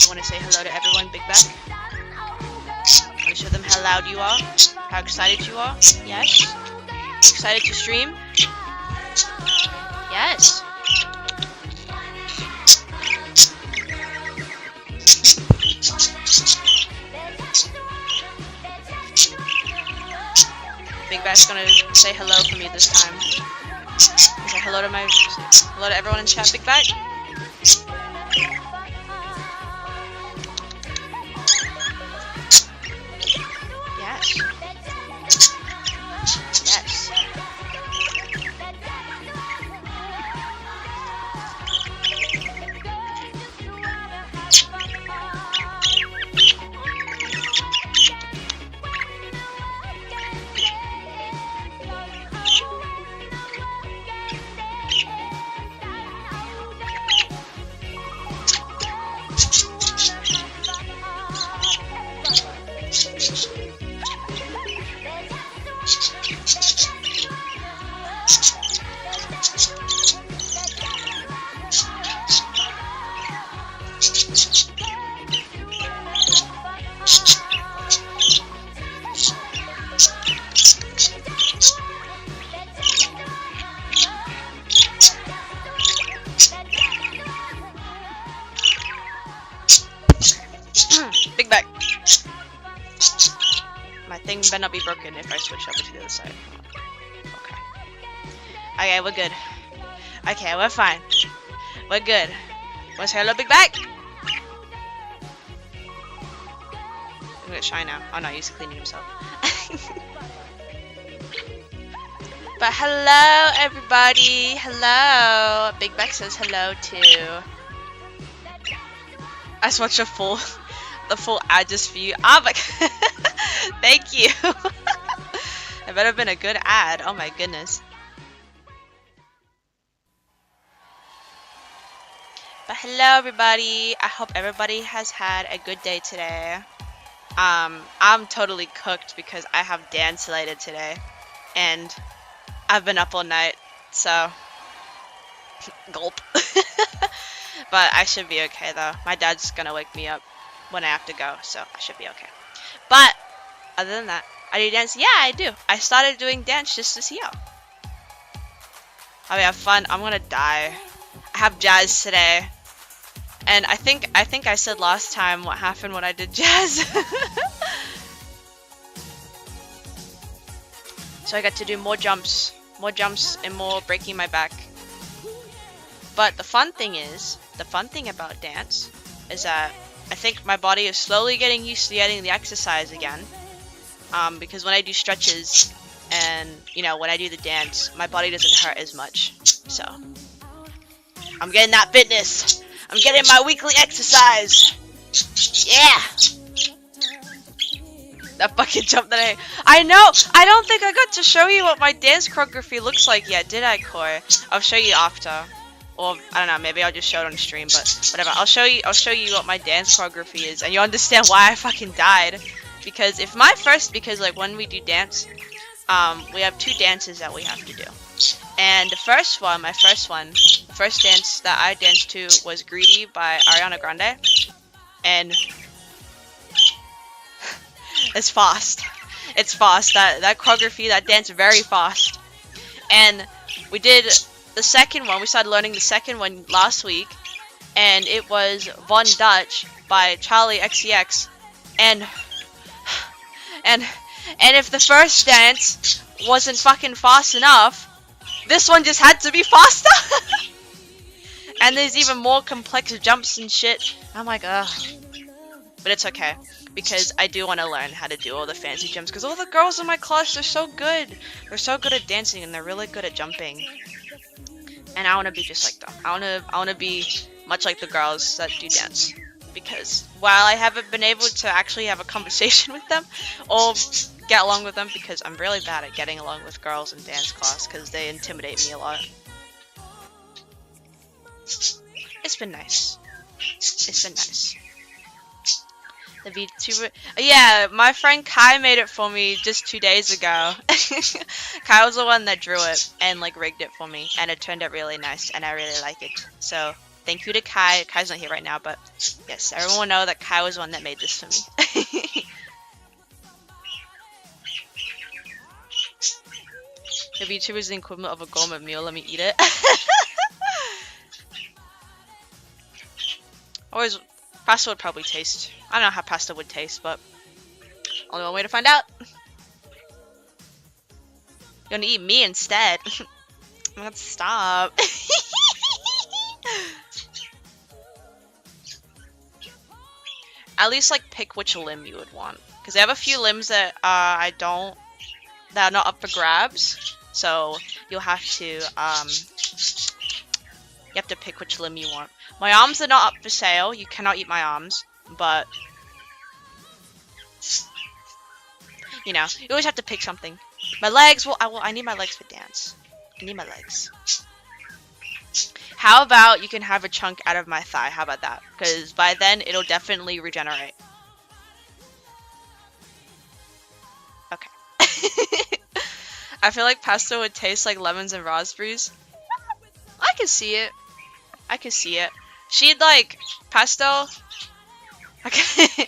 want to say hello to everyone, Big Back? Want to show them how loud you are? How excited you are? Yes? Excited to stream? Yes. Big Back's gonna say hello for me this time. Say hello to everyone in chat, Big Back. Yes. Yes. Big Back. My thing better not be broken if I switch over to the other side. Okay. Okay, we're good. Okay, we're fine. We're good. Wanna say hello, Big Back? I'm gonna shy now. Oh no, he's cleaning himself. But hello, everybody. Hello. Big Back says hello too. I just watched the full ad just for you. Oh my thank you. It better have been a good ad. Oh my goodness. But hello everybody. I hope everybody has had a good day today. I'm totally cooked because I have dance later today. And I've been up all night. So gulp. But I should be okay though. My dad's gonna wake me up when I have to go, so I should be okay. But other than that, I do dance. Yeah, I do. I started doing dance just this year. I have fun. I'm gonna die. I have jazz today, and I think I said last time what happened when I did jazz. So I got to do more jumps, and more breaking my back. But the fun thing about dance is that I think my body is slowly getting used to getting the exercise again. Because when I do stretches and, you know, when I do the dance, my body doesn't hurt as much. So, I'm getting that fitness. I'm getting my weekly exercise. Yeah! That fucking jump that I know! I don't think I got to show you what my dance choreography looks like yet, did I, Corey? I'll show you after. Or, I don't know, maybe I'll just show it on stream, but whatever. I'll show you what my dance choreography is, and you'll understand why I fucking died. Because like when we do dance, we have 2 dances that we have to do. And the first dance that I danced to was Greedy by Ariana Grande. And it's fast. It's fast. That choreography, that dance, very fast. And we did the second one. We started learning the second one last week, and it was Von Dutch by Charlie XCX. And if the first dance wasn't fucking fast enough, this one just had to be faster. And there's even more complex jumps and shit. I'm like, ugh. But it's okay, because I do want to learn how to do all the fancy jumps, because all the girls in my class are so good. They're so good at dancing, and they're really good at jumping. And I want to be just like them. I want to be much like the girls that do dance. Because while I haven't been able to actually have a conversation with them or get along with them, because I'm really bad at getting along with girls in dance class because they intimidate me a lot. It's been nice. It's been nice. The VTuber. Yeah, my friend Kai made it for me just 2 days ago. Kai was the one that drew it and like rigged it for me, and it turned out really nice, and I really like it. So Thank you to Kai. Kai's not here right now, but yes, everyone will know that Kai was the one that made this for me. If YouTube is the equivalent of a gourmet meal, let me eat it. Always, pasta would probably taste. I don't know how pasta would taste, but only one way to find out. You're gonna eat me instead. I'm gonna stop. At least like pick which limb you would want, because I have a few limbs that that are not up for grabs. So you'll have to pick which limb you want. My arms are not up for sale. You cannot eat my arms, but you know, you always have to pick something. My legs, I need my legs for dance. I need my legs. How about you can have a chunk out of my thigh? How about that? Because by then it'll definitely regenerate. Okay. I feel like pasta would taste like lemons and raspberries. I can see it. I can see it. She'd like pesto. Okay.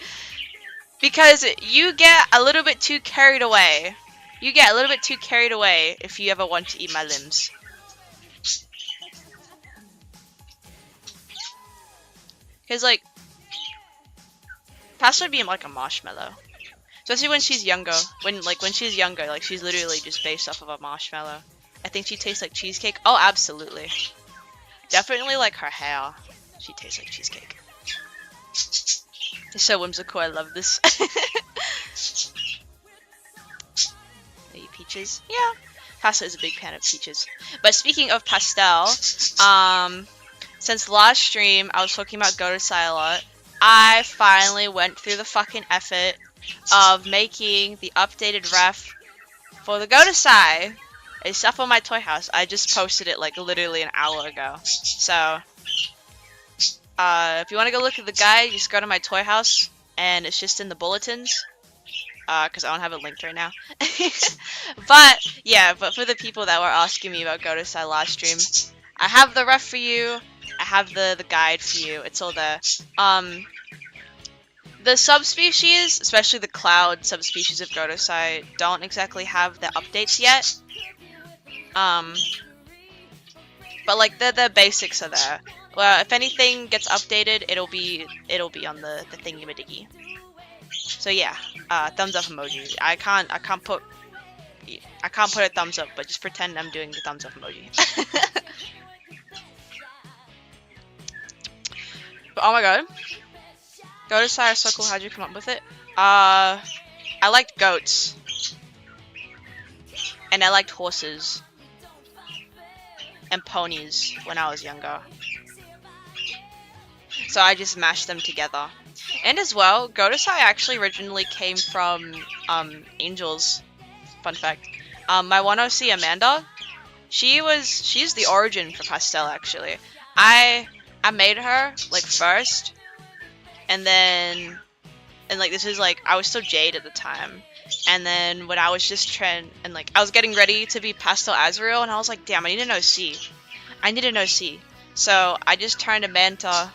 Because you get a little bit too carried away. You get a little bit too carried away if you ever want to eat my limbs. Because like, pasta would be like a marshmallow. Especially when she's younger. When she's younger, like she's literally just based off of a marshmallow. I think she tastes like cheesecake. Oh, absolutely. Definitely like her hair. She tastes like cheesecake. It's so whimsical. I love this. Are you peaches? Yeah. Pasta is a big fan of peaches. But speaking of pastel, since last stream I was talking about Godosai a lot, I finally went through the fucking effort of making the updated ref for the Godosai. It's up on my toy house. I just posted it like literally an hour ago. So if you want to go look at the guide, you just go to my toy house and it's just in the bulletins. Because I don't have it linked right now. But yeah, but for the people that were asking me about Godosai last stream, I have the ref for you. I have the guide for you. It's all there. The subspecies, especially the cloud subspecies of Godosai, don't exactly have the updates yet. But like the basics are there. Well, if anything gets updated, it'll be on the thingy-majiggy. So yeah, thumbs up emoji. I can't put a thumbs up, but just pretend I'm doing the thumbs up emoji. But oh my god, Godosai is so cool. How'd you come up with it? I liked goats, and I liked horses and ponies when I was younger. So I just mashed them together. And as well, Godosai actually originally came from angels. Fun fact. My 1OC Amanda, she's the origin for pastel actually. I made her like first, and like this is like I was still Jade at the time. And then when I was just I was getting ready to be Pastel Azrael, and I was like, damn, I need an OC. I need an OC. So I just turned Amanda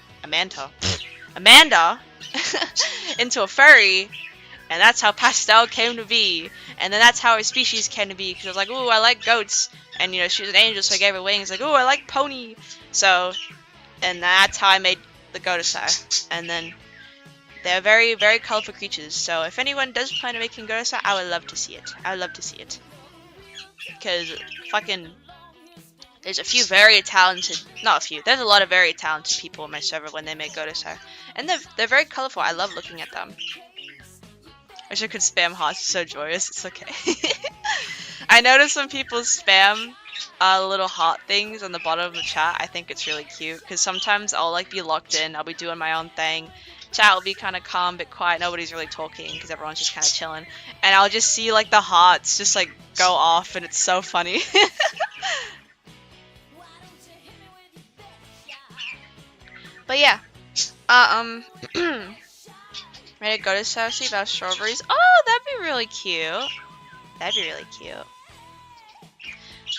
into a furry, and that's how Pastel came to be. And then that's how her species came to be, because I was like, ooh, I like goats. And you know, she was an angel, so I gave her wings. Like, ooh, I like pony. So, and that's how I made the Godosai. And then they're very, very colorful creatures. So if anyone does plan on making Godosai, I would love to see it. I would love to see it. Because fucking, there's a few very talented, not a few, there's a lot of very talented people on my server when they make Godosai. And they're very colorful. I love looking at them. I wish I could spam hearts. It's so joyous. It's okay. I notice when people spam little heart things on the bottom of the chat, I think it's really cute. Because sometimes I'll like be locked in. I'll be doing my own thing. Chat will be kind of calm, but quiet. Nobody's really talking because everyone's just kind of chilling. And I'll just see like the hearts just like go off, and it's so funny. But yeah. Ready to go to Sexuality about strawberries? Oh, that'd be really cute. That'd be really cute.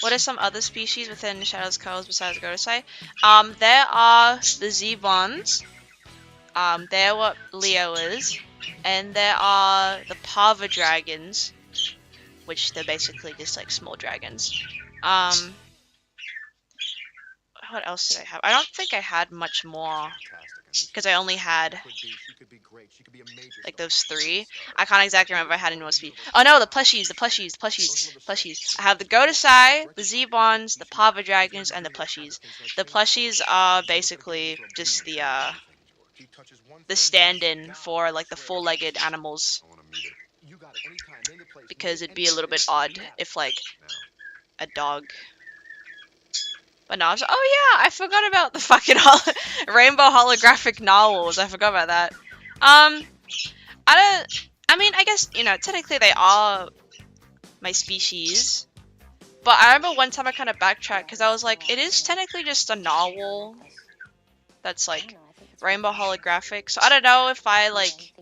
What are some other species within Shadow's Curls besides Godosai? There are the Zebons. They're what Leo is. And there are the Parva dragons, which they're basically just like small dragons. What else did I have? I don't think I had much more, because I only had like those 3. I can't exactly remember if I had any more speed. Oh no, the plushies. I have the Godosai, the Zebons, the Parva dragons, and the plushies. The plushies are basically just the stand-in for like the 4-legged animals, because it'd be a little bit odd if like a dog. But no, oh yeah, I forgot about the fucking rainbow holographic novels. I forgot about that. I mean, I guess, you know, technically they are my species. But I remember one time I kind of backtracked because I was like, it is technically just a novel that's like rainbow holographic. So I don't know if I like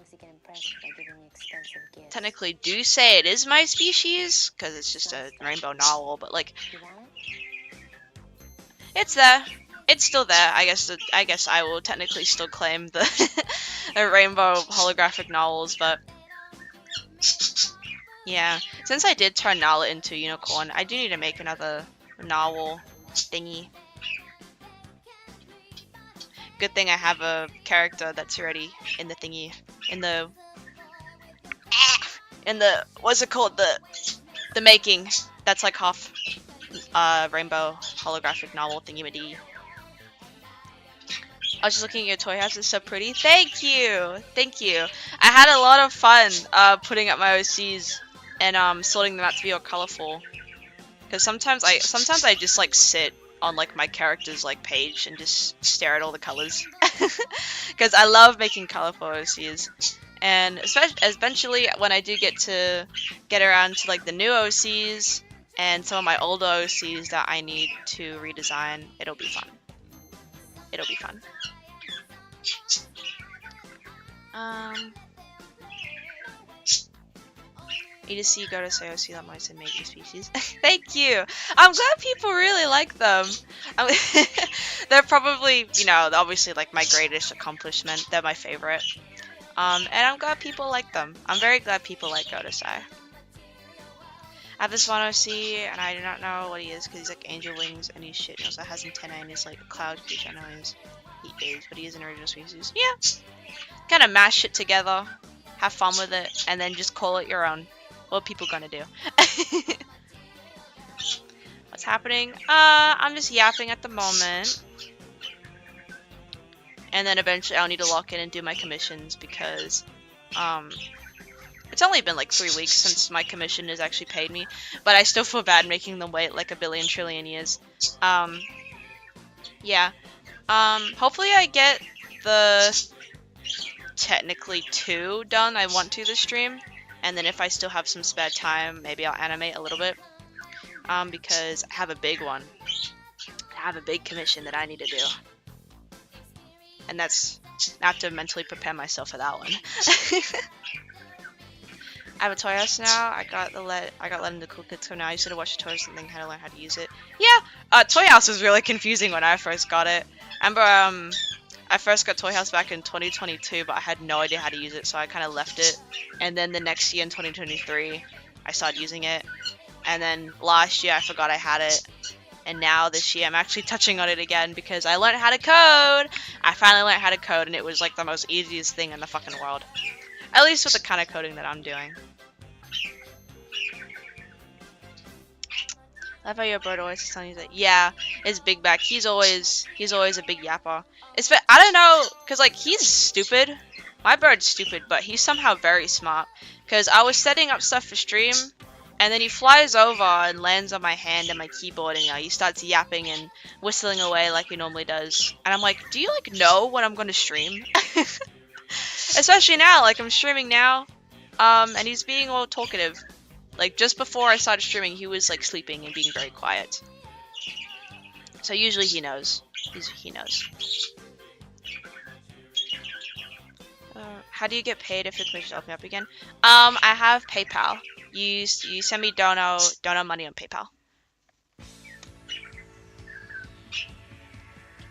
technically do say it is my species because it's just a rainbow novel, but like it's there. It's still there. I guess I will technically still claim the rainbow holographic novels, but yeah. Since I did turn Nala into unicorn, I do need to make another novel thingy. Good thing I have a character that's already in the thingy, in the what's it called, the making. That's like half rainbow holographic novel thingy-majiggy. I was just looking at your toy house. It's so pretty. Thank you. Thank you. I had a lot of fun putting up my OCs and sorting them out to be all colorful. Because sometimes I just like sit on like my character's like page and just stare at all the colors. Because I love making colorful OCs. And eventually when I do get around to like the new OCs and some of my older OCs that I need to redesign, it'll be fun. It'll be fun. You just see go to say OC that mice and maybe species. Thank you. I'm glad people really like them. They're probably, you know, obviously like my greatest accomplishment. They're my favorite. And I'm glad people like them. I'm very glad people like Godosai. I have this one OC, and I do not know what he is, because he's like angel wings, and he's shit. He also has antennae, and he's like a cloud creature. I know he is, but he is an original species. Yeah. Kind of mash it together, have fun with it, and then just call it your own. What are people gonna do? What's happening? I'm just yapping at the moment. And then eventually I'll need to lock in and do my commissions because, it's only been like 3 weeks since my commission has actually paid me, but I still feel bad making them wait like a billion trillion years. Yeah. Hopefully I get the technically 2 done I want to this stream, and then if I still have some spare time, maybe I'll animate a little bit, because I have a big one. I have a big commission that I need to do. And that's, I have to mentally prepare myself for that one. I have a toy house now. I got let into Cool Kids, so now I used to watch tutorials and think how to learn how to use it. Yeah, toy house was really confusing when I first got it. I remember I first got toy house back in 2022, but I had no idea how to use it, so I kind of left it. And then the next year in 2023, I started using it. And then last year I forgot I had it. And now this year I'm actually touching on it again because I learned how to code. I finally learned how to code, and it was like the most easiest thing in the fucking world. At least with the kind of coding that I'm doing. I love how your bird always is telling you that. Yeah, it's Big Back. He's always a big yapper. I don't know, cause like he's stupid. My bird's stupid, but he's somehow very smart. Cause I was setting up stuff for stream, and then he flies over and lands on my hand and my keyboard, and you know, he starts yapping and whistling away like he normally does. And I'm like, do you like know when I'm going to stream? Especially now, like I'm streaming now, and he's being all talkative. Like just before I started streaming, he was like sleeping and being very quiet. So usually he knows. He knows. How do you get paid if your commissions open up again? I have PayPal. You send me dono money on PayPal.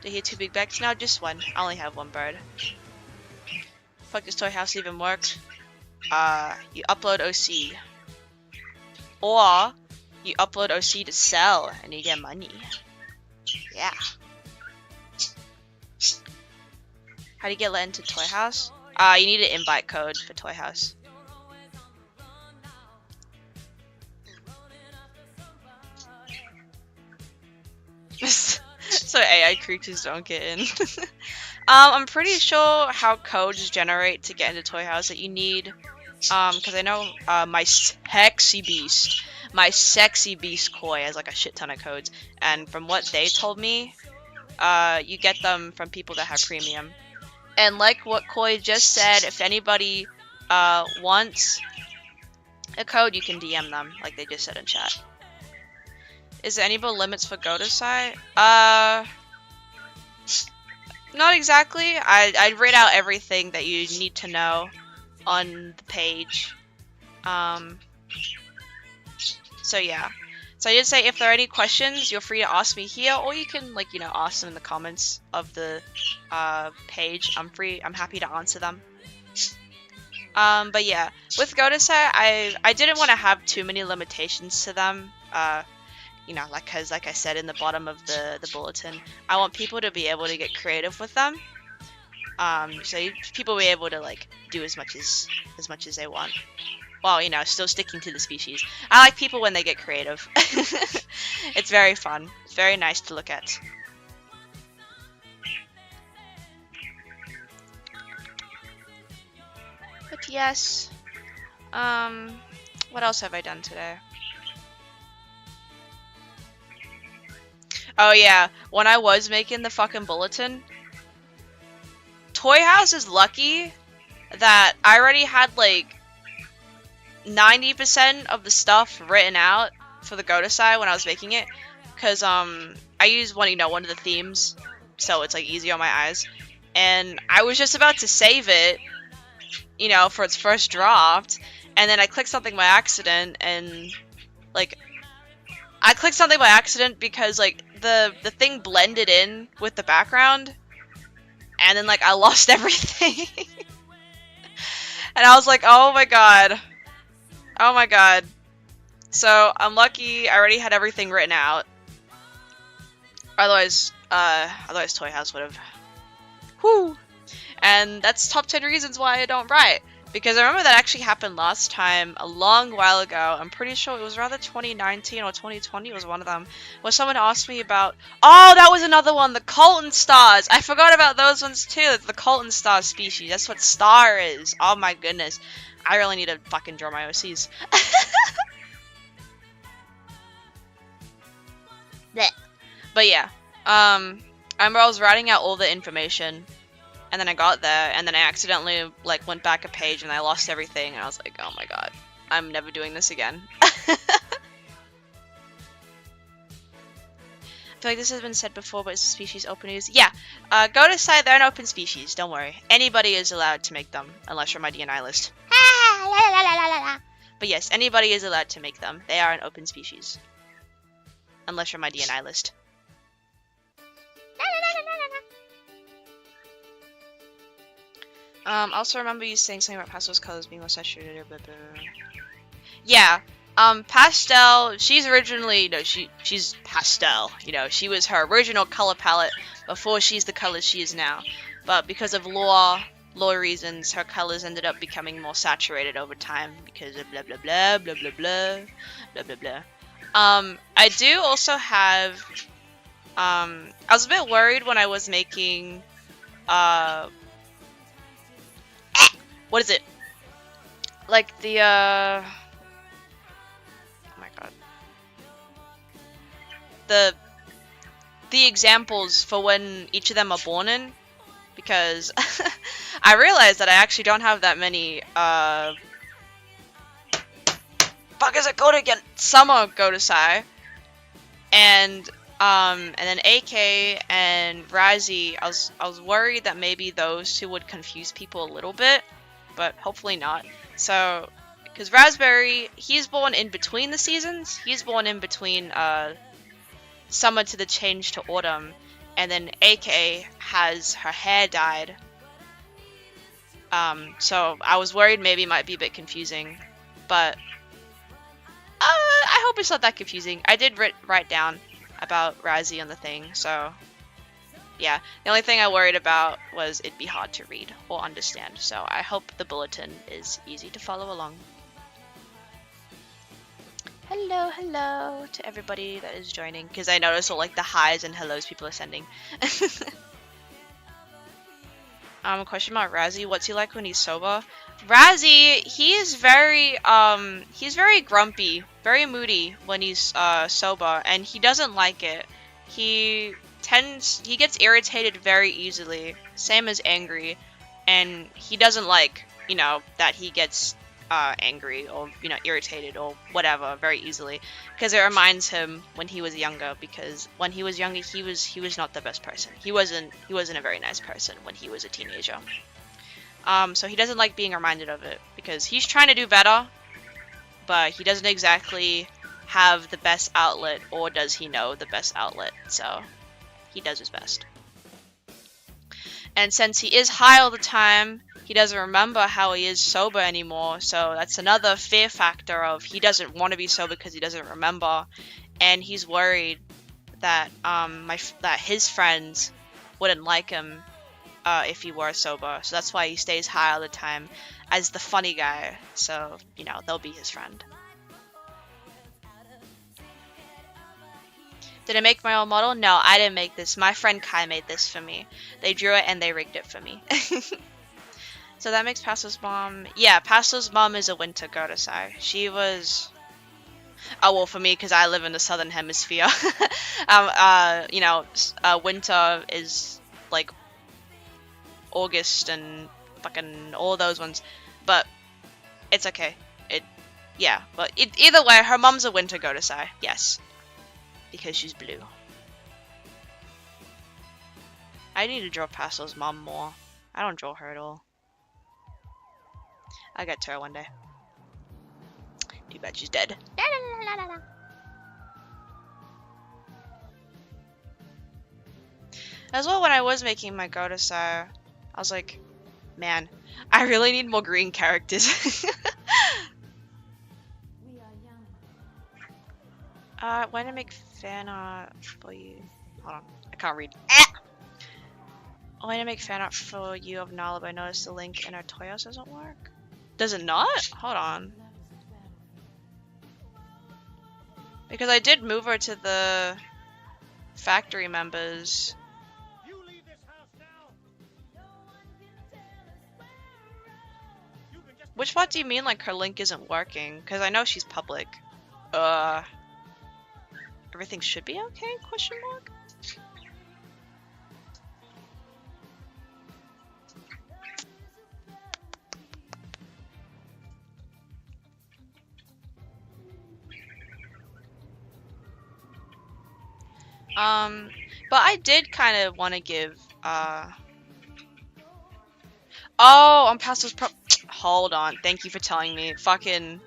Did he hear 2 big bags? No, just 1. I only have 1 bird. Fuck, this toy house even work? You upload OC. Or, you upload OC to sell, and you get money. Yeah. How do you get let into Toy House? You need an invite code for Toy House. So AI creatures don't get in. I'm pretty sure how codes generate to get into Toy House that you need, because I know my sexy beast Koi has like a shit ton of codes, and from what they told me, you get them from people that have premium. And like what Koi just said, if anybody wants a code, you can DM them, like they just said in chat. Is there any more limits for go to site? Not exactly. I'd read out everything that you need to know on the page. So yeah. So I did say if there are any questions, you're free to ask me here, or you can, like, you know, ask them in the comments of the page. I'm happy to answer them. But yeah, with go to site, I didn't want to have too many limitations to them. You know, like I said in the bottom of the bulletin, I want people to be able to get creative with them. So people be able to like do as much as they want. Well, you know, still sticking to the species. I like people when they get creative. It's very fun. It's very nice to look at. But yes, what else have I done today? Oh yeah, when I was making the fucking bulletin, Toy House is lucky that I already had like 90% of the stuff written out for the go to side when I was making it, because I used one of the themes, so it's like easy on my eyes, and I was just about to save it, you know, for its first draft, and then I clicked something by accident, and like I clicked something by accident because like the thing blended in with the background, and then like I lost everything. And I was like, oh my god. So I'm lucky I already had everything written out. Otherwise Toy House would have. Whoo! And that's top 10 reasons why I don't write. Because I remember that actually happened last time, a long while ago. I'm pretty sure it was rather 2019 or 2020 was one of them, where someone asked me about... Oh, that was another one, the Colton Stars! I forgot about those ones too, it's the Colton Star species. That's what star is. Oh my goodness. I really need to fucking draw my OCs. But yeah, I remember I was writing out all the information, and then I got there, and then I accidentally like went back a page and I lost everything, and I was like, oh my god, I'm never doing this again. I feel like this has been said before, but it's a species open news. Yeah, go to site, they're an open species, don't worry. Anybody is allowed to make them, unless you're my DNI list. But yes, anybody is allowed to make them. They are an open species. Unless you're my DNI list. I also remember you saying something about Pastel's colors being more saturated, blah, blah. Yeah, Pastel, she's originally, she's Pastel, you know, she was her original color palette before she's the color she is now. But because of law reasons, her colors ended up becoming more saturated over time because of blah, blah, blah, blah, blah, blah, blah, blah, blah. I do also have, I was a bit worried when I was making, what is it? Like the, oh my god. The examples for when each of them are born in, because I realized that I actually don't have that many, fuck is it called again? Summer Godosai. And then AK and Razi, I was worried that maybe those two would confuse people a little bit, but hopefully not. So, because Raspberry, he's born in between the seasons. He's born in between summer to the change to autumn, and then AK has her hair dyed. So I was worried maybe it might be a bit confusing, but I hope it's not that confusing. I did write down about Razzie on the thing, so yeah. The only thing I worried about was it'd be hard to read or understand, so I hope the bulletin is easy to follow along. Hello to everybody that is joining, because I noticed all like the highs and hellos people are sending. Question about Razzie. What's he like when he's sober? Razzie, he's very grumpy, very moody when he's sober, and he doesn't like it. He gets irritated very easily, same as angry, and he doesn't like, you know, that he gets angry or, you know, irritated or whatever very easily, because it reminds him when he was younger, because when he was younger he was not the best person. He wasn't a very nice person when he was a teenager. So he doesn't like being reminded of it, because he's trying to do better, but he doesn't exactly have the best outlet, or does he know the best outlet, so he does his best. And since he is high all the time, he doesn't remember how he is sober anymore, so that's another fear factor of he doesn't want to be sober because he doesn't remember, and he's worried that that his friends wouldn't like him if he were sober, so that's why he stays high all the time as the funny guy, so, you know, they'll be his friend. Did I make my own model? No, I didn't make this. My friend Kai made this for me. They drew it and they rigged it for me. So that makes Pastor's mom... Yeah, Pastor's mom is a winter goddess. She was... Oh, well, for me, because I live in the southern hemisphere. You know, winter is, like, August and fucking all those ones. But it's okay. Yeah, but either way, her mom's a winter goddess. Yes. Because she's blue. I need to draw Pastor's mom more. I don't draw her at all. I'll get to her one day. Too bad she's dead. As well, when I was making my goddess, I was like, man, I really need more green characters. When to make fan art for you? Hold on, I can't read. When to make fan art for you of Nala, but I noticed the link in our toy house doesn't work. Does it not? Hold on. Because I did move her to the factory members. Which part do you mean, like, her link isn't working? Because I know she's public. Everything should be okay? Question mark? But I did kind of want to give, Oh, on Pastor's Hold on, thank you for telling me. Fucking...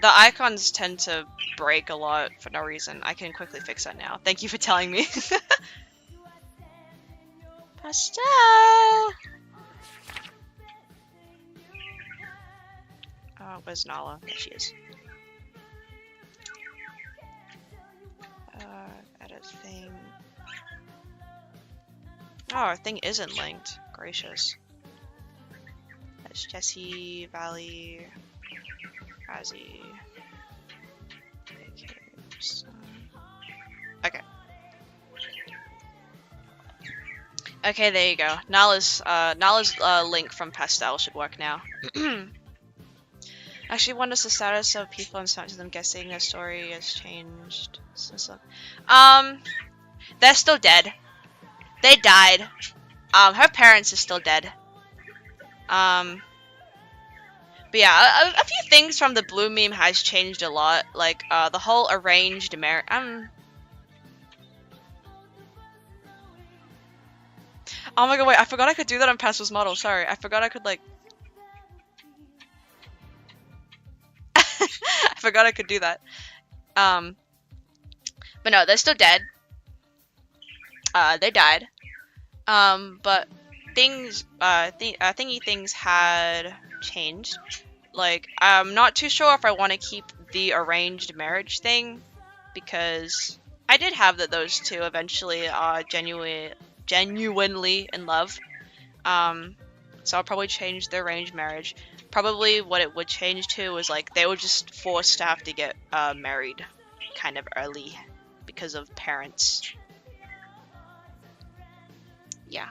The icons tend to break a lot for no reason. I can quickly fix that now. Thank you for telling me. Pastel! Where's Nala? There she is. Edit thing. Oh, our thing isn't linked. Gracious. That's Jessie, Valley, Razzie. Okay. Okay, there you go. Nala's link from Pastel should work now. Actually, wonders the status of people and to them guessing their story has changed. They're still dead. They died. Her parents are still dead. But yeah, a few things from the blue meme has changed a lot. Like, the whole arranged marriage. Oh my god, wait, I forgot I could do that on Pastor's model. Sorry, I forgot I could, like... I forgot I could do that. But no, they're still dead. they died. But thingy things had changed. Like, I'm not too sure if I want to keep the arranged marriage thing, because I did have those two eventually genuinely in love. So I'll probably change the arranged marriage. Probably what it would change to was like they were just forced to have to get married kind of early because of parents. Yeah.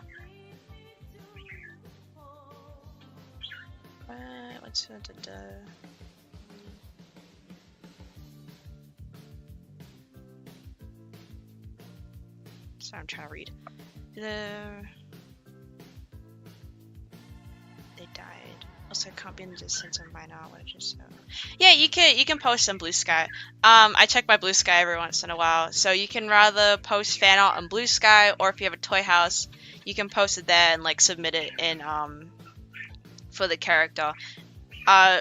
What's sorry, I'm trying to read. They died. Also, can't be in the distance of my knowledge. So yeah, you can post on Blue Sky. I check my Blue Sky every once in a while, so you can rather post fan art on Blue Sky, or if you have a toy house, you can post it there and like submit it in for the character.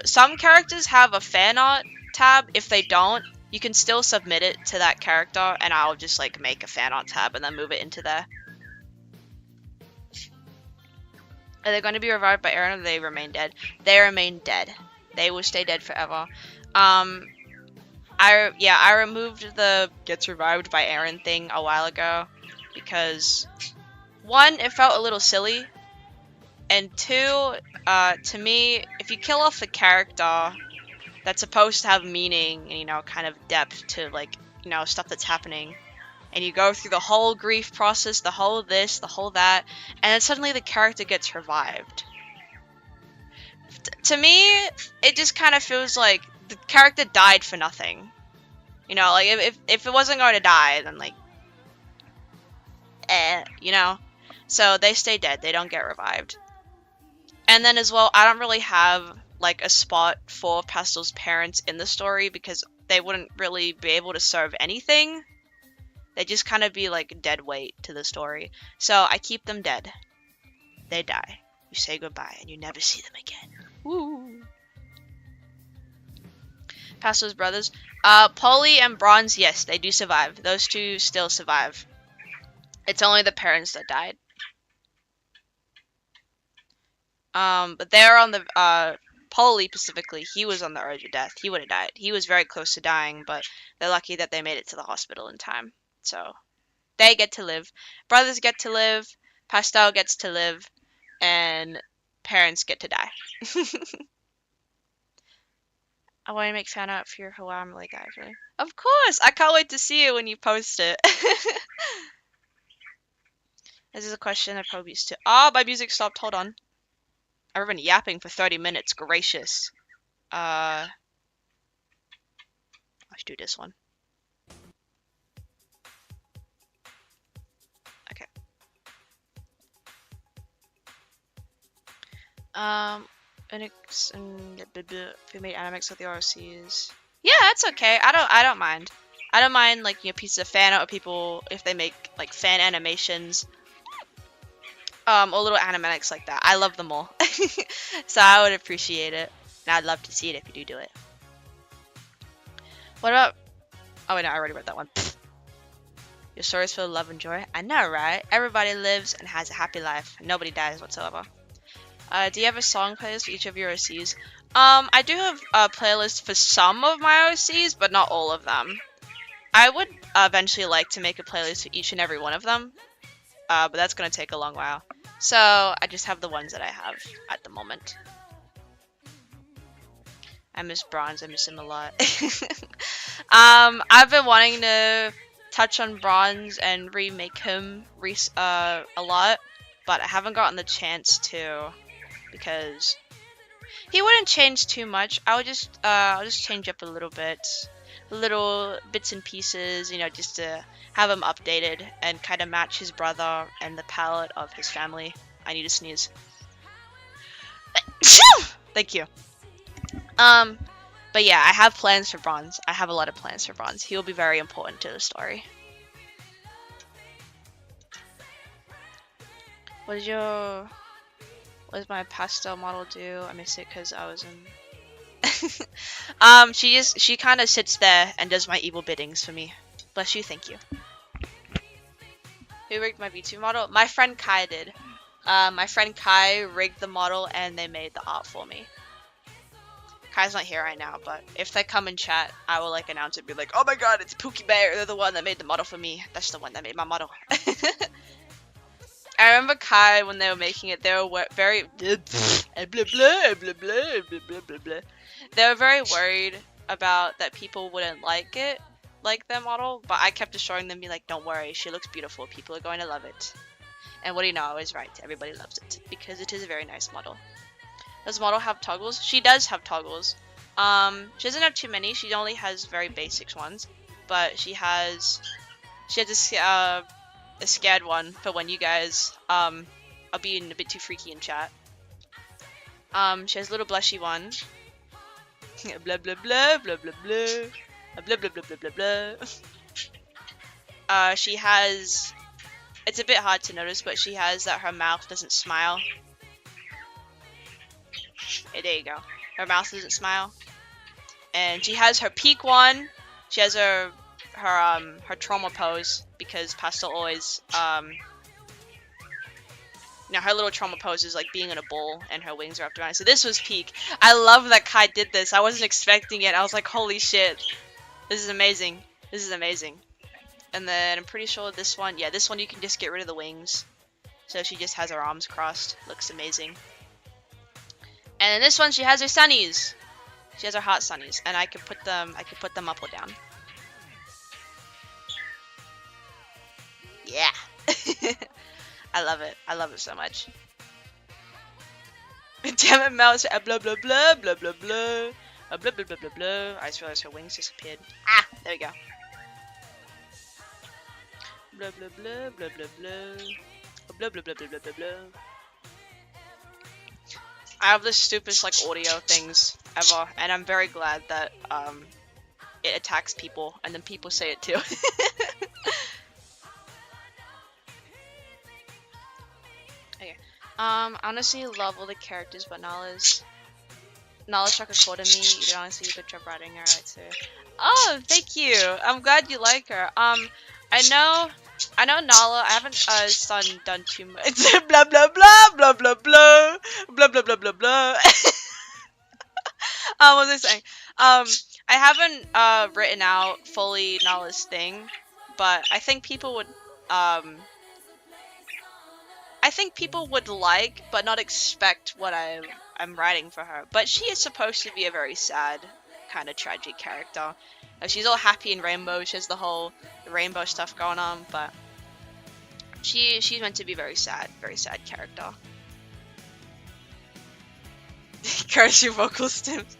Some characters have a fan art tab. If they don't, you can still submit it to that character, and I'll just like make a fan art tab and then move it into there. Are they going to be revived by Aaron, or do they remain dead? They remain dead. They will stay dead forever. I removed the gets revived by Aaron thing a while ago because, one, it felt a little silly, and two, to me, if you kill off the character that's supposed to have meaning and, you know, kind of depth to, like, you know, stuff that's happening, and you go through the whole grief process, the whole this, the whole that, and then suddenly the character gets revived. To me, it just kind of feels like the character died for nothing. You know, like, if it wasn't going to die, then, like, you know? So they stay dead. They don't get revived. And then as well, I don't really have, like, a spot for Pastel's parents in the story because they wouldn't really be able to serve anything. They just kind of be like dead weight to the story. So I keep them dead. They die. You say goodbye and you never see them again. Woo! Pastel's brothers. Polly and Bronze, yes, they do survive. Those two still survive. It's only the parents that died. But they're on the, Polly specifically, he was on the urge of death. He would have died. He was very close to dying, but they're lucky that they made it to the hospital in time. So, they get to live. Brothers get to live. Pastel gets to live. And parents get to die. I want to make fan art for your Hawaii Lake, actually. Of course! I can't wait to see it when you post it. This is a question I probably used to. Oh, my music stopped. Hold on. I've been yapping for 30 minutes. Gracious. I should do this one. Okay. If we made animax with the ROCs. Yeah, that's okay. I don't mind. I don't mind, like, you know, pieces of fan art of people if they make like fan animations. Or little animatics like that. I love them all. So I would appreciate it. And I'd love to see it if you do it. What about... Oh wait, no, I already read that one. Your stories full of love and joy. I know, right? Everybody lives and has a happy life. Nobody dies whatsoever. Do you have a song playlist for each of your OCs? I do have a playlist for some of my OCs, but not all of them. I would eventually like to make a playlist for each and every one of them. But that's going to take a long while. So, I just have the ones that I have at the moment. I miss Bronze. I miss him a lot. I've been wanting to touch on Bronze and remake him a lot. But I haven't gotten the chance to. Because he wouldn't change too much. I'll just change up a little bit. Little bits and pieces, you know, just to have him updated and kind of match his brother and the palette of his family. I need to sneeze. Thank you. But yeah, I have plans for Bronze. I have a lot of plans for Bronze. He will be very important to the story. What does my pastel model do? I miss it because I was in... she kind of sits there and does my evil biddings for me. Bless you, thank you. Who rigged my V2 model? My friend Kai did. My friend Kai rigged the model and they made the art for me. Kai's not here right now, but if they come in chat, I will like announce it, be like, oh my god, it's Pookie Bear, they're the one that made the model for me. That's the one that made my model. I remember Kai, when they were making it, they were very they were very worried about that people wouldn't like it, like their model, but I kept assuring them, be like, don't worry, she looks beautiful, people are going to love it. And what do you know, I was right, everybody loves it, because it is a very nice model. Does the model have toggles? She does have toggles. She doesn't have too many. She only has very basic ones, but she has a scared one for when you guys are being a bit too freaky in chat. She has a little blushy one. Blah blah blah blah blah blah blah blah blah blah blah blah. She has. It's a bit hard to notice, but she has that her mouth doesn't smile. Hey, there you go. Her mouth doesn't smile. And she has her peak one. She has her trauma pose, because Pastel always her little trauma pose is like being in a bowl and her wings are wrapped around it. So this was peak. I love that Kai did this. I wasn't expecting it. I was like, holy shit. This is amazing. This is amazing. And then I'm pretty sure this one, yeah, this one you can just get rid of the wings. So she just has her arms crossed. Looks amazing. And then this one, she has her sunnies. She has her hot sunnies, and I could put them up or down. Yeah, I love it. I love it so much. Damn it, mouse! Blah blah blah blah blah blah blah blah blah blah blah. I just realized her wings disappeared. Ah, there we go. Blah blah blah blah blah blah blah blah blah blah blah blah blah. I have the stupidest like audio things ever, and I'm very glad that it attacks people, and then people say it too. Okay. I honestly love all the characters, but Nala's struck a chord in me. You did honestly a good job writing her, right too. Oh, thank you. I'm glad you like her. I know Nala. I haven't done too much. Blah blah blah blah blah blah blah blah blah blah blah. What was I saying? I haven't written out fully Nala's thing, but I think people would like, but not expect what I'm writing for her. But she is supposed to be a very sad, kind of tragic character. She's all happy and rainbow. She has the whole rainbow stuff going on, but she's meant to be very sad character. Curse your vocal stems.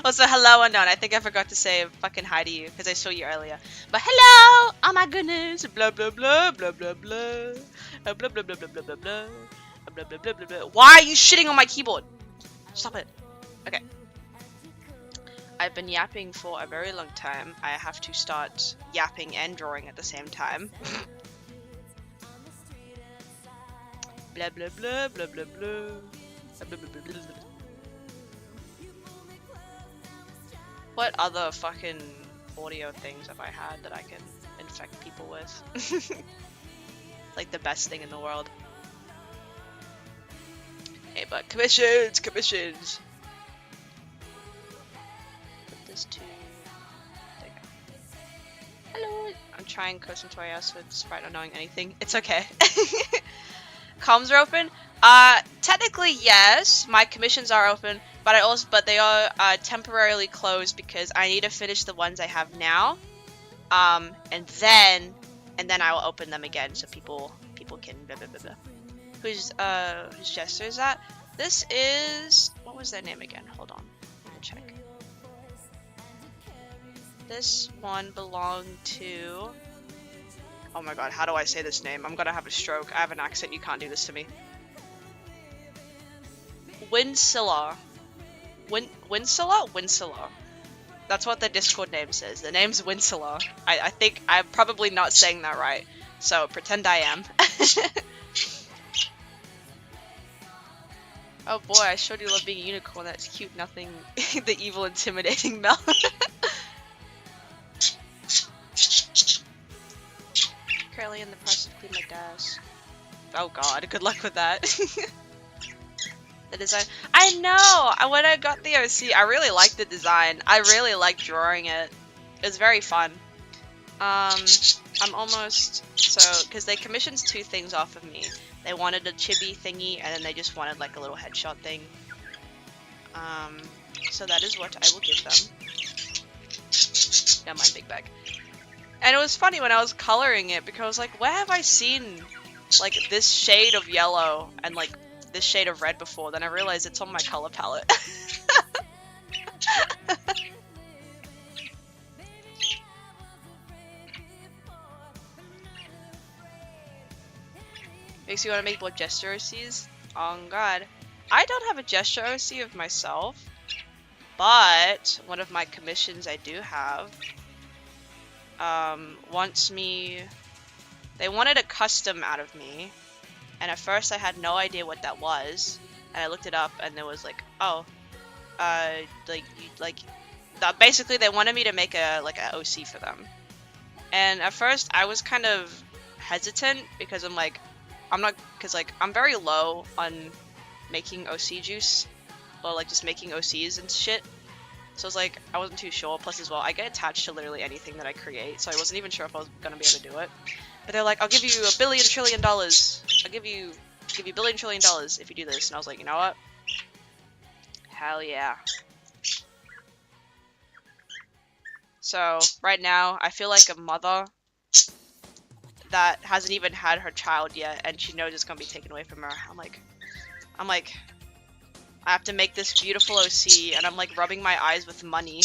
Also, hello unknown. I think I forgot to say fucking hi to you because I saw you earlier. But hello! Oh my goodness! Blah blah blah blah blah blah blah blah blah blah blah blah blah blah blah blah blah blah. Why are you shitting on my keyboard? Stop it. Okay. I've been yapping for a very long time. I have to start yapping and drawing at the same time. Blah blah blah blah blah blah blah blah blah blah. What other fucking audio things have I had that I can infect people with? Like the best thing in the world. Hey, but commissions! Put this to... There you go. Hello! I'm trying Coast and Toyas despite not knowing anything. It's okay. Comms are open? Technically yes, my commissions are open, but they are temporarily closed because I need to finish the ones I have now, and then I will open them again so people can blah blah blah blah. Whose gesture is that? This is, what was their name again? Hold on, let me check. This one belonged to. Oh my god, how do I say this name? I'm gonna have a stroke. I have an accent, you can't do this to me. Winsilla. Winsilla? That's what the Discord name says. The name's Winsilla. I think I'm probably not saying that right. So pretend I am. Oh boy, I showed you love being a unicorn. That's cute. Nothing. The evil, intimidating Mel. Curly. early in the process to clean my desk. Oh god, good luck with that. The design. I know! When I got the OC, I really liked the design. I really liked drawing it. It was very fun. I'm almost... So, because they commissioned 2 things off of me. They wanted a chibi thingy, and then they just wanted like a little headshot thing. So that is what I will give them. Yeah, my big bag. And it was funny when I was coloring it, because I was like, where have I seen like this shade of yellow and like this shade of red before? Then I realized it's on my color palette. Makes you want to make more gesture OCs? Oh god. I don't have a gesture OC of myself, but one of my commissions I do have wants me... They wanted a custom out of me, and at first I had no idea what that was, and I looked it up, and there was like, oh, basically they wanted me to make a OC for them. And at first I was kind of hesitant, because I'm like, I'm very low on making OC juice, or like just making OCs and shit. So I was like, I wasn't too sure. Plus as well, I get attached to literally anything that I create, so I wasn't even sure if I was gonna be able to do it. But they're like, I'll give you $1 billion trillion. I'll give you $1 billion trillion if you do this. And I was like, you know what? Hell yeah. So right now, I feel like a mother that hasn't even had her child yet, and she knows it's gonna be taken away from her. I'm like, I have to make this beautiful OC, and I'm like rubbing my eyes with money,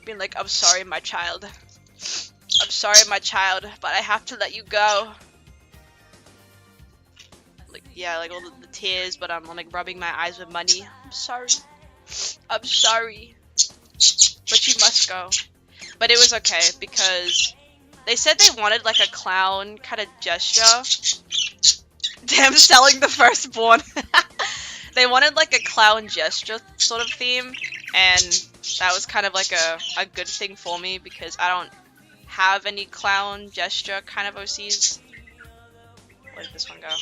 being like, I'm sorry, my child. I'm sorry, my child, but I have to let you go. Like, yeah, like all the tears, but I'm like rubbing my eyes with money. I'm sorry. I'm sorry. But you must go. But it was okay, because they said they wanted like a clown kind of gesture. Damn, selling the firstborn. They wanted like a clown gesture sort of theme, and that was kind of like a good thing for me, because I don't have any clown gesture kind of OCs. Where did this one go?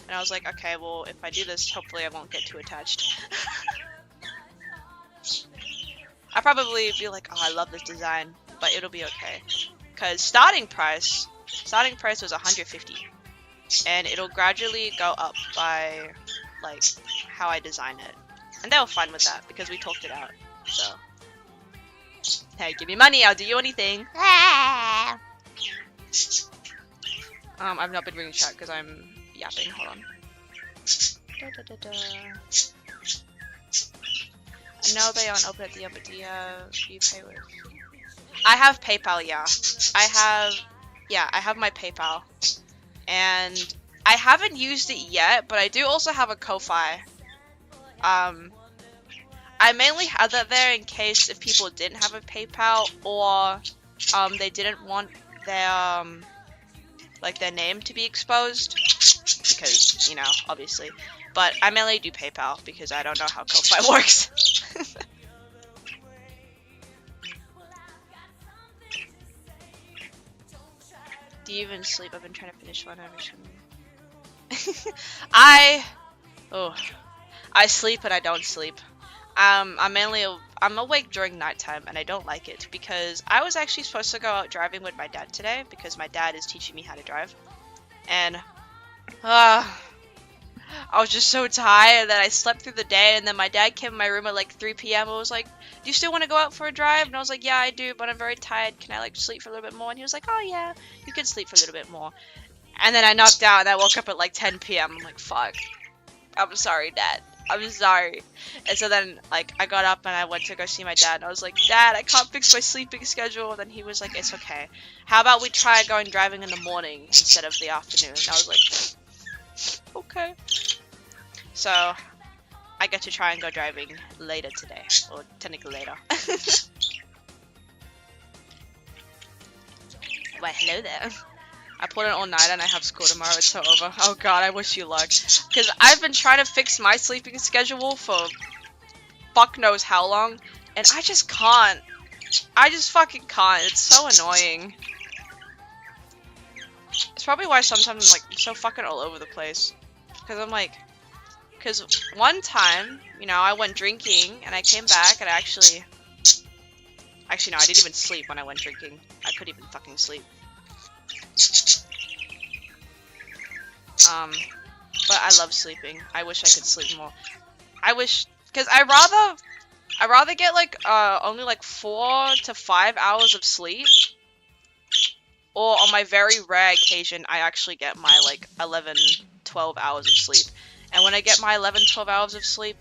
And I was like, okay, well, if I do this, hopefully I won't get too attached. I'll probably be like, oh, I love this design, but it'll be okay. Because starting price was 150, and it'll gradually go up by like how I design it, and they were fine with that because we talked it out. So, hey, give me money, I'll do you anything. I've not been reading chat because I'm yapping. Hold on. No, they aren't open at the end, but do you pay with? I have PayPal, yeah. I have my PayPal. And I haven't used it yet, but I do also have a Ko-Fi. I mainly had that there in case if people didn't have a PayPal, or they didn't want their their name to be exposed, because, you know, obviously. But I mainly do PayPal because I don't know how Ko-Fi works. Do you even sleep? I've been trying to finish one every I sleep and I don't sleep. I'm awake during nighttime, and I don't like it, because I was actually supposed to go out driving with my dad today, because my dad is teaching me how to drive. And I was just so tired that I slept through the day, and then my dad came in my room at like 3 p.m. and was like, do you still want to go out for a drive? And I was like, yeah, I do, but I'm very tired. Can I like sleep for a little bit more? And he was like, oh yeah, you can sleep for a little bit more. And then I knocked out, and I woke up at like 10 p.m. I'm like, fuck. I'm sorry, Dad. I'm sorry. And so then, like, I got up and I went to go see my dad, and I was like, Dad, I can't fix my sleeping schedule. And then he was like, it's okay. How about we try going driving in the morning instead of the afternoon? And I was like, okay. So, I get to try and go driving later today. Or technically later. Why, hello there. I put it all night and I have school tomorrow. It's so over. Oh god, I wish you luck. Because I've been trying to fix my sleeping schedule for fuck knows how long, and I just can't. I just fucking can't. It's so annoying. That's probably why sometimes I'm like so fucking all over the place. Because I'm like, because one time, you know, I went drinking and I came back and I actually no, I didn't even sleep when I went drinking. I couldn't even fucking sleep. But I love sleeping. I wish I could sleep more. I wish, because I'd rather get like only like 4 to 5 hours of sleep, or on my very rare occasion I actually get my like 11, 12 hours of sleep. And when I get my 11, 12 hours of sleep,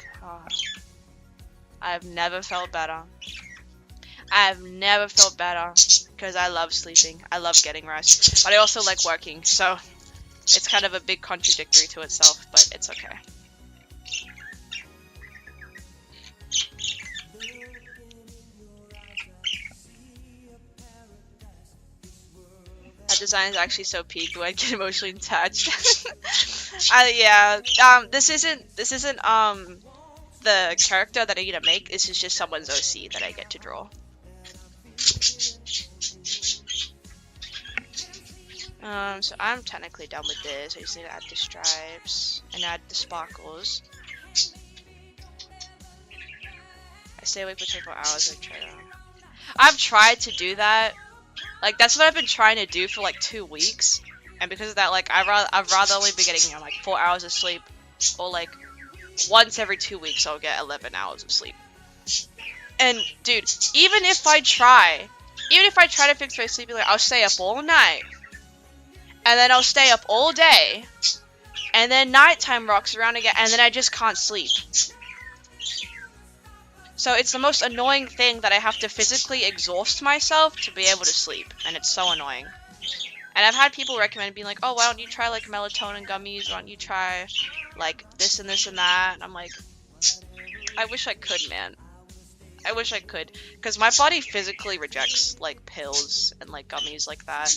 I've never felt better. I've never felt better, because I love sleeping. I love getting rest, but I also like working, so it's kind of a big contradictory to itself, but it's okay. That design is actually so peak when I get emotionally attached. Yeah. This isn't the character that I need to make. This is just someone's OC that I get to draw. So I'm technically done with this. I just need to add the stripes and add the sparkles. I stay awake for 24 hours. I've tried to do that. Like, that's what I've been trying to do for like 2 weeks. And because of that, like, I'd rather only be getting, you know, like 4 hours of sleep. Or like, once every 2 weeks I'll get 11 hours of sleep. And, dude, even if I try to fix my sleeping, like, I'll stay up all night. And then I'll stay up all day. And then nighttime rocks around again, and then I just can't sleep. So it's the most annoying thing that I have to physically exhaust myself to be able to sleep. And it's so annoying. And I've had people recommend being like, oh, why don't you try like melatonin gummies? Why don't you try like this and this and that? And I'm like, I wish I could, man. I wish I could. Because my body physically rejects like pills and like gummies like that.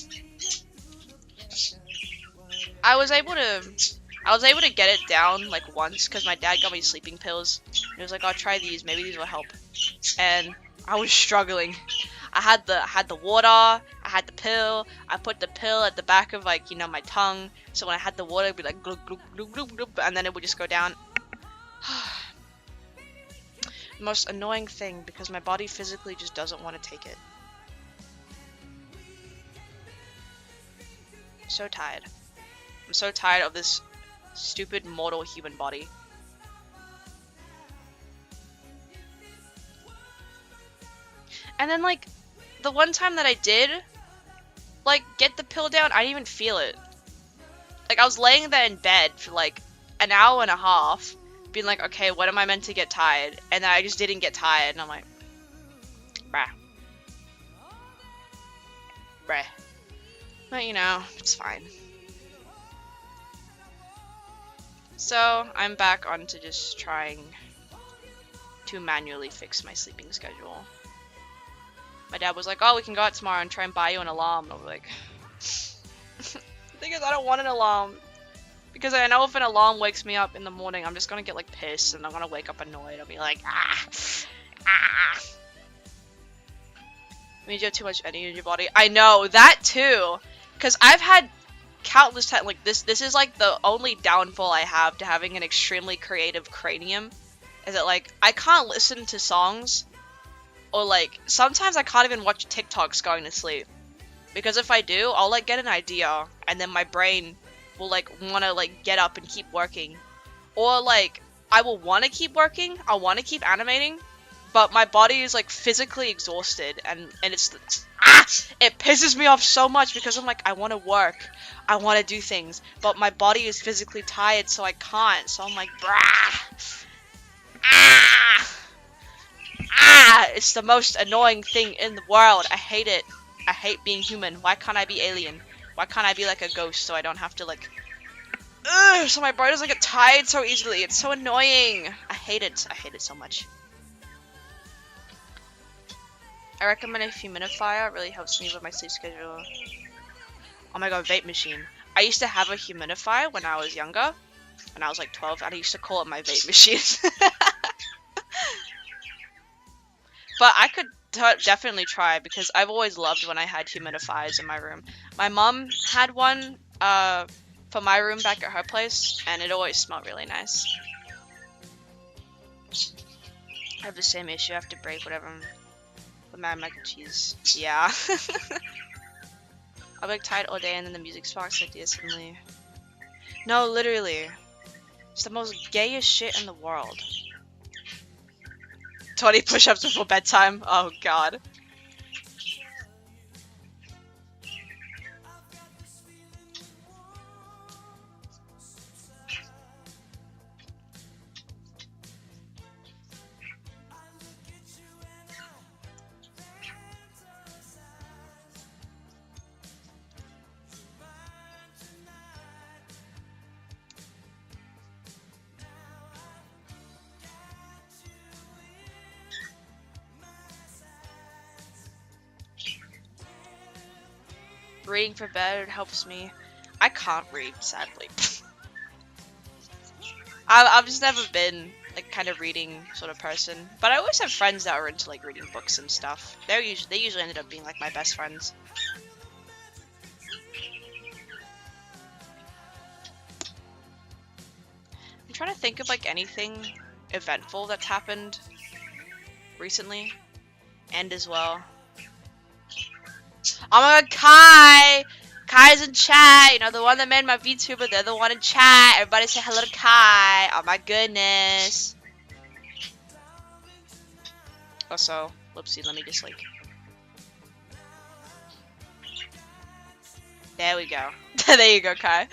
I was able to get it down like once because my dad got me sleeping pills. And he was like, "Oh, try these. Maybe these will help." And I was struggling. I had the water. I had the pill. I put the pill at the back of like, you know, my tongue. So when I had the water, it'd be like glug, glug, glug, glug, glug, and then it would just go down. The most annoying thing because my body physically just doesn't want to take it. I'm so tired. I'm so tired of this stupid mortal human body. And then like the one time that I did like get the pill down, I didn't even feel it. Like I was laying there in bed for like an hour and a half being like, okay, what am I meant to get tired? And then I just didn't get tired and I'm like, bruh. But you know, it's fine. So I'm back onto just trying to manually fix my sleeping schedule. My dad was like, oh, we can go out tomorrow and try and buy you an alarm. And I was like, the thing is, I don't want an alarm. Because I know if an alarm wakes me up in the morning, I'm just gonna get like pissed and I'm gonna wake up annoyed. I'll be like, ah. It means you have too much energy in your body. I know, that too. Because I've had countless times, like this is like the only downfall I have to having an extremely creative cranium. Is that like, I can't listen to songs. Or like, sometimes I can't even watch TikToks going to sleep. Because if I do, I'll like get an idea. And then my brain will like want to like get up and keep working. Or like, I will want to keep working. I want to keep animating. But my body is like physically exhausted. And it's, it pisses me off so much because I'm like, I want to work. I want to do things. But my body is physically tired so I can't. So I'm like, brah. It's the most annoying thing in the world. I hate it. I hate being human. Why can't I be alien? Why can't I be like a ghost so I don't have to like... so my brain doesn't get tired so easily. It's so annoying. I hate it. I hate it so much. I recommend a humidifier. It really helps me with my sleep schedule. Oh my god, vape machine. I used to have a humidifier when I was younger. When I was like 12. And I used to call it my vape machine. But I could definitely try because I've always loved when I had humidifiers in my room. My mom had one for my room back at her place, and it always smelled really nice. I have the same issue. I have to break whatever. The Mad Mac and Cheese. Yeah. I'll be like tired all day, and then the music sparks like this suddenly. No, literally. It's the most gayest shit in the world. 20 push-ups before bedtime. Oh god. Reading for bed helps me. I can't read, sadly. I've just never been like kind of reading sort of person, but I always have friends that are into like reading books and stuff. They usually ended up being like my best friends. I'm trying to think of like anything eventful that's happened recently, and as well. Oh my god, Kai! Kai's in chat, you know, the one that made my VTuber, they're the one in chat. Everybody say hello to Kai. Oh my goodness. Also, whoopsie, let me just like... There we go. There you go, Kai.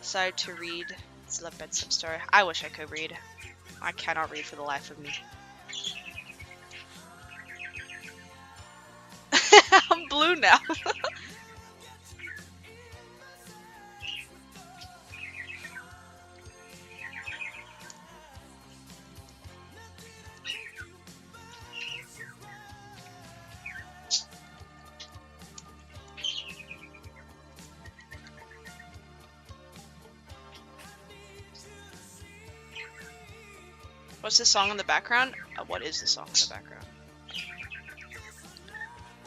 Decided to read. It's a bedtime story. I wish I could read. I cannot read for the life of me. I'm blue now. What's the song in the background? What is the song in the background?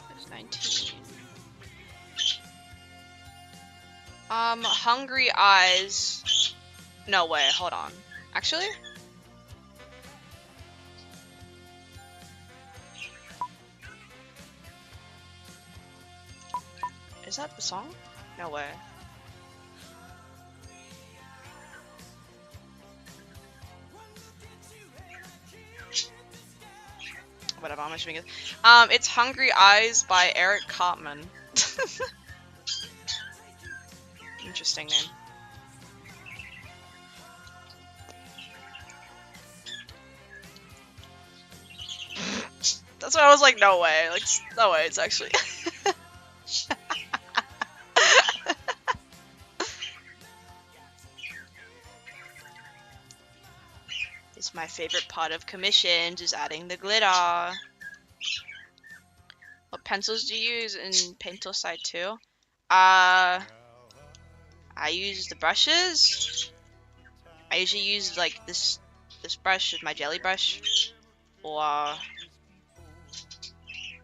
There's 19. Hungry Eyes. No way, hold on. Actually? Is that the song? No way. Whatever, I'm assuming it. It's Hungry Eyes by Eric Cartman. Interesting name. That's why I was like, no way. Like, no way, it's actually... It's my favorite part of commissions is adding the glitter. What pencils do you use in Painter's side too? I use the brushes. I usually use like this brush is my jelly brush, or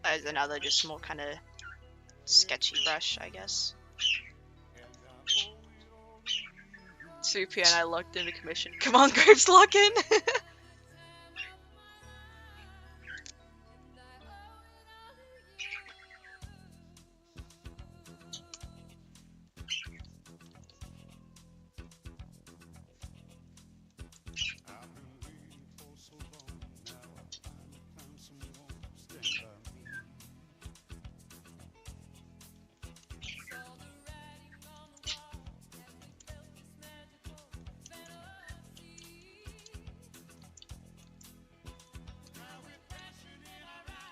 as another just more kind of sketchy brush, I guess. 2 p.m. I locked into commission. Come on, Grapes, lock in.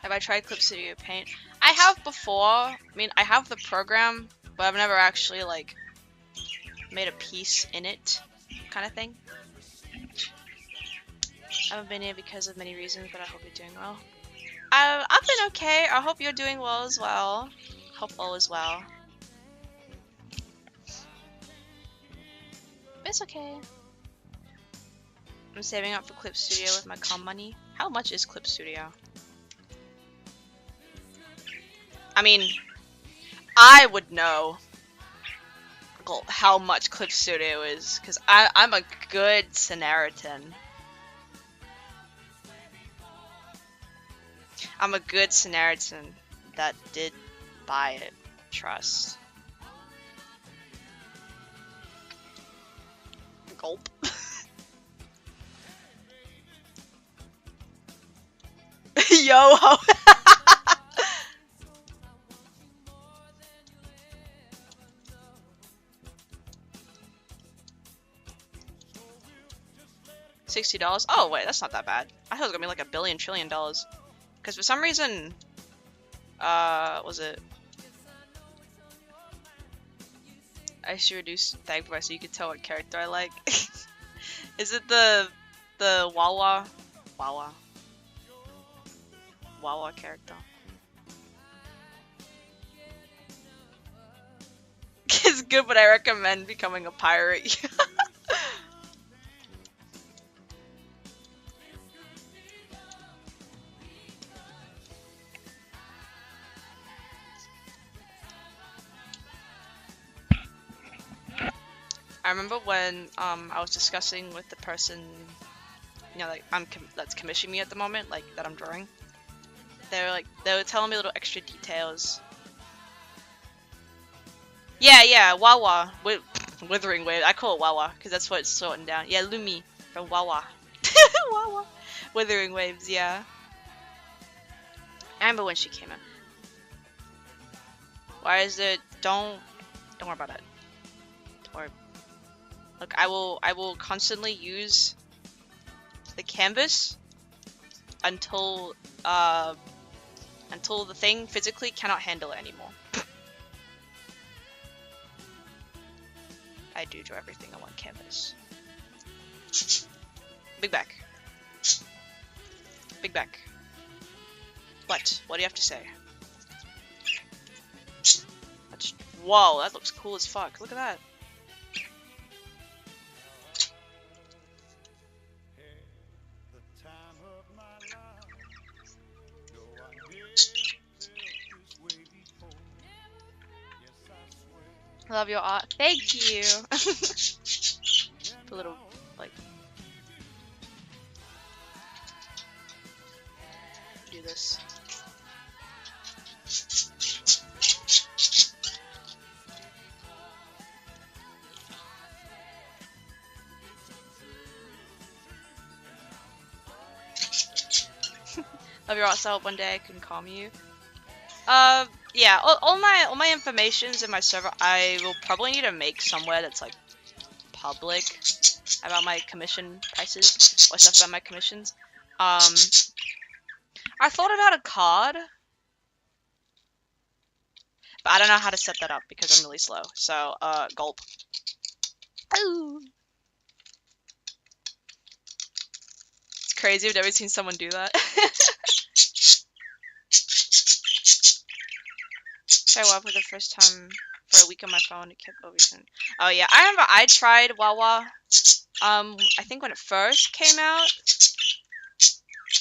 Have I tried Clip Studio Paint? I have before. I mean, I have the program, but I've never actually, like, made a piece in it, kind of thing. I haven't been here because of many reasons, but I hope you're doing well. I've been okay. I hope you're doing well as well. Hope all is well. It's okay. I'm saving up for Clip Studio with my com money. How much is Clip Studio? I mean, I would know how much Clip Studio is, because I'm a good Samaritan. I'm a good Samaritan that did buy it. Trust. Gulp. Yo ho. $60? Oh wait, that's not that bad. I thought it was gonna be like $1 billion trillion. Because for some reason, was it? I should reduce tag price so you can tell what character I like. Is it the Wawa character? It's good, but I recommend becoming a pirate. I remember when I was discussing with the person, you know, like that's commissioning me at the moment, like that I'm drawing. They were telling me little extra details. Yeah, Wawa, Withering Wave. I call it Wawa because that's what it's sorting down. Yeah, Lumi from Wawa. Wawa, Withering Waves. Yeah, I remember when she came out. Why is it? Don't worry about it. Or look, I will constantly use the canvas until the thing physically cannot handle it anymore. I do draw everything on one canvas. Big back. Big back. What? What do you have to say? Whoa, that looks cool as fuck. Look at that. I love your art. Thank you. A little, like, do this. Love your art, so one day I can calm you. Yeah, all my informations in my server, I will probably need to make somewhere that's like public about my commission prices or stuff about my commissions. I thought about a card, but I don't know how to set that up because I'm really slow. So, gulp. Ooh. It's crazy. I've never seen someone do that. I WoW for the first time for a week on my phone. It kept oversending. Oh yeah, I remember I tried Wawa. I think when it first came out.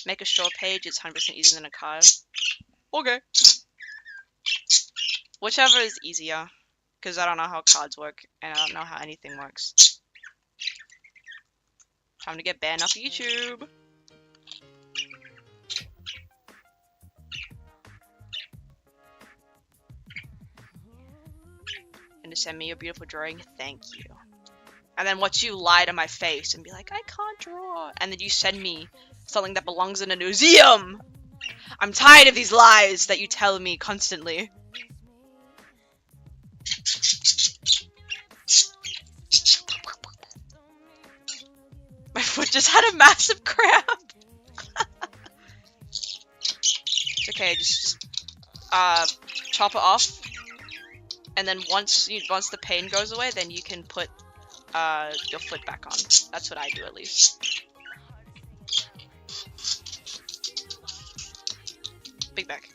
Make a short page. It's 100% easier than a card. Okay. Whichever is easier, because I don't know how cards work and I don't know how anything works. Time to get banned off YouTube. And to send me your beautiful drawing, thank you. And then watch you lie to my face and be like, I can't draw. And then you send me something that belongs in a museum. I'm tired of these lies that you tell me constantly. My foot just had a massive cramp. It's okay, just chop it off. And then once the pain goes away, then you can put your foot back on. That's what I do, at least. Big back.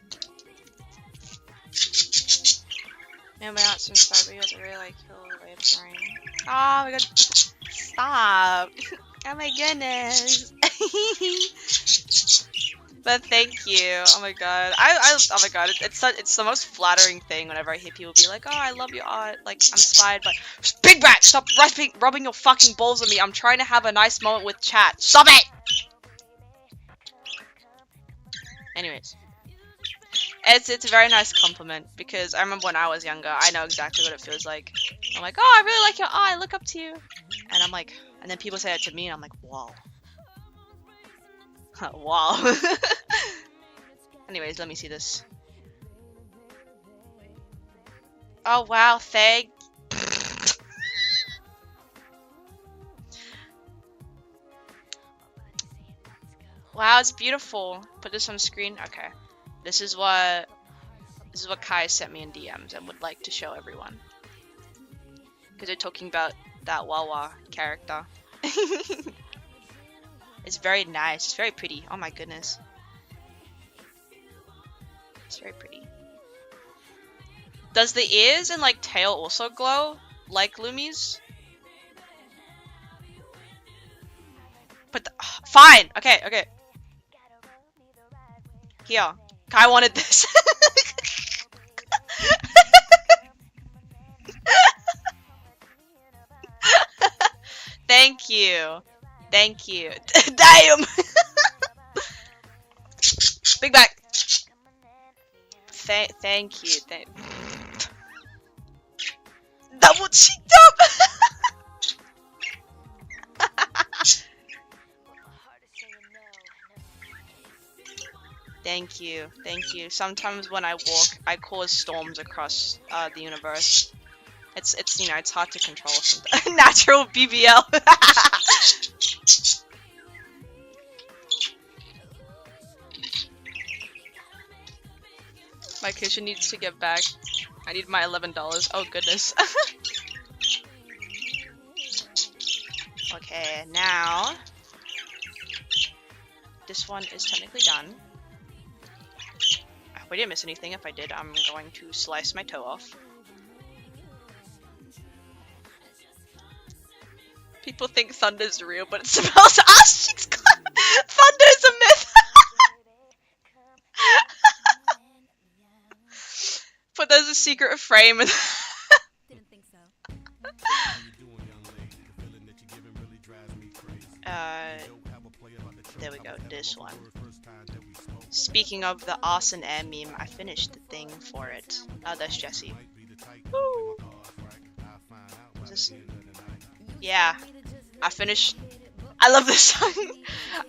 Yeah, my aunt's inspired, but he also really like your way of brain. Oh my god. Stop. Oh my goodness. But thank you. Oh my god. Oh my god. It's the most flattering thing whenever I hear people be like, oh, I love your art. Like, I'm inspired by. Big Brat, stop rubbing your fucking balls on me. I'm trying to have a nice moment with chat. Stop it! Anyways. It's a very nice compliment because I remember when I was younger, I know exactly what it feels like. I'm like, oh, I really like your art. I look up to you. And I'm like, and then people say it to me, and I'm like, wow. Wow. Anyways, let me see this. Oh wow, thank. Wow, it's beautiful. Put this on screen. Okay, this is what Kai sent me in DMs and would like to show everyone. Because they're talking about that Wawa character. It's very nice. It's very pretty. Oh my goodness. It's very pretty. Does the ears and like tail also glow like Lumi's? But fine. Okay. Okay. Here. Kai wanted this. Thank you. Thank you. Damn! Big back. Thank you. Double cheeked up! Thank you. Thank you. Sometimes when I walk, I cause storms across the universe. It's you know, it's hard to control sometimes. Natural BBL. My kitchen needs to get back. I need my $11. Oh goodness. Okay, now this one is technically done. I hope I didn't miss anything. If I did, I'm going to slice my toe off. People think thunder's real, but it smells ass cheeks. Thunder's a myth. But there's a secret frame. And Didn't think so. there we go. This one. Speaking of the arse and air meme, I finished the thing for it. Oh, that's Jesse. Woo. Is this? Yeah, I finished. I love this song.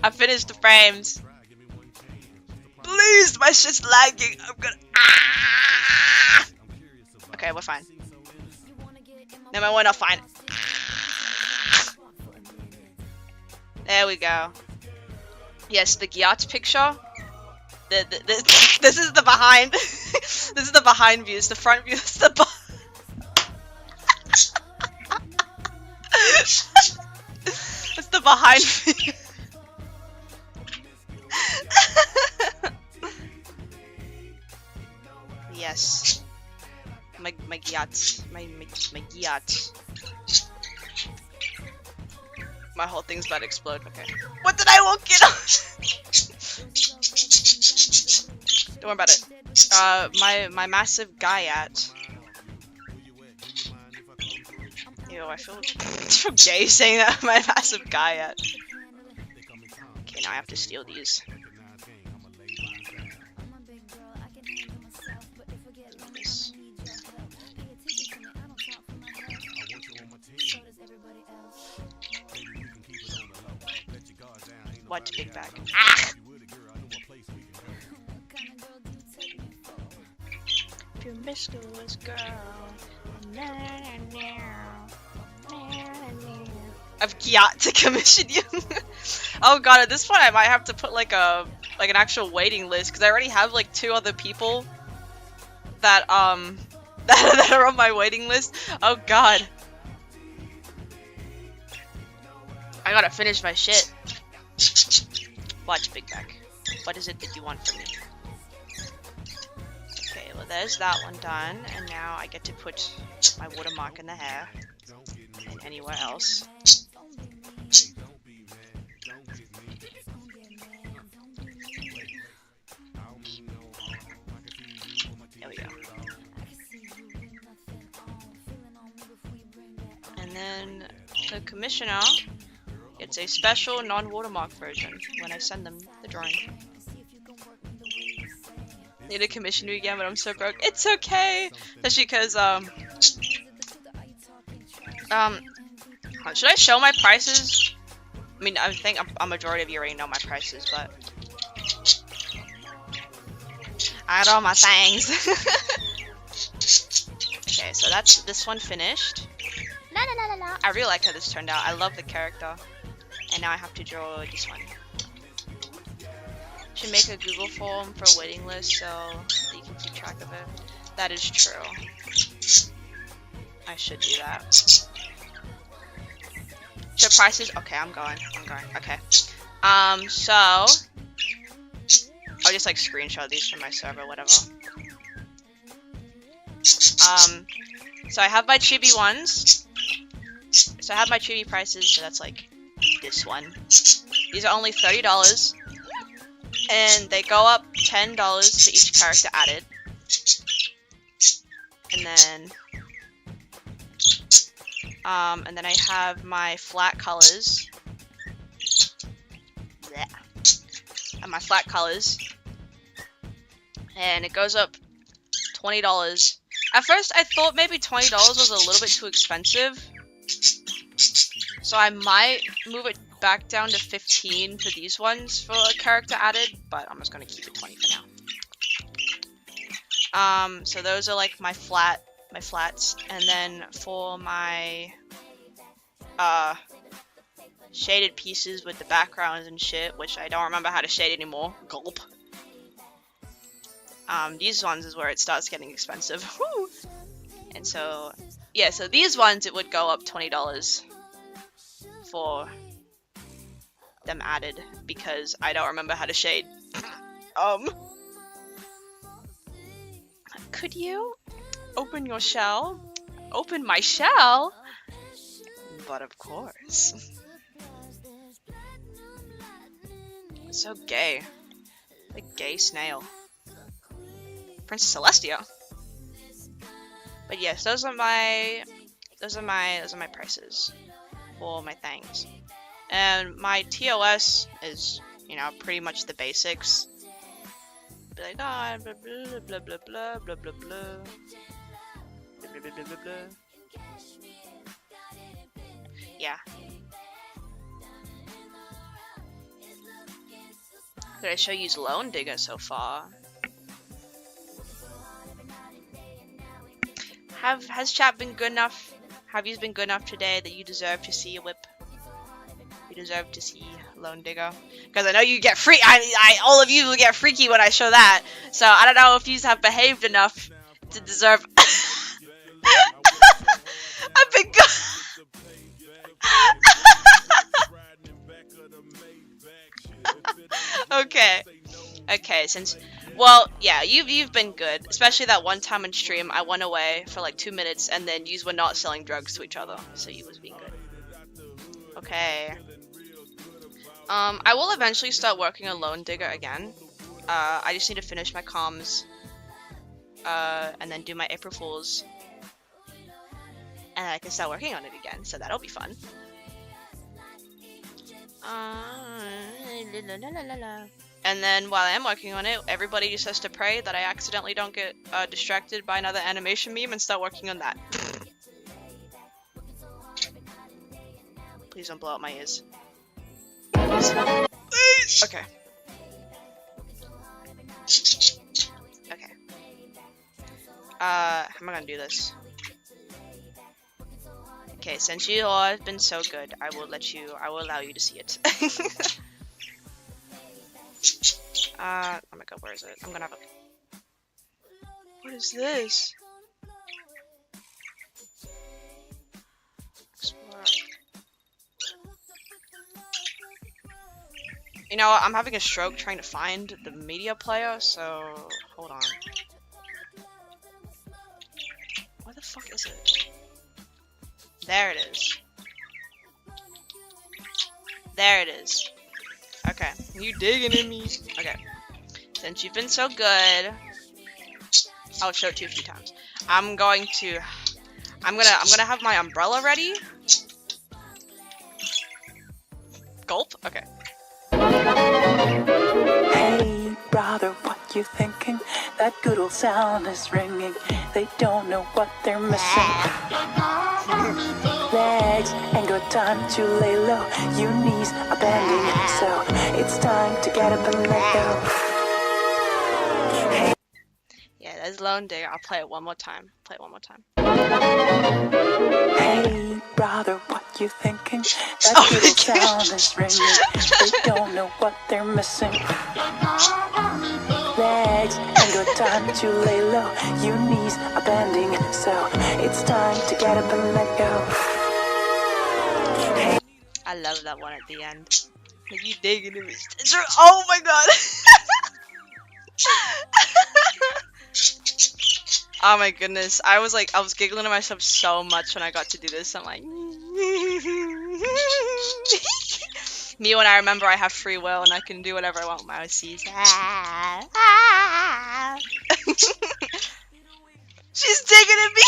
I finished the frames. Please, my shit's lagging. I'm gonna. Ah! Okay, we're fine. No, we're not fine. There we go. Yes, the Gyat picture. This is the behind. This is the behind views. The front view is the. It's the behind view. Yes. My Gyat. My Gyat. My whole thing's about to explode. Okay. What did I walk in on? Don't worry about it. My massive Gyat. Ew, I feel gay saying that. My massive Gyat. Okay, now I have to steal these. What big bag? Ah! Promiscuous girl. I've got to commission you. Oh god, at this point I might have to put like an actual waiting list because I already have like 2 other people that that are on my waiting list. Oh god. I gotta finish my shit. Watch, Big Back. What is it that you want from me? Okay, there's that one done, and now I get to put my watermark in the hair and anywhere else. There we go. And then the commissioner gets a special non-watermark version when I send them the drawing. Need to commission you again, but I'm so broke. It's okay! Especially because, should I show my prices? I mean, I think a majority of you already know my prices, but I got all my things. Okay, so that's this one finished. La la la la la. I really like how this turned out. I love the character. And now I have to draw this one. Should make a Google form for a waiting list so that you can keep track of it. That is true. I should do that. So prices. Okay, I'm going. Okay. So I'll just like screenshot these from my server, whatever. So I have my chibi ones. So I have my chibi prices. So that's like this one. These are only $30. And they go up $10 for each character added. And then I have my flat colors. And my flat colors. And it goes up $20. At first I thought maybe $20 was a little bit too expensive. So I might move it back down to 15 for these ones for a character added, but I'm just gonna keep it 20 for now. So those are like my flats, and then for my shaded pieces with the backgrounds and shit, which I don't remember how to shade anymore. Gulp. These ones is where it starts getting expensive. Woo! And so yeah, so these ones it would go up $20 for them added because I don't remember how to shade. Could you open your shell? Open my shell? But of course. So gay. A gay snail. Princess Celestia. But yes, those are my prices for my things. And my TOS is, you know, pretty much the basics. Be like, oh, blah blah blah blah blah blah blah blah blah blah blah blah blah. Yeah. Did I show you Lone Digger so far? Has chat been good enough? Have you been good enough today that you deserve to see a whip? You deserve to see Lone Digger. Because I know you get free. All of you will get freaky when I show that. So I don't know if you have behaved enough to deserve. I've been good. Okay. Since, well, yeah, you've been good. Especially that one time in stream, I went away for like 2 minutes, and then yous were not selling drugs to each other, so you was being good. Okay. I will eventually start working on Lone Digger again. I just need to finish my comms, and then do my April Fools, and I can start working on it again. So that'll be fun. And then while I am working on it, everybody just has to pray that I accidentally don't get distracted by another animation meme and start working on that. Please don't blow out my ears. Okay. How am I gonna do this? Okay, since you all have been so good, I will allow you to see it. Oh my god, where is it? I'm gonna have a... What is this? Explore. You know what? I'm having a stroke trying to find the media player, so hold on. fuck is it? There it is. There it is. Okay. You digging in me? Okay. Since you've been so good, I'll show it to you a few times. I'm gonna have my umbrella ready. Gulp? Okay. Hey, brother, what you thinking? That good old sound is ringing. They don't know what they're missing. Legs ain't got time to lay low. Your knees are bending, so it's time to get up and let go. Yeah, that's Lone Digger. I'll play it one more time. Play it one more time. Hey, brother, what you thinking? That good old sound is ringing. They don't know what they're missing. Legs ain't got time to lay low. Your knees are bending, so it's time to get up and let go. I love that one at the end. Like, you digging in me? Oh my god! Oh my goodness. I was giggling to myself so much when I got to do this. I'm like... Me when I remember I have free will and I can do whatever I want with my OCs. She's digging at me!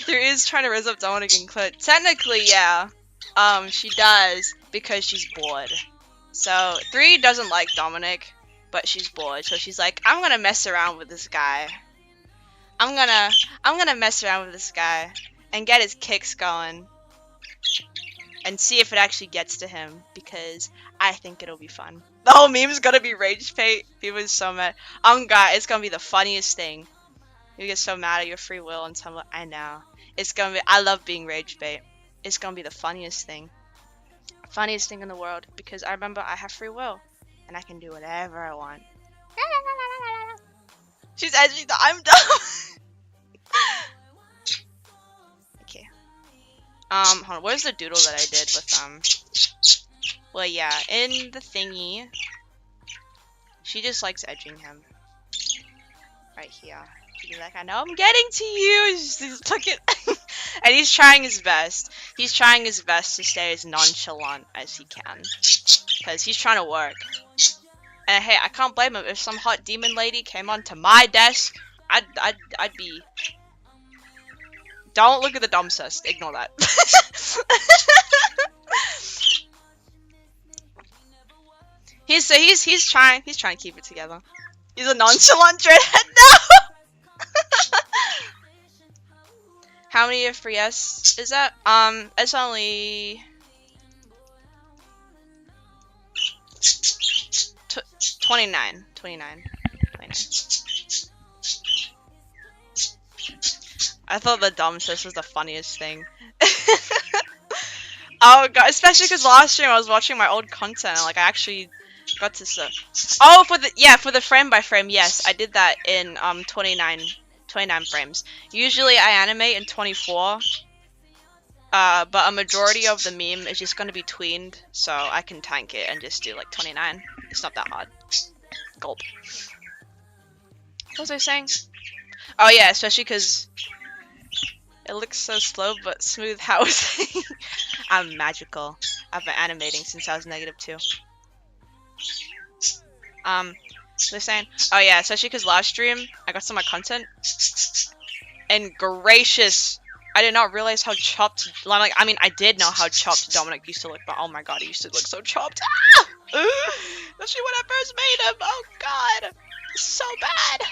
There is trying to raise up Dominic and Clit. Technically, yeah. She does because she's bored. So, 3 doesn't like Dominic, but she's bored. So she's like, I'm gonna mess around with this guy. I'm gonna mess around with this guy and get his kicks going. And see if it actually gets to him, because I think it'll be fun. The whole meme's gonna be rage bait. People are so mad. God, it's gonna be the funniest thing. You get so mad at your free will and some. I know. It's gonna be. I love being rage bait. It's gonna be the funniest thing. Funniest thing in the world, because I remember I have free will, and I can do whatever I want. She's edgy. I'm dumb. Okay. Hold on. Where's the doodle that I did with Well, yeah, in the thingy, she just likes edging him. Right here. She's like, I know I'm getting to you. She's it. And he's trying his best. He's trying his best to stay as nonchalant as he can, because he's trying to work. And hey, I can't blame him. If some hot demon lady came onto my desk, I'd be. Don't look at the dumb sus. Ignore that. He's trying to keep it together. He's a nonchalant dreadhead now. How many of free S is that? It's only 29. I thought the dumb sis was the funniest thing. Oh god, especially because last stream I was watching my old content and like I actually got to Oh, for the frame by frame, yes, I did that in 29 frames. Usually I animate in 24, but a majority of the meme is just going to be tweened, so I can tank it and just do like 29. It's not that hard. Gulp. What was I saying? Oh yeah, especially because it looks so slow but smooth. How was it? I'm magical. I've been animating since I was -2. They're saying, oh yeah, especially because last stream I got some of my content, and gracious, I did not realize how chopped. Like, I mean, I did know how chopped Dominic used to look, but oh my god, he used to look so chopped. Ah! Especially when I first made him. Oh god, it's so bad.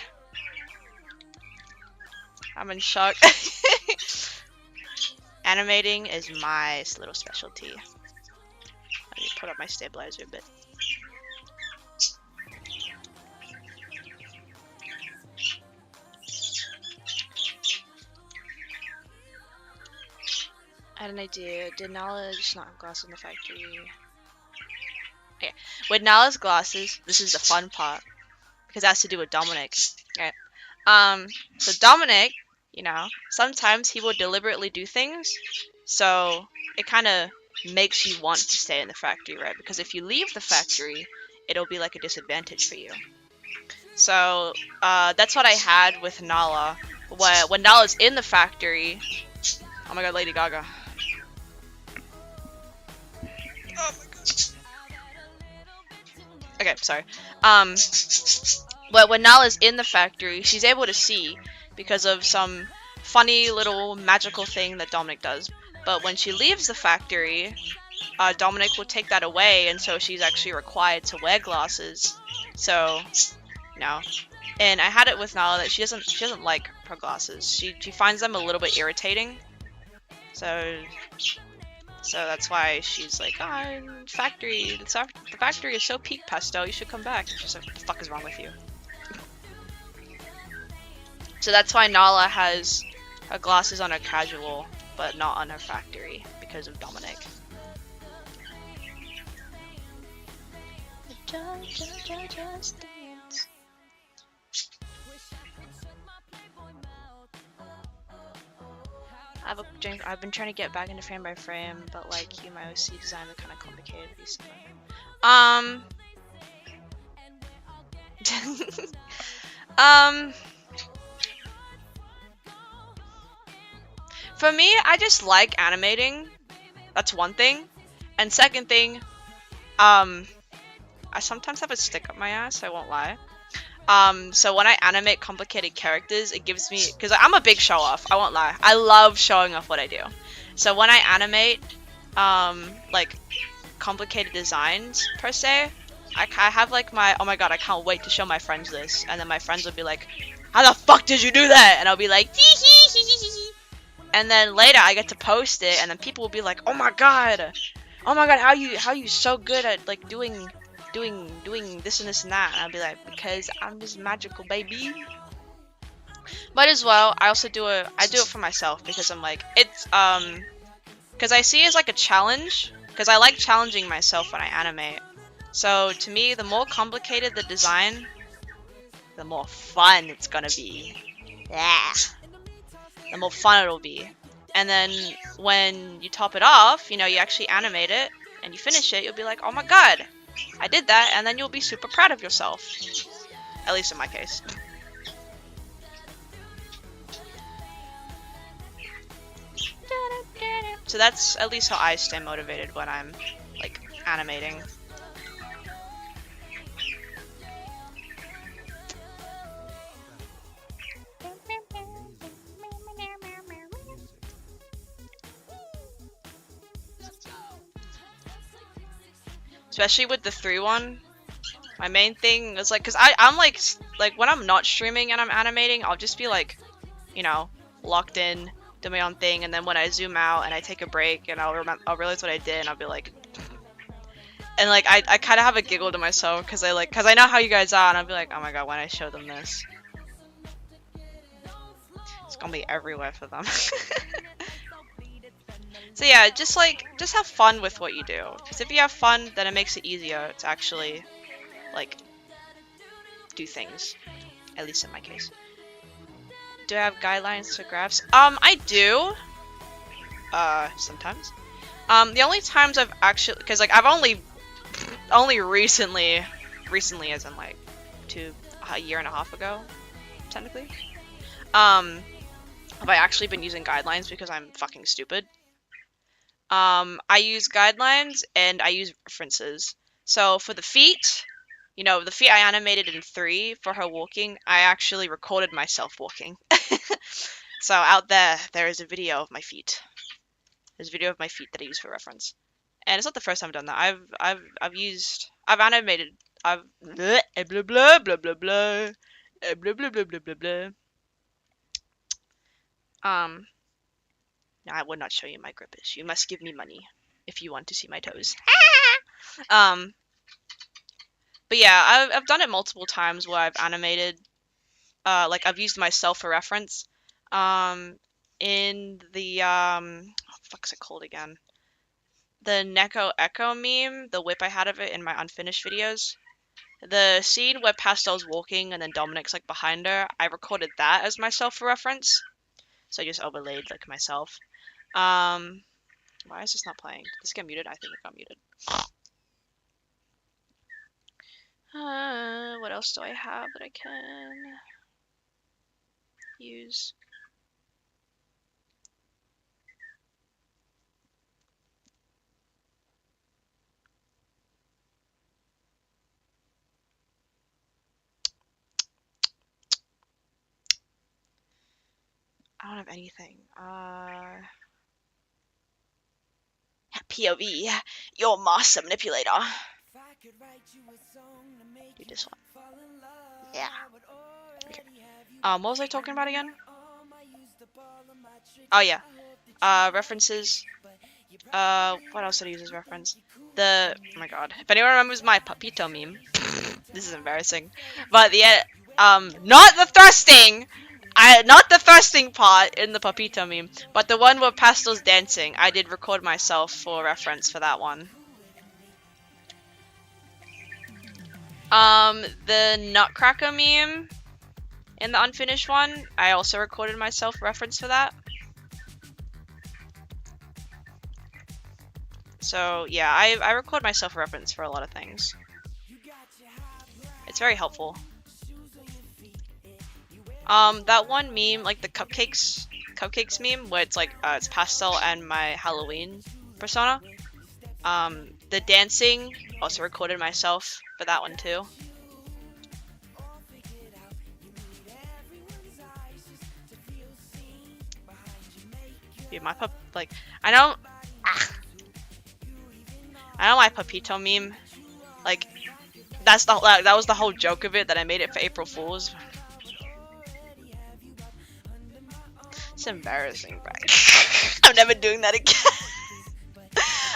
I'm in shock. Animating is my little specialty. Let me put up my stabilizer a bit. I had an idea. Did Nala's not have glasses in the factory? Okay. With Nala's glasses, this is the fun part, because it has to do with Dominic. Okay. So Dominic, you know, sometimes he will deliberately do things, so it kind of makes you want to stay in the factory, right? Because if you leave the factory, it'll be like a disadvantage for you. So that's what I had with Nala. When Nala's in the factory. Oh my god, Lady Gaga. Oh my god. Okay, sorry. But when Nala's in the factory, she's able to see because of some funny little magical thing that Dominic does. But when she leaves the factory, Dominic will take that away, and so she's actually required to wear glasses. So, no. And I had it with Nala that she doesn't like her glasses. She finds them a little bit irritating. So that's why she's like, oh, factory, the factory is so peak pastel, you should come back. And she's like, what the fuck is wrong with you? So that's why Nala has her glasses on her casual, but not on her factory, because of Dominic. Just dance. I've been trying to get back into frame by frame, but like you, my OC designs are kind of complicated recently. For me, I just like animating. That's one thing. And second thing, I sometimes have a stick up my ass, I won't lie. So when I animate complicated characters, it gives me, because I'm a big show off, I won't lie. I love showing off what I do. So when I animate, like, complicated designs, per se, I have like my, oh my god, I can't wait to show my friends this. And then my friends will be like, how the fuck did you do that? And I'll be like, and then later I get to post it, and then people will be like, oh my god, how you so good at like doing this and this and that. And I'll be like, because I'm just magical, baby. But as well, I also do it for myself, because I'm like, it's because I see it as like a challenge, because I like challenging myself when I animate. So to me, the more complicated the design, the more fun it's gonna be. Yeah. The more fun it'll be. And then when you top it off, you know, you actually animate it and you finish it, you'll be like, oh my god, I did that, and then you'll be super proud of yourself. At least in my case. So that's at least how I stay motivated when I'm, like, animating. Especially with the 3-1. My main thing is like, cause I'm like when I'm not streaming and I'm animating, I'll just be like, you know, locked in, do my own thing, and then when I zoom out and I take a break and I'll realize what I did, and I'll be like, and like I kind of have a giggle to myself, cause I know how you guys are, and I'll be like, oh my god, when I show them this, it's gonna be everywhere for them. So yeah, just have fun with what you do. Because if you have fun, then it makes it easier to actually, like, do things. At least in my case. Do I have guidelines for graphs? I do. Sometimes. The only times I've actually, because like I've only recently as in like a year and a half ago, technically. Have I actually been using guidelines because I'm fucking stupid? I use guidelines and I use references. So for the feet, you know, the feet I animated in 3 for her walking, I actually recorded myself walking. So out there is a video of my feet. There's a video of my feet that I use for reference. And it's not the first time I've done that. I've animated, blah blah blah blah blah blah blah blah blah blah blah. No, I would not show you my grippage. You must give me money if you want to see my toes. But yeah, I've done it multiple times where I've animated, like I've used myself for reference. In the what the fuck's it called again? The Neko Echo meme, the whip I had of it in my unfinished videos. The scene where Pastel's walking and then Dominic's like behind her, I recorded that as myself for reference. So I just overlaid like myself. Why is this not playing? Did this get muted? I think it got muted. What else do I have that I can use? I don't have anything. POV, your master manipulator. Do this one. Yeah. Okay. What was I talking about again? Oh yeah. References. What else did I use as reference? Oh my god. If anyone remembers my Papito meme, this is embarrassing. But not the thrusting! Not the thrusting part in the Papito meme, but the one where Pastel's dancing. I did record myself for reference for that one. The Nutcracker meme in the unfinished one, I also recorded myself reference for that. So yeah, I record myself reference for a lot of things. It's very helpful. That one meme, like the cupcakes meme, where it's like it's Pastel and my Halloween persona. The dancing, also recorded myself for that one too. Dude, my I know my Papito meme, like that was the whole joke of it, that I made it for April Fools. It's embarrassing, bro. I'm never doing that again.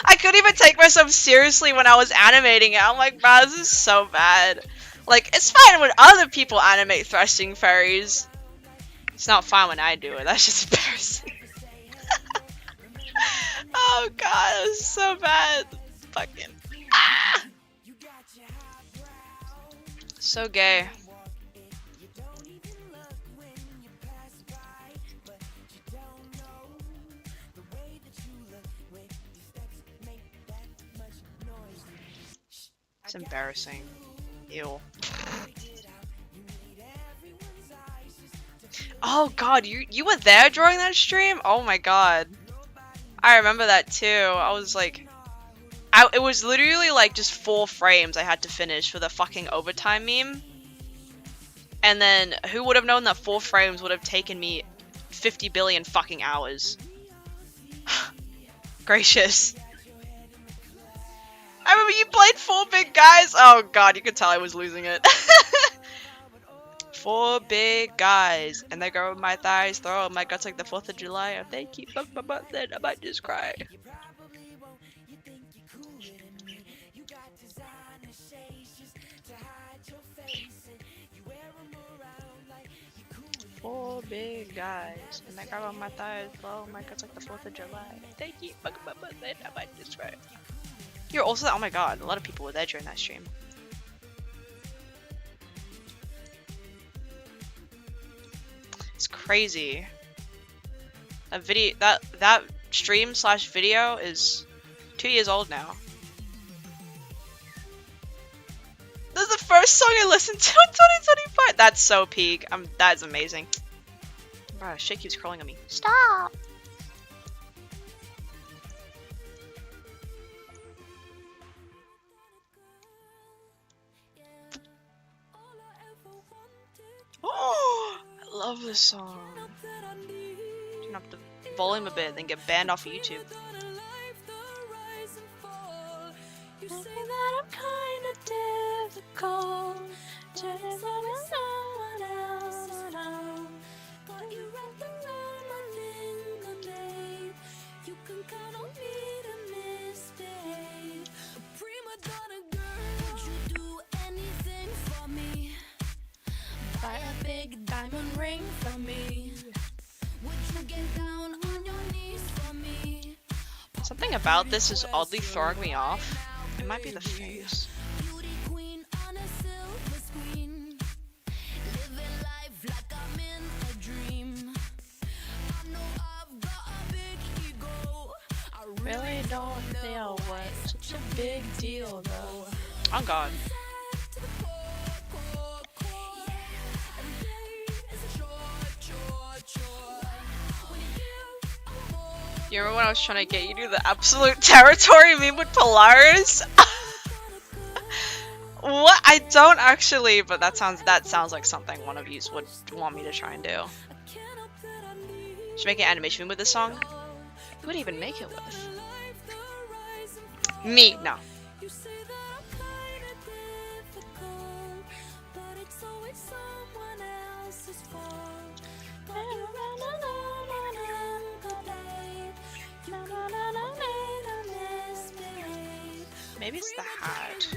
I couldn't even take myself seriously when I was animating it. I'm like, bro, this is so bad. Like, it's fine when other people animate thrusting fairies. It's not fine when I do it. That's just embarrassing. Oh god, it was so bad. Fucking. Ah! So gay. It's embarrassing. Ew. Oh god, you were there during that stream? Oh my god. I remember that too. I was like, it was literally like just 4 frames I had to finish for the fucking overtime meme. And then who would have known that 4 frames would have taken me 50 billion fucking hours? Gracious. I remember you played 4 big guys. Oh god, you could tell I was losing it. 4 big guys, and they grow my thighs, throw my guts like the 4th of July. If they keep up my butt, then I might just cry. Four big guys, and they grab my thighs, throw my guts like the 4th of July. If they keep up my butt, then I might just cry. You're also, oh my god, a lot of people were there during that stream. It's crazy. That stream / video is 2 years old now. This is the first song I listened to in 2025. That's so peak. That's amazing. Bro, shit keeps crawling on me. Stop. Oh, I love this song. Turn up the volume a bit, then get banned off of YouTube. You say that I'm kinda difficult, just letting someone else know. But you wrap around my finger, babe. You can count on me to misbehave. Prima donna girl, would you do anything for me? Buy a big diamond ring for me. Would you get down on your knees for me? Something about this is oddly throwing me off. It might be the face. Beauty queen on a silver screen. Living life like I'm in a dream. I know I've got a big ego. I really don't feel what such a big deal though. Oh god. You remember when I was trying to get you to the absolute territory meme with Polaris? What? I don't actually, but that sounds like something one of you would want me to try and do. Should make an animation with this song? Who would even make it with? Me, no. Maybe it's the hat.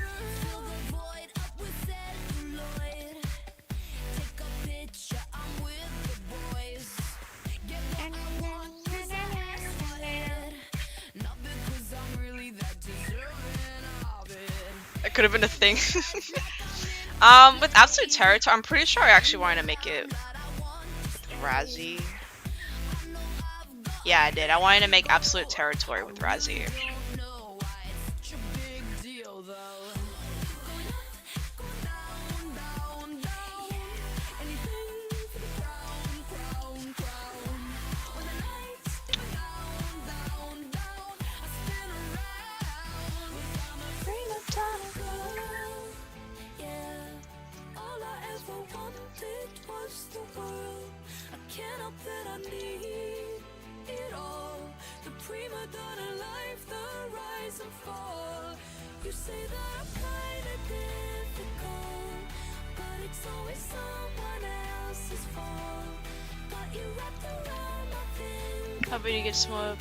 It could have been a thing. With Absolute Territory, I'm pretty sure I actually wanted to make it with Razzie. Yeah, I did. I wanted to make Absolute Territory with Razzie. Hoping to get some more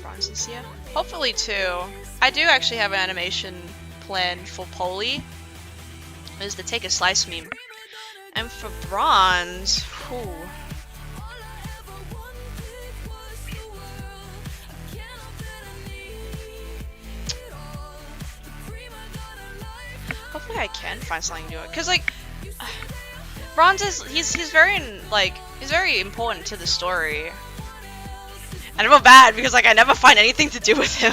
bronze this year. Hopefully too. I do actually have an animation planned for Poli. Is the Take a Slice meme. And for bronze, whew. Hopefully I can find something to do it. Cause like bronze is he's very important to the story. And I feel bad because like I never find anything to do with him.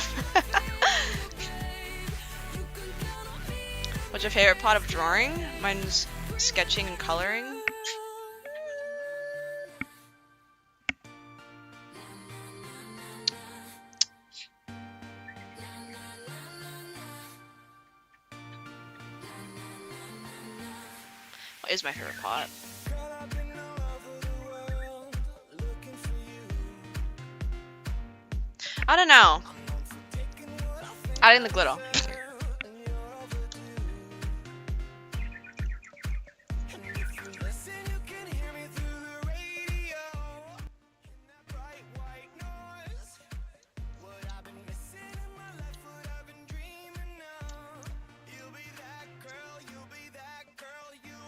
What's your favorite part of drawing? Mine's sketching and coloring. What is my favorite part? I don't know. Adding the glitter.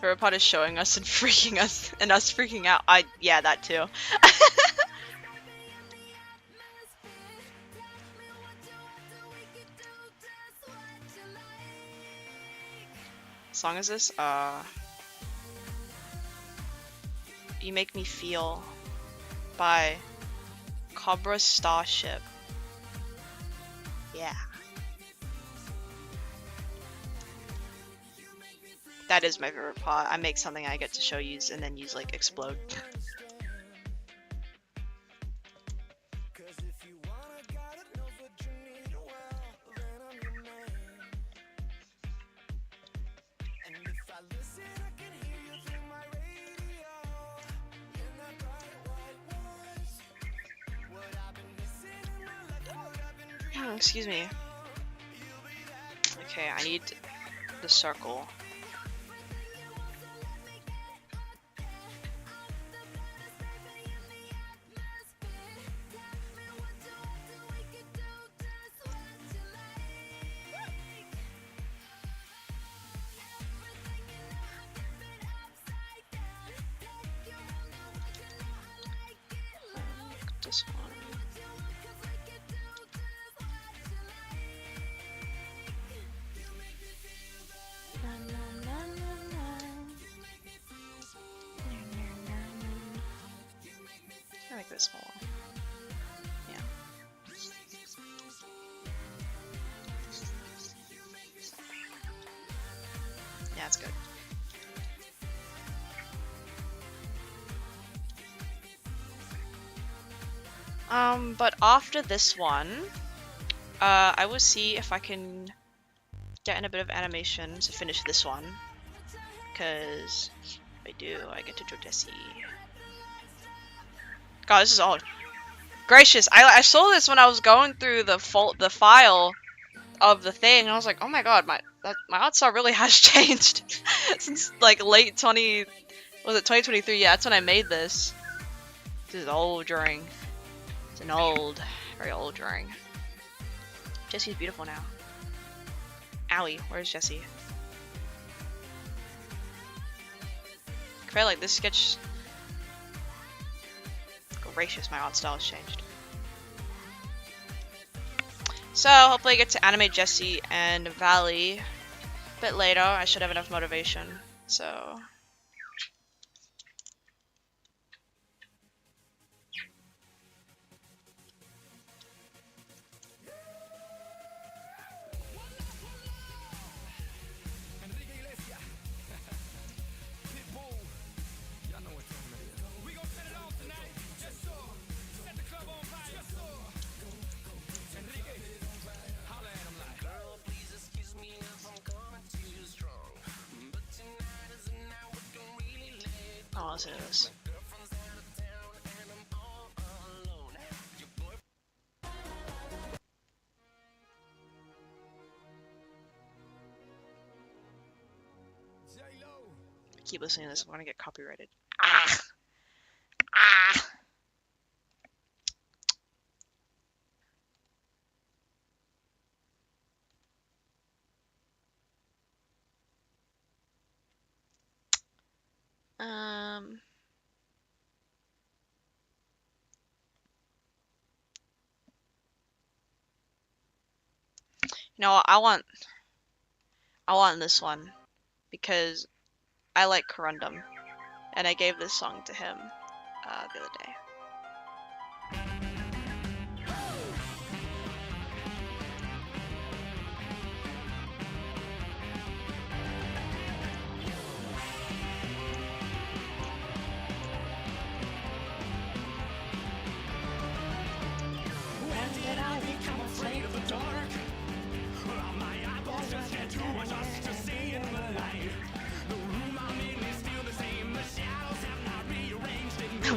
Favorite part is showing us and freaking us and us freaking out. Yeah, that too. Song is this? You Make Me Feel by Cobra Starship. Yeah. That is my favorite part. I make something I get to show you and then use like explode. Excuse me. Okay, I need the circle. This one. I like this whole. Yeah. Yeah, it's good. But after this one, I will see if I can get in a bit of animation to finish this one. Because if I do, I get to draw Jessie. God, this is old. Gracious, I saw this when I was going through the file of the thing, and I was like, oh my god, my art style really has changed since like late 2023? Yeah, that's when I made this. This is old drawing. It's an old, very old drawing. Jessie's beautiful now. Owie, where's Jessie? I feel like this sketch. Gracious, my art style has changed. So hopefully I get to animate Jessie and Valley a bit later. I should have enough motivation. So oh, listen to this. I keep listening to this, I'm gonna get copyrighted. Ah! Ah! No, I want this one because I like Corundum, and I gave this song to him the other day.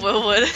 Willwood.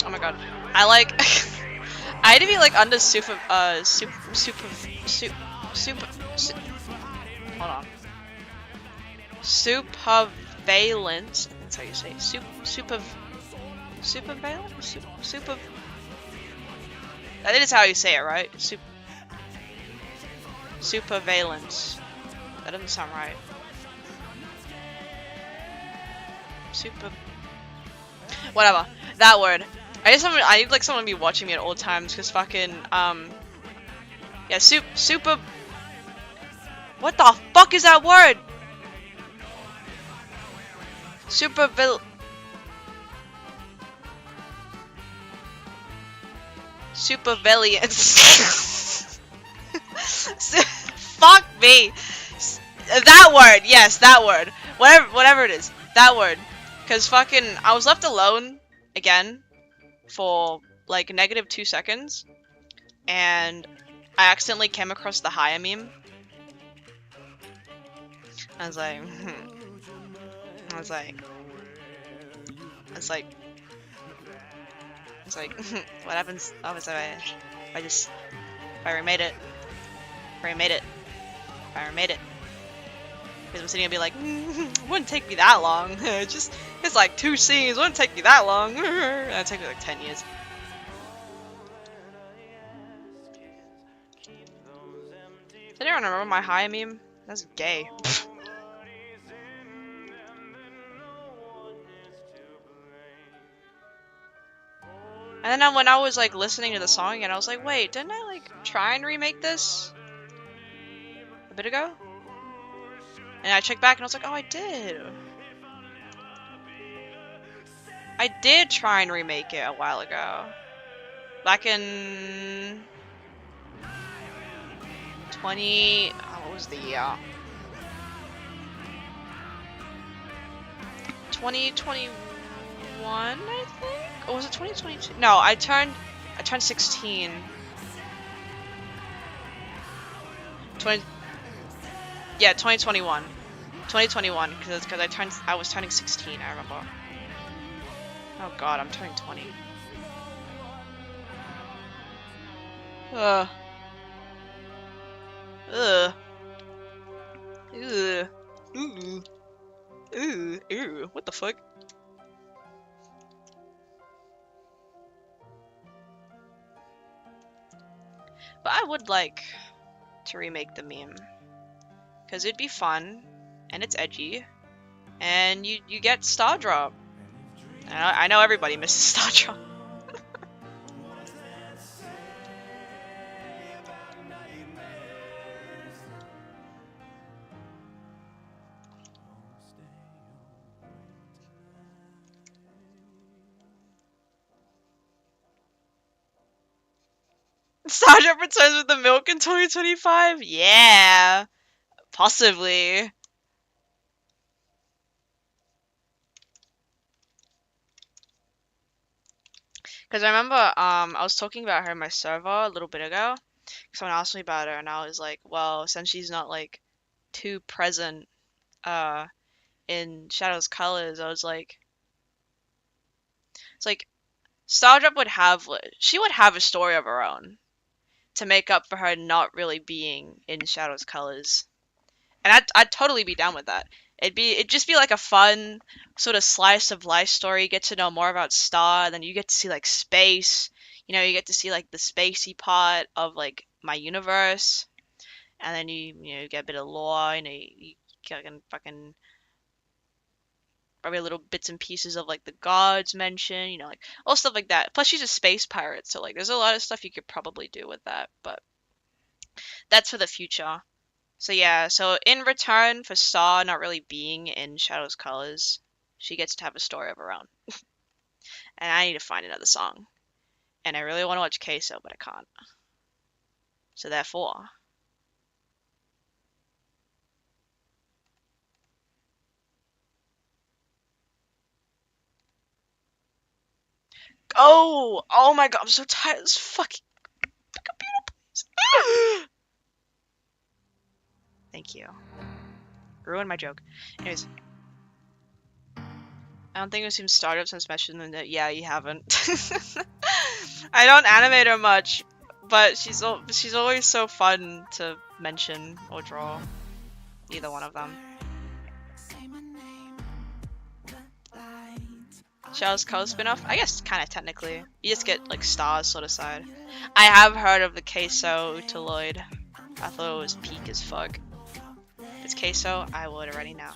Oh my god. I like I had to be like under super hold on. Supervalent. That's how you say it. Supervalent? That is how you say it, right? Supervalent. That doesn't sound right. Whatever. That word. I need like someone to be watching me at all times, cause fucking yeah, super. What the fuck is that word? Supervaliance. Fuck me. That word, yes, that word. Whatever it is, that word. Cause fucking, I was left alone again for like -2 seconds, and I accidentally came across the Haya meme. I was like, what happens if I remade it? Because I'm sitting and be like, it wouldn't take me that long. It's like 2 scenes, it wouldn't take me that long. And it'd take me like 10 years. Did anyone remember my high meme? That's gay. And then when I was like listening to the song again, I was like, wait, didn't I like try and remake this a bit ago? And I checked back and I was like, oh, I did. I did try and remake it a while ago. Back in 20... oh, what was the year? 2021, I think? Or was it 2022? No, I turned 16. 2021. 2021, because I was turning 16, I remember. Oh god, I'm turning 20. Ugh. Ugh. Ugh. Ooh. Ooh. Ew. What the fuck? But I would like to remake the meme. Because it'd be fun, and it's edgy, and you get Star Drop. And I know everybody misses Star Drop. Star Drop returns with the milk in 2025? Yeah! Possibly. Because I remember, I was talking about her in my server a little bit ago. Someone asked me about her, and I was like, well, since she's not, like, too present, in Shadow's Colors, I was like... It's like, Stardrop would have... she would have a story of her own to make up for her not really being in Shadow's Colors. And I'd totally be down with that. It'd just be like a fun sort of slice of life story. You get to know more about Star, and then you get to see like space. You know, you get to see like the spacey part of like my universe, and then you get a bit of lore. You know, you get fucking probably little bits and pieces of like the gods mentioned. You know, like all stuff like that. Plus, she's a space pirate, so like there's a lot of stuff you could probably do with that. But that's for the future. So yeah, so in return for Star not really being in Shadow's Colors, she gets to have a story of her own. And I need to find another song. And I really want to watch Queso, but I can't. So therefore... oh! Oh my god, I'm so tired of this fucking please. Thank you. Ruined my joke. Anyways. I don't think we've seen Startup since mentioned that. Yeah, you haven't. I don't animate her much, but she's always so fun to mention or draw. Either one of them. Shell's Color spin-off? I guess kind of technically. You just get like Star's sort of side. I have heard of the Queso Utaloid. I thought it was peak as fuck. If it's Queso, I would already know.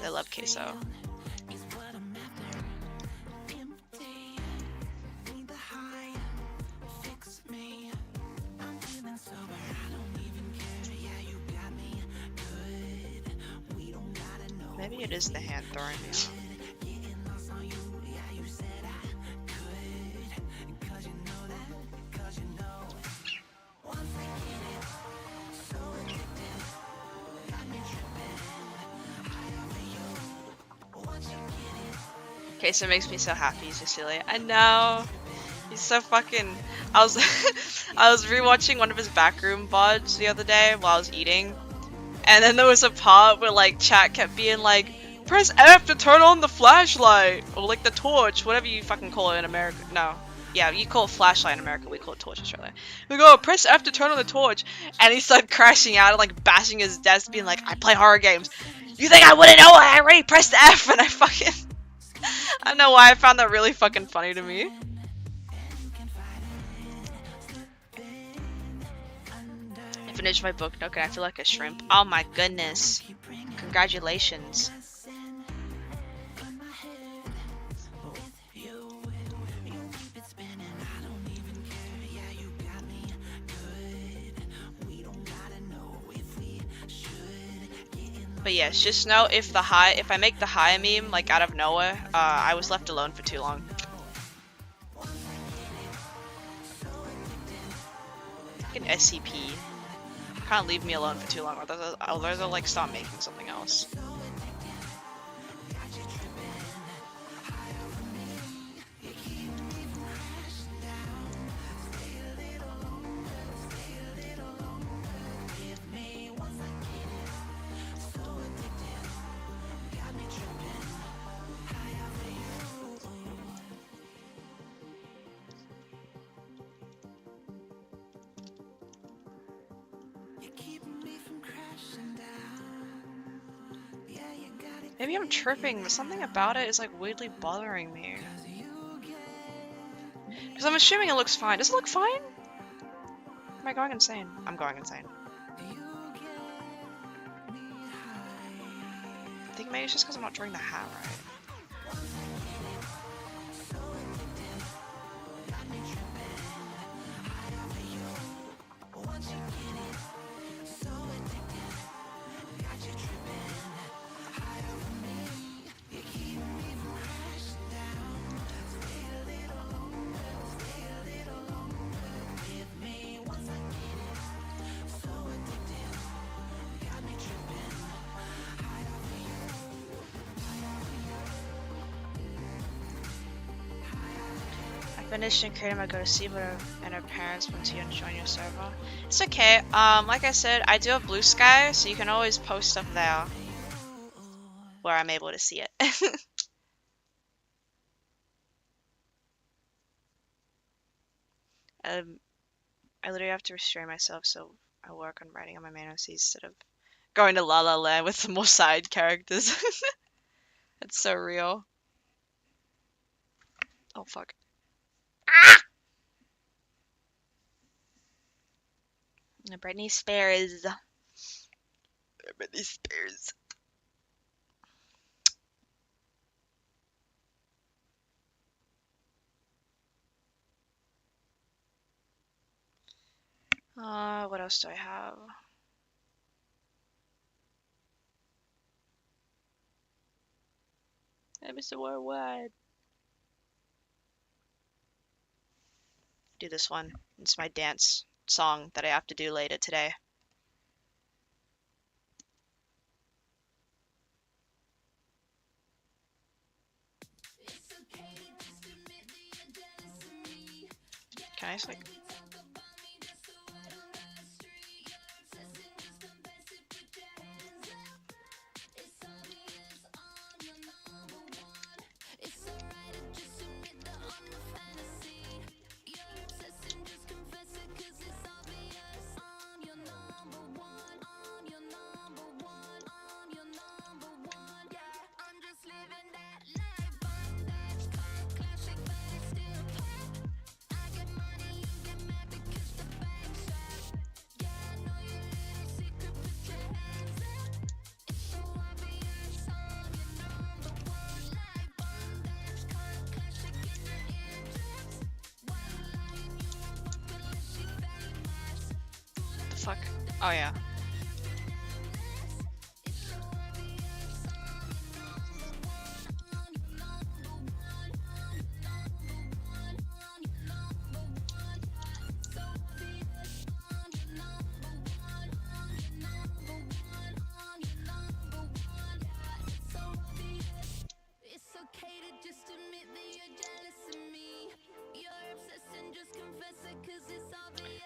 I love Queso. Maybe it is the hand throwing me. Okay, so it makes me so happy, Cecilia. I know. He's so fucking... I was rewatching one of his backroom VODs the other day while I was eating. And then there was a part where like chat kept being like, press F to turn on the flashlight! Or like the torch, whatever you fucking call it in America. No. Yeah, you call it flashlight in America, we call it torch in Australia. We go, press F to turn on the torch. And he started crashing out and like bashing his desk, being like, I play horror games. You think I wouldn't know? I already pressed F. And I fucking... I don't know why I found that really fucking funny to me. I finished my book. Okay, I feel like a shrimp. Oh my goodness. Congratulations. But yes, just know if I make the high meme like out of nowhere, I was left alone for too long. Fucking SCP. Can't leave me alone for too long, otherwise I'll like start making something else. Maybe I'm tripping, but something about it is like weirdly bothering me. Because I'm assuming it looks fine. Does it look fine? Am I going insane? I'm going insane. I think maybe it's just because I'm not drawing the hat right. Finished and created my go to see her and her parents once you join your server. It's okay. Like I said, I do have Blue Sky, so you can always post stuff there where I'm able to see it. I literally have to restrain myself, so I work on writing on my main OCs instead of going to La La Land with some more side characters. It's so real. Oh fuck. Ah! Britney Spears. Britney Spears. What else do I have? Mr. Worldwide. Do this one. It's my dance song that I have to do later today. Can I just like... Fuck. Oh yeah.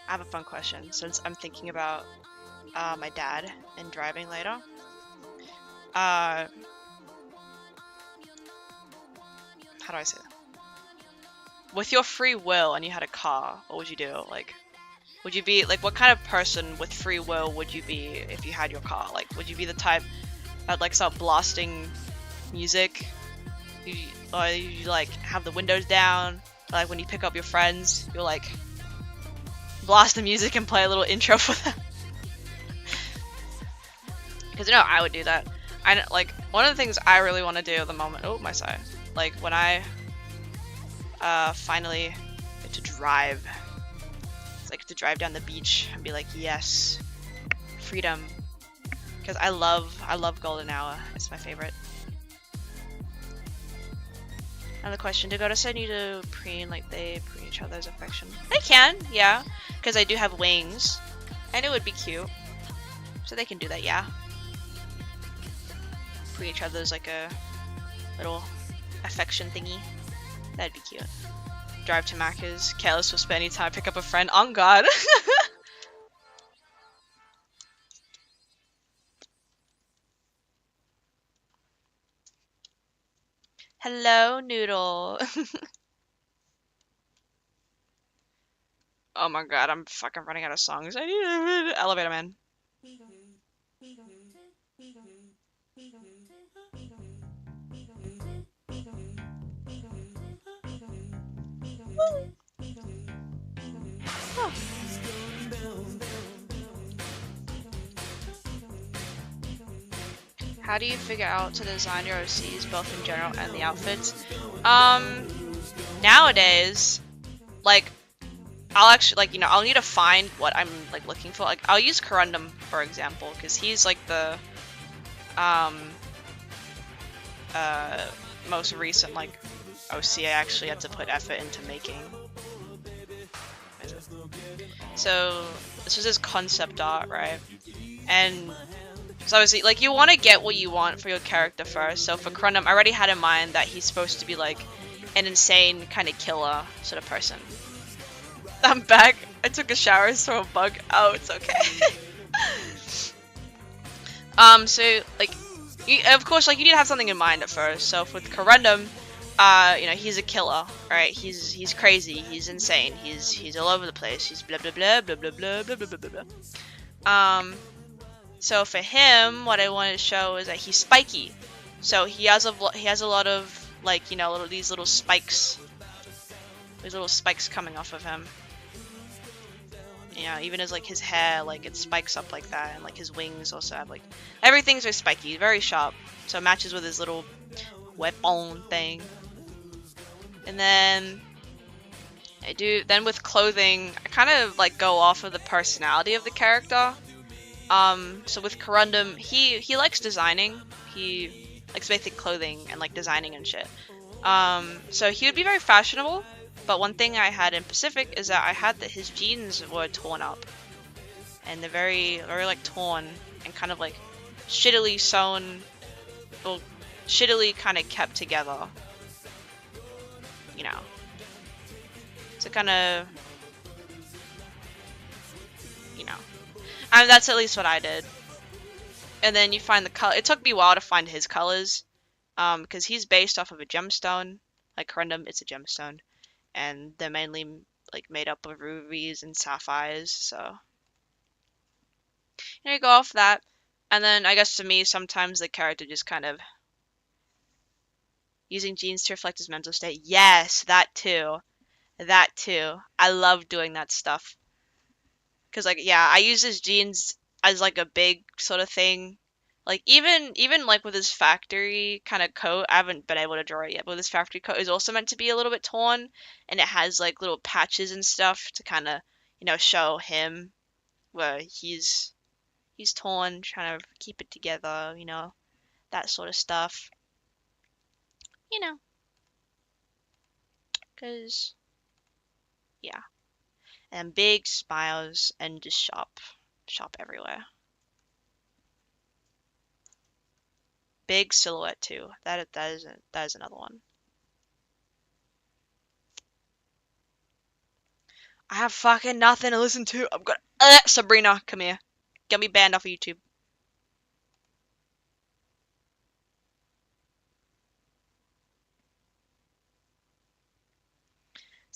I have a fun question since I'm thinking about my dad and driving later. How do I say that? with your free will and you had a car, what would you do? Like, would you be like, what kind of person with free will would you be if you had your car? Like, would you be the type that like start blasting music? Or you like have the windows down? Like when you pick up your friends, you'll like blast the music and play a little intro for them. Because you know I would do that. I like one of the things I really want to do at the moment. Oh my side. Like when I finally get to drive. It's like to drive down the beach and be like, yes, freedom. Because I love golden hour. It's my favorite. Another question: do goddesses need to preen like they preen each other's affection? They can, yeah. Because I do have wings, and it would be cute. So they can do that, yeah. Preen each other's like a little affection thingy. That'd be cute. Drive to Macca's, careless will spend any time, pick up a friend. On God. Hello, Noodle. Oh my God, I'm fucking running out of songs. I need an Elevator Man. Oh. How do you figure out to design your OCs, both in general and the outfits? Nowadays, like, I'll actually, like, you know, I'll need to find what I'm, like, looking for. Like, I'll use Corundum, for example, because he's, like, the, most recent, like, OC I actually had to put effort into making. So, this was his concept art, right? And so obviously, like, you want to get what you want for your character first. So for Corundum, I already had in mind that he's supposed to be, like, an insane kind of killer sort of person. I'm back. I took a shower, saw a bug. Oh, it's okay. So, like, of course, like, you need to have something in mind at first. So with Corundum, you know, he's a killer, right? He's crazy, he's insane, he's all over the place, he's blah blah blah blah blah blah blah blah blah blah. So for him, what I wanted to show is that he's spiky. So he has a lot of, like, you know, these little spikes. There's little spikes coming off of him. You know, even as, like, his hair, like, it spikes up like that, and, like, his wings also have, like, everything's very spiky, very sharp. So it matches with his little weapon thing. And then then with clothing, I kind of, like, go off of the personality of the character. So with Corundum, he likes designing. He likes basic clothing and, like, designing and shit. So he would be very fashionable. But one thing I had in Pacific is that I had that his jeans were torn up. And they're very, very, like, torn and kind of, like, shittily sewn, or shittily kind of kept together. You know. To kind of, you know. I mean, that's at least what I did. And then you find the color. It took me a while to find his colors. Because he's based off of a gemstone. Like Corundum, it's a gemstone. And they're mainly, like, made up of rubies and sapphires, so. Here you go off that. And then I guess to me, sometimes the character just kind of using jeans to reflect his mental state. Yes, that too. That too. I love doing that stuff. Because, like, yeah, I use his jeans as, like, a big sort of thing. Like, even like with his factory kind of coat, I haven't been able to draw it yet, but his factory coat is also meant to be a little bit torn, and it has, like, little patches and stuff to kind of, you know, show him where he's torn, trying to keep it together, you know, that sort of stuff. You know, because, yeah. And big smiles and just shop everywhere. Big silhouette too. That is another one. I have fucking nothing to listen to. I'm gonna Sabrina, come here. Get me banned off of YouTube.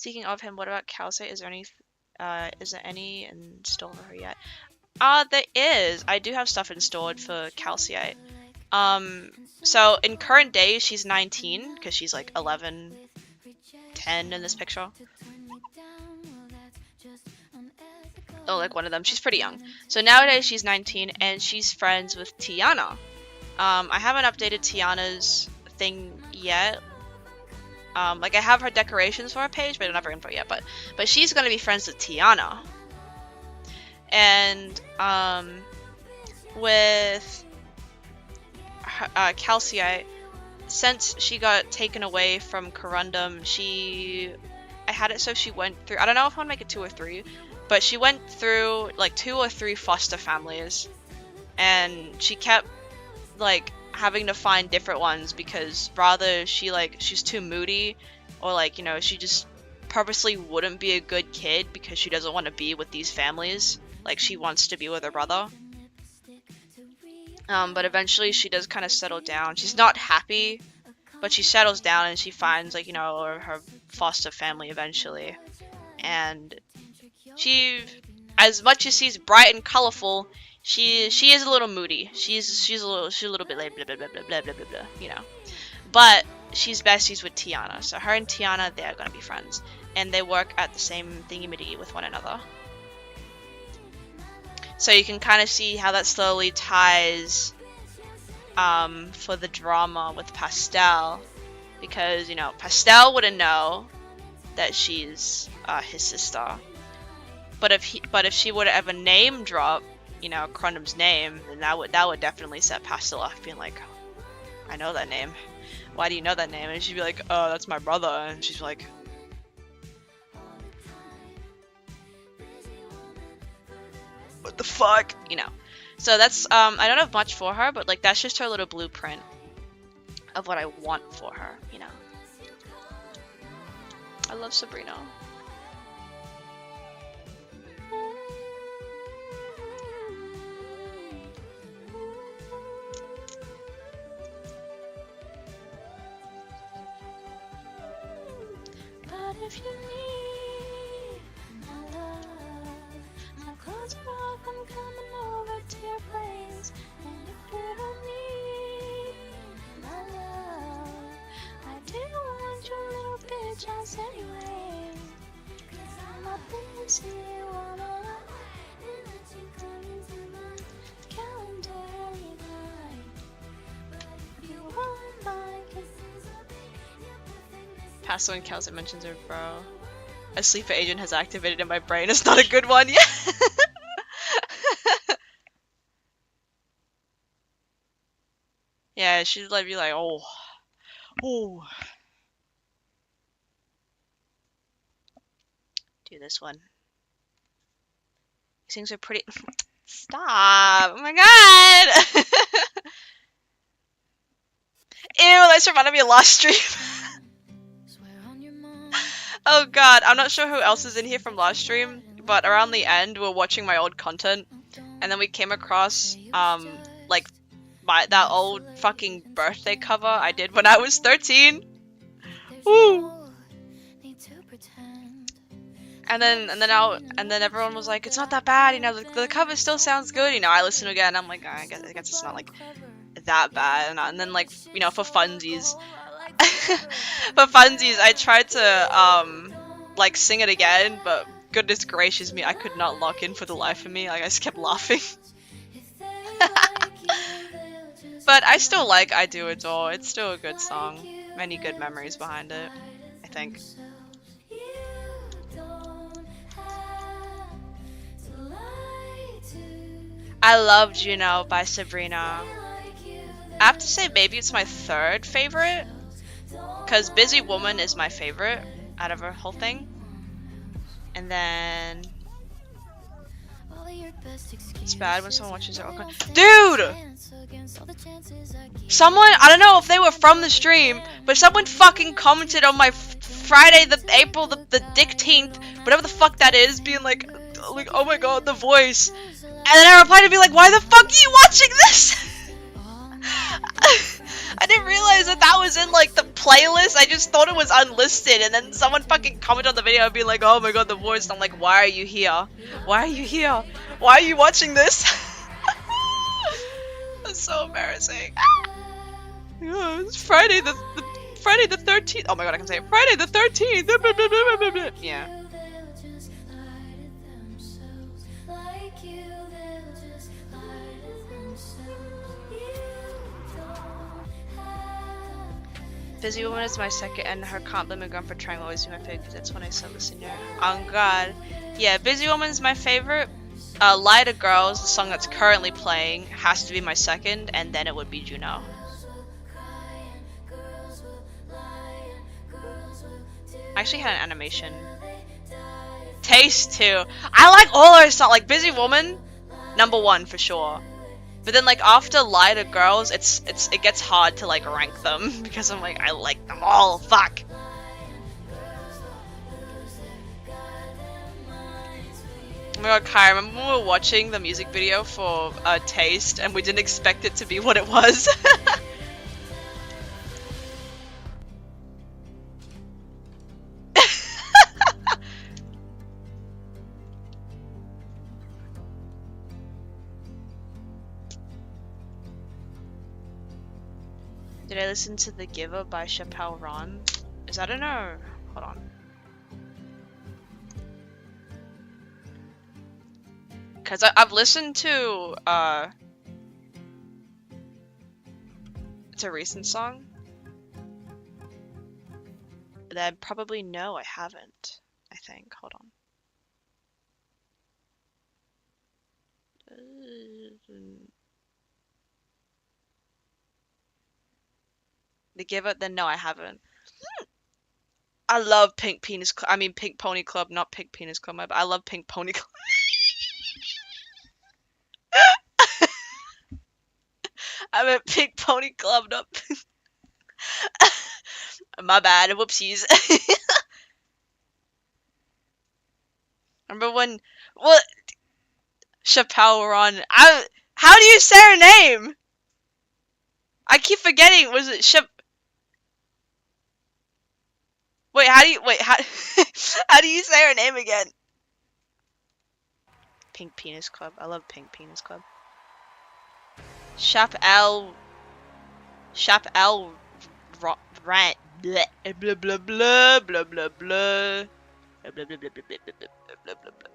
Speaking of him, what about Calcite? Is there any in store for her yet? There is. I do have stuff installed for Calcite. So in current day, she's 19, because she's like 11, 10 in this picture. Oh, like one of them. She's pretty young. So nowadays she's 19, and she's friends with Tiana. I haven't updated Tiana's thing yet. Like I have her decorations for her page, but I don't have her info yet. But she's gonna be friends with Tiana. And with Calcite, since she got taken away from Corundum, I had it so she went through, I don't know if I want to make it 2 or 3, but she went through like 2 or 3 foster families, and she kept like having to find different ones because rather she's too moody, or like, you know, she just purposely wouldn't be a good kid because she doesn't want to be with these families. Like, she wants to be with her brother. But eventually she does kind of settle down. She's not happy, but she settles down and she finds, like, you know, her foster family eventually. And she, as much as she's bright and colorful, she is a little moody. She's a little bit like blah blah blah blah blah blah blah, you know. But she's besties with Tiana, so her and Tiana, they're gonna be friends, and they work at the same thingy-majiggy with one another. So you can kind of see how that slowly ties for the drama with Pastel, because, you know, Pastel wouldn't know that she's his sister. But if she would ever name drop, you know, Corundum's name, then that would definitely set Pastel off, being like, I know that name. Why do you know that name? And she'd be like, oh, that's my brother. And she's like, what the fuck? You know. So that's, I don't have much for her, but like that's just her little blueprint of what I want for her, you know. I love Sabrina. But if you need my love, my clothes are off, I'm coming over to your place. And if you don't need my love, I didn't want your little bitch ass anyway. 'Cause I'm up in to you all alone. Calendar night. But if you want my kisses, Paso and Calcite mentions her bro. A sleeper agent has activated in my brain. It's not a good one yet. Yeah, she'd like be like, oh. Do this one. These things are pretty. Stop! Oh my god! Ew, that's reminded me of last stream. Oh god, I'm not sure who else is in here from last stream, but around the end we were watching my old content, and then we came across like that old fucking birthday cover I did when I was 13. Woo! And then everyone was like, it's not that bad, you know, the cover still sounds good, you know. I listened again, I'm like, I guess it's not like that bad, and then like, you know, for funsies. I tried to like sing it again, but goodness gracious me, I could not lock in for the life of me. Like, I just kept laughing. But I still like I Do Adore. It's still a good song. Many good memories behind it, I think. I loved You Know by Sabrina. I have to say maybe it's my 3rd favorite, because Busy Woman is my favorite out of her whole thing. And then it's bad when someone watches their own content. Dude! Someone, I don't know if they were from the stream, but someone fucking commented on my Friday, April the 16th, whatever the fuck that is, being like, oh my god, the voice. And then I replied to be like, why the fuck are you watching this? I didn't realize that that was in like the playlist. I just thought it was unlisted, and then someone fucking commented on the video and be like, "Oh my god, the voice." And I'm like, "Why are you here? Why are you here? Why are you watching this?" That's so embarrassing. Yeah, it's Friday the Friday the 13th. Oh my god, I can say it. Friday the 13th. Yeah. Busy Woman is my second, and her Can't Blame a Gun for Trying will always be my favorite because that's when I saw the singer. Oh god. Yeah, Busy Woman is my favorite. Lie to Girls, the song that's currently playing, has to be my second, and then it would be Juno. I actually had an animation. Taste too. I like all her songs. Like Busy Woman, #1 for sure. But then like after Lie to Girls, it gets hard to like rank them because I'm like I like them all. Fuck. Oh my god, Kai, I remember when we were watching the music video for Taste and we didn't expect it to be what it was. Did I listen to The Giver by Chappelle Ron? Is that a no? Hold on. Cause I've listened to it's a recent song. Then probably no, I haven't. I think. Hold on. The Giver? Then no, I haven't. I love Pink Penis Club. I mean Pink Pony Club, not Pink Penis Club. But I love Pink Pony Club. I meant Pink Pony Club, not. My bad. Whoopsies. Remember when? What? Chappelle Ron. How do you say her name? I keep forgetting. Was it Wait, how do you how how do you say her name again? Pink Penis Club. I love Pink Penis Club. Chappelle Rant. Blah blah blah blah blah blah blah. Blah blah blah blah blah blah blah blah blah.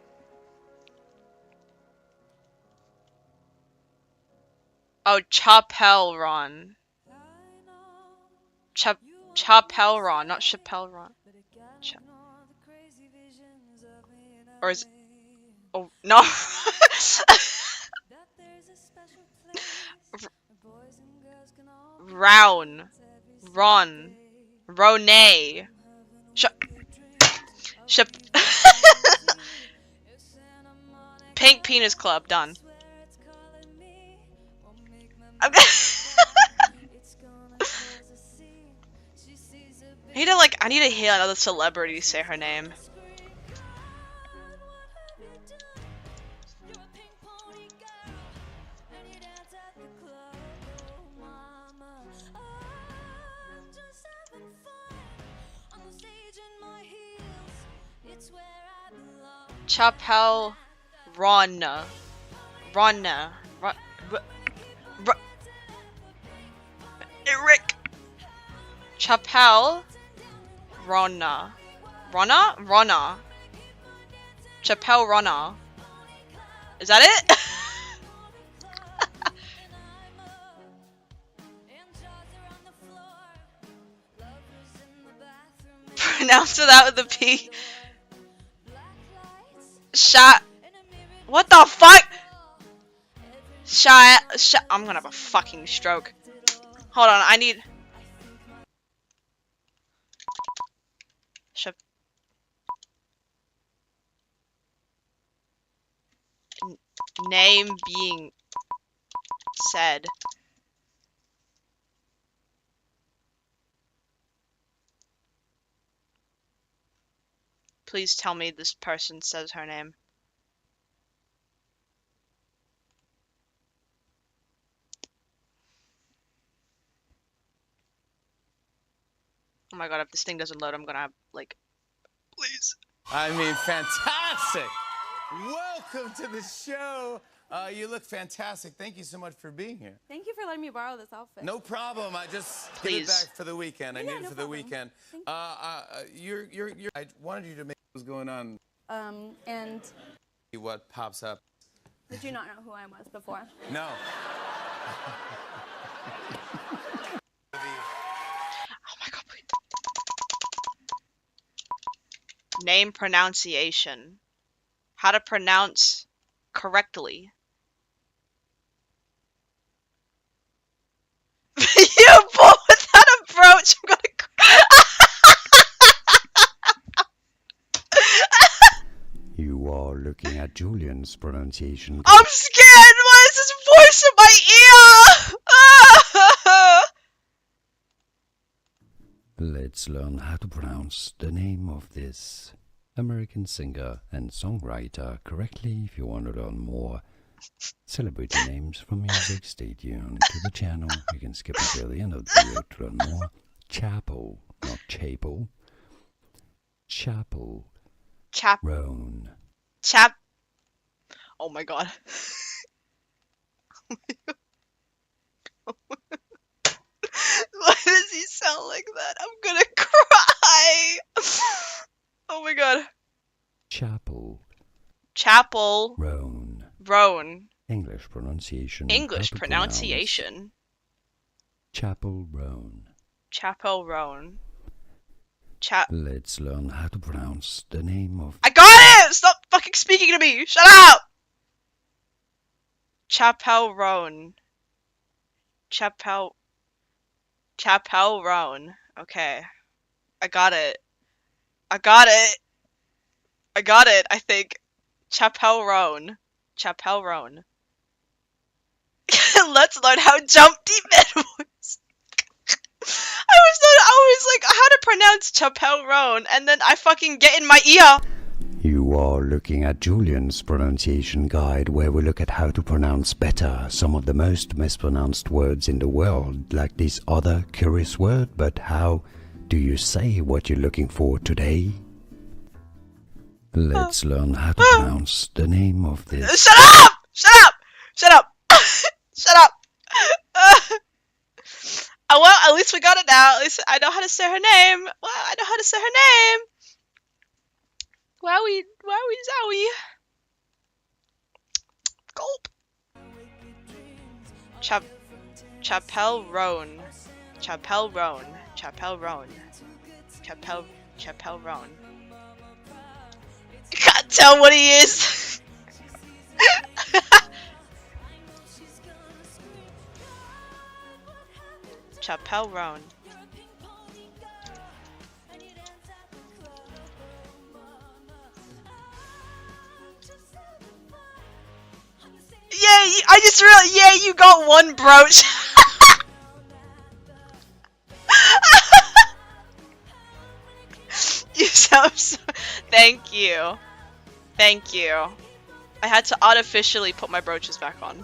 Oh, Chappelle Ron. Chappelle Ron, not Chappelle Ron. Or is oh no. Ron. Ronay. Pink Penis Club, done. I need to hear another celebrity say her name. Chappelle Ron. Eric. Chappelle Ronna. Chappelle Ronna. Is that it? Pronounce that with a P. What the fuck? I'm gonna have a fucking stroke. Hold on, I need. Name being said. Please tell me this person says her name. my god, if this thing doesn't load, I'm gonna have, like... Please. I mean, fantastic! Welcome to the show. You look fantastic. Thank you so much for being here. Thank you for letting me borrow this outfit. No problem. I just give Please. it back for the weekend. I Yeah, need it no for the problem. weekend. Thank You're. I wanted you to make what's going on. And What pops up? did you not know who I was before? No. Oh my god, please. Name pronunciation. How to pronounce correctly. You boy with that approach, I'm gonna You are looking at Julian's pronunciation. I'm scared! Why is this voice in my ear? Let's learn how to pronounce the name of this American singer and songwriter correctly. If you want to learn more celebrity names from music, stay tuned to the channel. You can skip until the end of the video to learn more. Chapel, not Chapel. Chapel. Roan. Oh my god. Why does he sound like that? I'm gonna cry. Oh my god. Chapel. Roan. English pronunciation. English How to pronunciation. Chapel Roan. Roan. Let's learn how to pronounce the name of... I got it! Stop fucking speaking to me! Shut up! Roan. Roan. Okay. I got it, I think. Roan. Let's learn how jump deep men works. I was like, how to pronounce Roan, and then I fucking get in my ear. You are looking at Julian's pronunciation guide, where we look at how to pronounce better some of the most mispronounced words in the world, like this other curious word. But how do you say what you're looking for today? Let's learn how to pronounce the name of this... Shut up! Shut up! Well, at least we got it now. At least I know how to say her name. Wowie zowie. Gulp. Chapel Roan. You can't tell what he is. Chapel Roan. Yeah, I just realized. Yeah, you got one brooch. You sound so. Thank you. I had to artificially put my brooches back on.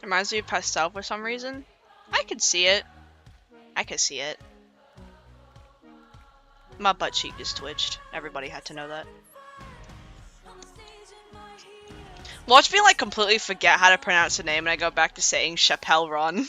Reminds me of Pastel for some reason. I could see it. My butt cheek just twitched. Everybody had to know that. Watch me like completely forget how to pronounce the name and I go back to saying Chapel Ron.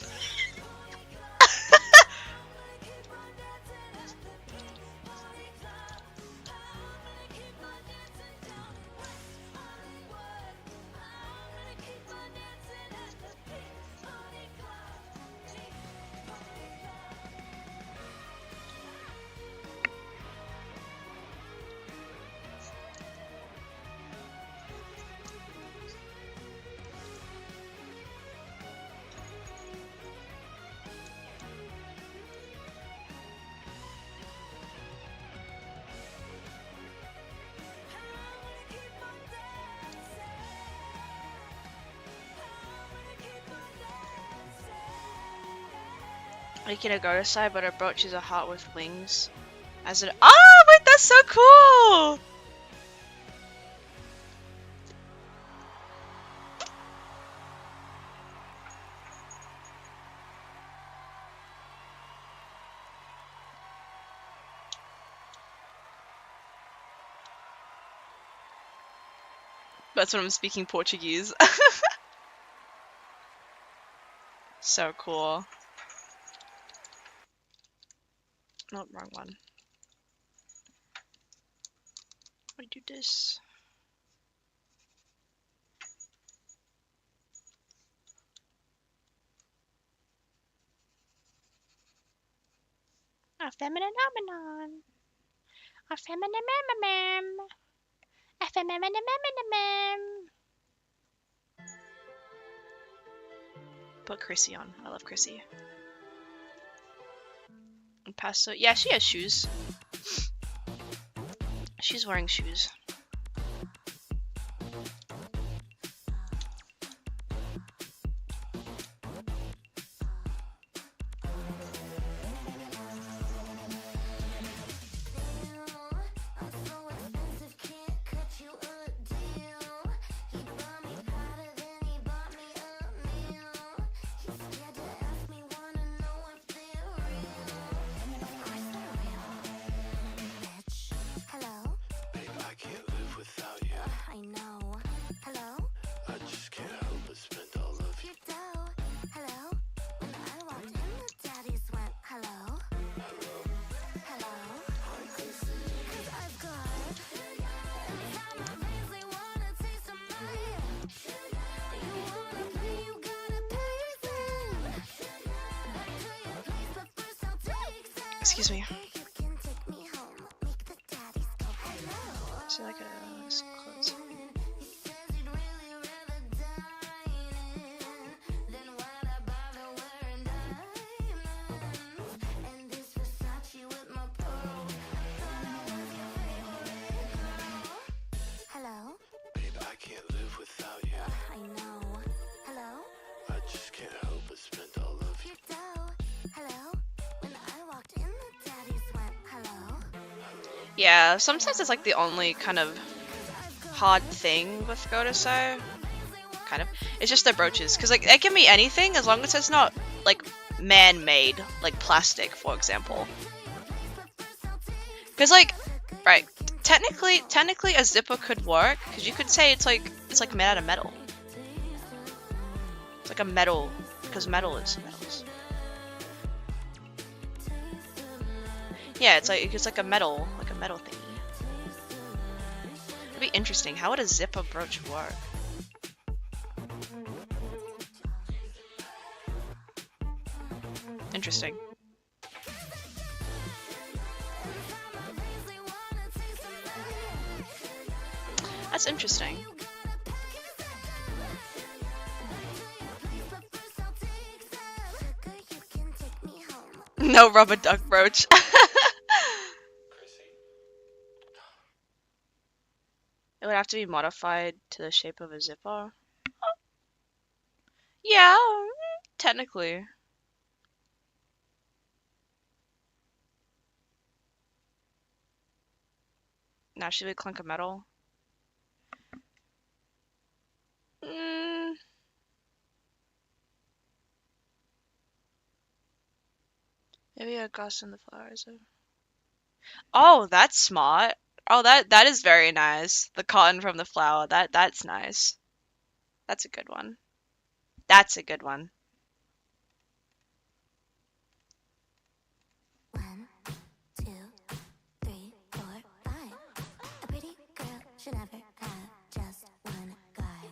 Making a Godasai, but her brooch is a heart with wings. As an oh wait, that's so cool! That's when I'm speaking Portuguese. So cool. Nope, wrong one. Why do this? A feminine nomenon. A feminine mem. A feminine mem. Put Chrissy on. I love Chrissy. And Pasto. Yeah, she has shoes. She's wearing shoes. Excuse me. Is it like a close? Hello? Babe, I can't live without you. I know. Hello? I just can't help but spend all of your dough. Hello? When I walked in, the daddies went, hello? Yeah, sometimes it's like the only kind of hard thing with Godasai. Kind of. It's just their brooches. Because, like, they can be anything as long as it's not, like, man-made. Like, plastic, for example. Because, like, right, technically a zipper could work. Because you could say it's like made out of metal. It's like a metal. Because metal is metals. Yeah, it's like a metal thingy. It'd be interesting. How would a zipper brooch work? Interesting. That's interesting. No rubber duck brooch. It would have to be modified to the shape of a zipper. Yeah, technically. Now should we clunk a metal? Maybe a gust in the flowers. Oh, that's smart. Oh, that is very nice. The cotton from the flower. That's nice. That's a good one. That's a good one. 1, 2, 3, 4, 5. A pretty girl should never have just one guy.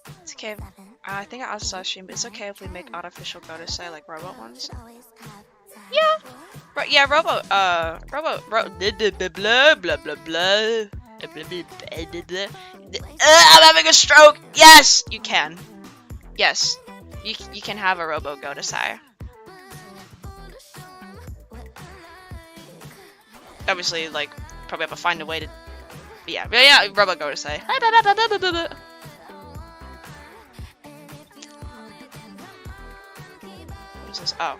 6, It's okay. 7. I think I asked last stream, but it's okay if we make artificial Godasai like robot ones. Always have time. Yeah. Right, yeah, robot, blah, blah, blah, blah, blah. I'm having a stroke! Yes! You can. Yes. You can have a robo Godasai. Obviously, like, probably have to find a way to... Yeah, robo Godasai. What is this? Oh.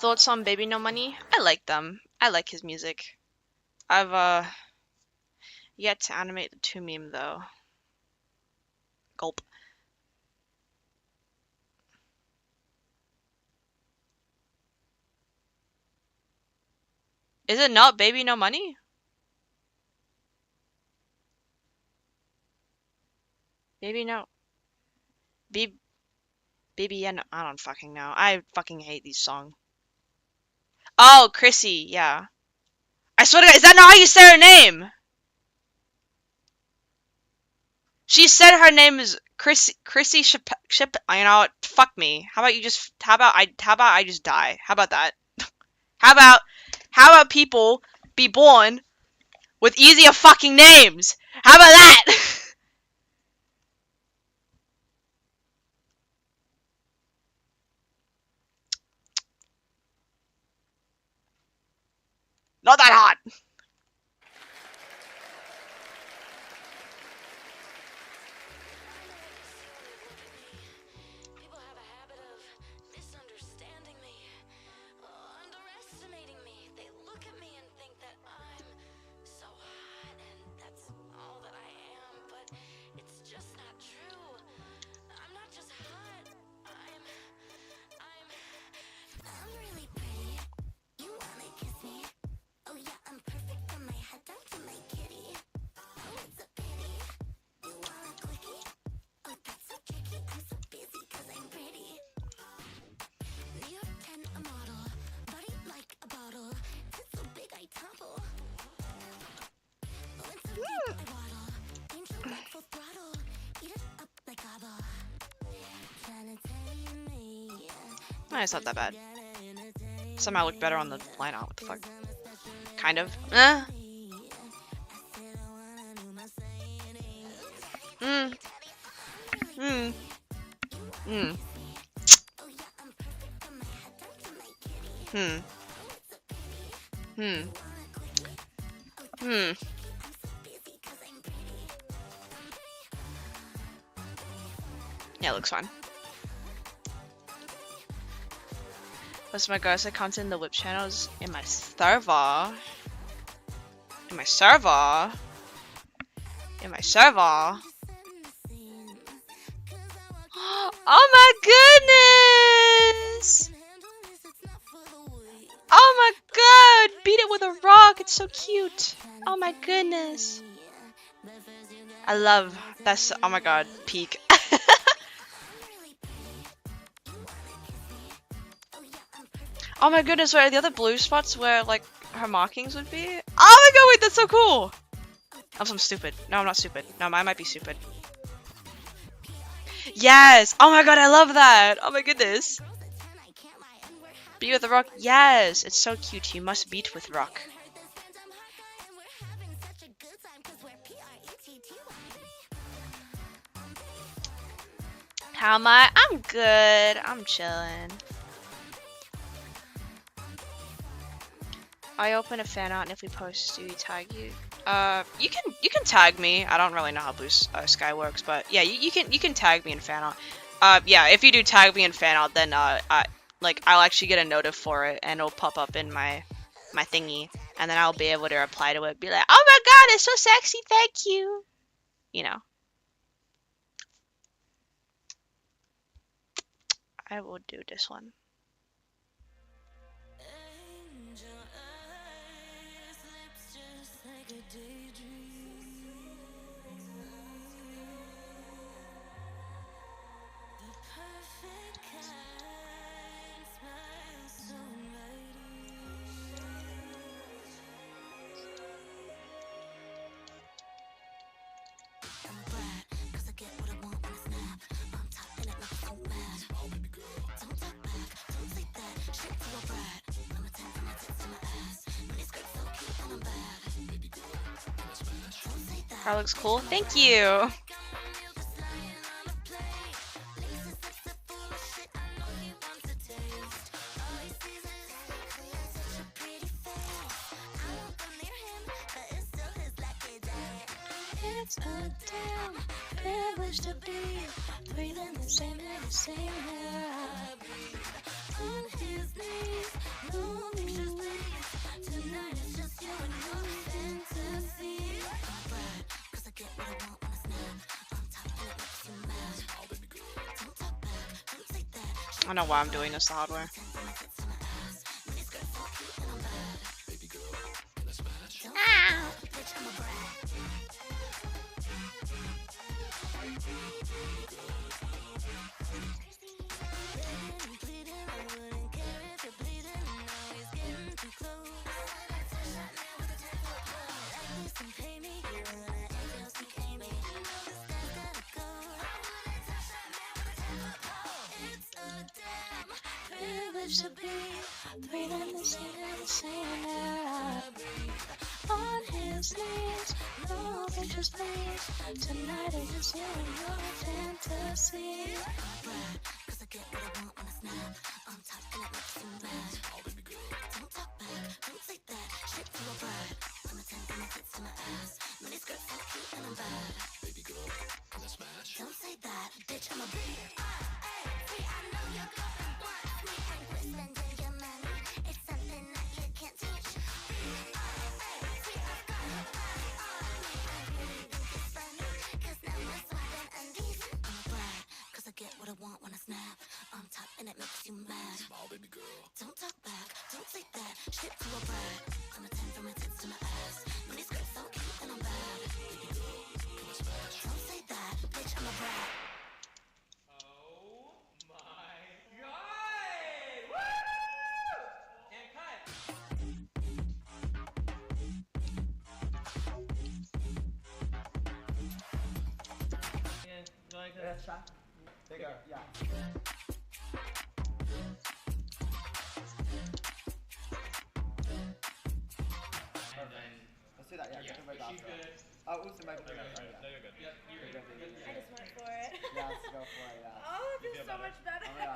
Thoughts on Baby No Money? I like them. I like his music. I've yet to animate the 2 meme though. Gulp. Is it not Baby No Money? Baby No. Baby, yeah, no, I don't fucking know. I fucking hate these songs. Oh, Chrissy, yeah. I swear to God, is that not how you say her name? She said her name is Chrissy Ship. You know what? Fuck me. How about I just die? How about that? How about people be born with easier fucking names? How about that? Not that hot. People have a habit of misunderstanding me, underestimating me. They look at me and think that I'm so hot and that's all that I am, but it's just not true. I'm not just hot. I'm really pretty. You wanna kiss me? Oh yeah, I'm perfect from my head down to my kitty. Oh, it's a pity. You want a quickie? Oh, that's so tricky. I'm so busy 'cause I'm pretty. New York 10, a model. Body like a bottle. Tits so big I topple. When so deep I waddle. Angel like full throttle. Eat it up like gobble. Tryna tame me. Nah, it's not that bad. Somehow look better on the lineup. What the fuck? Kind of. Yeah, it looks fine. What's my girls account in the whip channels in my server? In my server? In my server? Oh my goodness! Oh my god! Beat it with a rock! It's so cute! Oh my goodness! I love that's oh my god, peak. Oh my goodness, where are the other blue spots where like her markings would be? Oh my god, wait, that's so cool! I'm stupid. No, I'm not stupid. No, I might be stupid. Yes! Oh my god, I love that! Oh my goodness. Beat with a rock? Yes! It's so cute. You must beat with rock. How am I? I'm good. I'm chilling. I open a fan art and if we post, do we tag you? You can tag me. I don't really know how Blue Sky works, but yeah, you can tag me in fan art. Yeah, if you do tag me in fan art, then I'll actually get a notif for it and it'll pop up in my thingy, and then I'll be able to reply to it, be like, oh my god, it's so sexy, thank you. You know. I will do this one. That looks cool. Thank you. It's a damn privilege to be breathing the same air I breathe. On his knees, no pictures please. Tonight it's just you and your fantasy. Right, 'cause I get what I want when I snap. On top and it makes you mad. Oh, baby girl. Don't talk back, don't say that. I don't know why I'm doing this the hard way. To be breathing the same air I breathe. On his knees, no pictures please. Tonight is just you and your fantasy. Right, 'cause I get what I want when I snap. On top and it makes you mad. Oh, baby girl. Don't talk back, don't say that. Shit to a bride. I'm a 10 and it fits to my ass. Mini skirt so cute and I'm bad. Baby girl, can I smash? Don't say that, bitch, I'm a beat. I know you're going wants me. Spending your money, it's something that you can't teach. I've got your body on me. I really think it's funny, 'cause now we're swapping undies. I'm a brat, 'cause I get what I want when I snap. On top and it makes you mad. Small baby girl. Don't talk back, don't say that. Shit to a brat. I'm a 10 from my tits to my ass. Mini skirt so cute and I'm bad. Baby girl, can I smash? Don't say that, bitch, I'm a brat. Bigger, yeah. Let's do that, yeah. She's good. Oh, also maybe. No, you're good. Yep, you're good. I just went for it. Yeah, let's go for it, yeah. Oh, it feels so much better. Oh, yeah.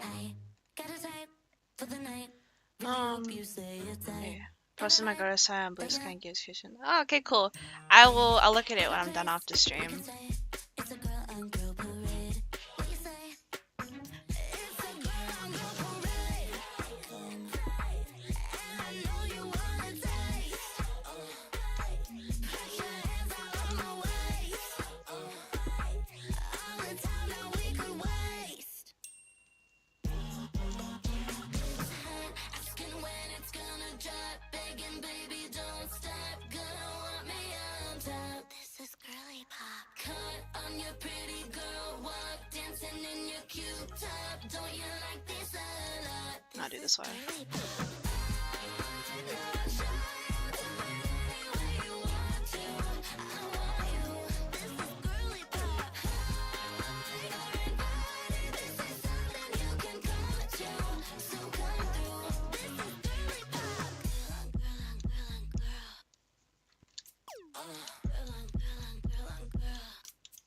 I got a type for the night. Really hope you say it's tight. Posted my go to site on Blue Sky and Gives Kitchen. Oh, okay, cool. I'll look at it when I'm done after stream. It's a girl on girl parade. What you say? It's a girl on girl parade. And I know you wanna taste. Put your hands out on my waist. All the time that we could waste. Asking when it's gonna drop, begging baby don't stop. Gonna want me on top. This is girly pop. Cut on your pretty girl walk, dancing in your cute top. Don't you like this a lot? I'll do this way. Girly pop. Show it to me any way you want to. I want you. This is girly pop. You're invited. This is something you can come to. So come through. This is girly pop. Girl on girl on girl. Girl on girl on girl on girl.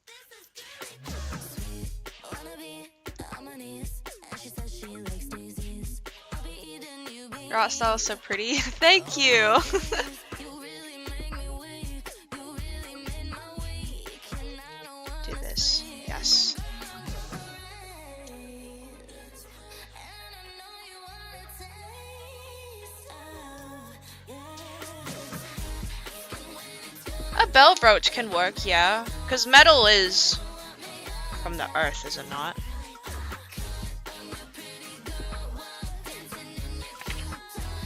This is girly pop. Sweet wannabe on my knees, and she says she likes daisies. I'll be eating you, baby. Your art style is so pretty. Thank you. You really make me weak. You really made my week, and I don't want Do this. Yes. A bell brooch can work, yeah. Because metal is from the earth, is it not?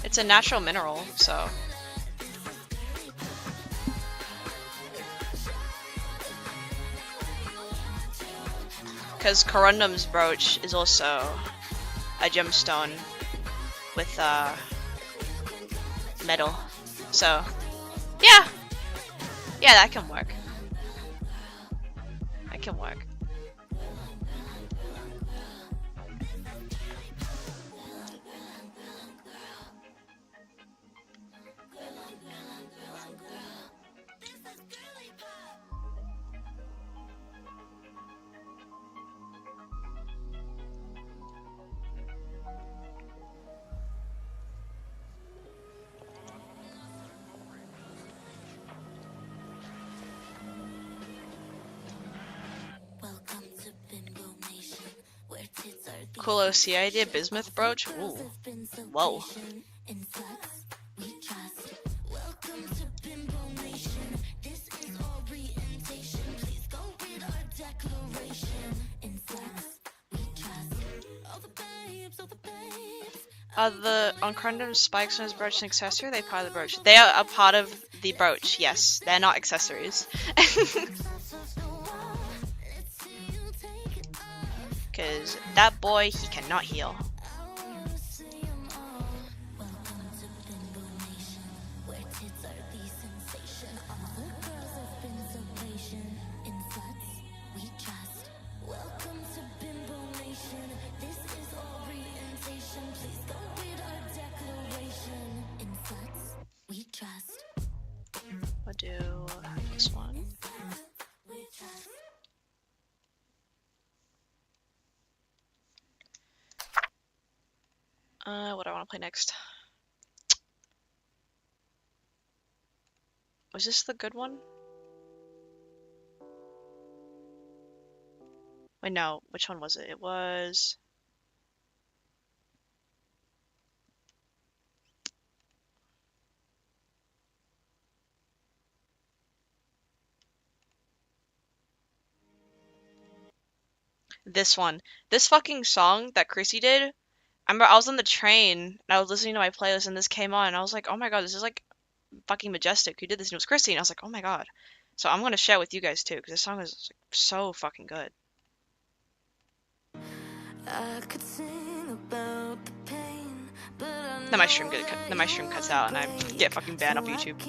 It's a natural mineral, so. Because corundum's brooch is also a gemstone with metal. So, yeah. Yeah, that can work. That can work. cool OC idea, bismuth brooch. Ooh. Whoa. Are the on spikes on his brooch an accessory? They part of the brooch. They are a part of the brooch, yes. They're not accessories. Because that boy, he cannot heal. I'll do this one. What do I want to play next? Was this the good one? Wait, no. Which one was it? It was... this one. This fucking song that Chrissy did. I remember I was on the train and I was listening to my playlist and this came on and I was like, oh my god, this is like fucking majestic. Who did this? And it was Chrissy and I was like, oh my god. So I'm gonna share it with you guys too because this song is like, so fucking good. I could sing about the pain, but Then my stream cuts out and I get fucking banned off YouTube.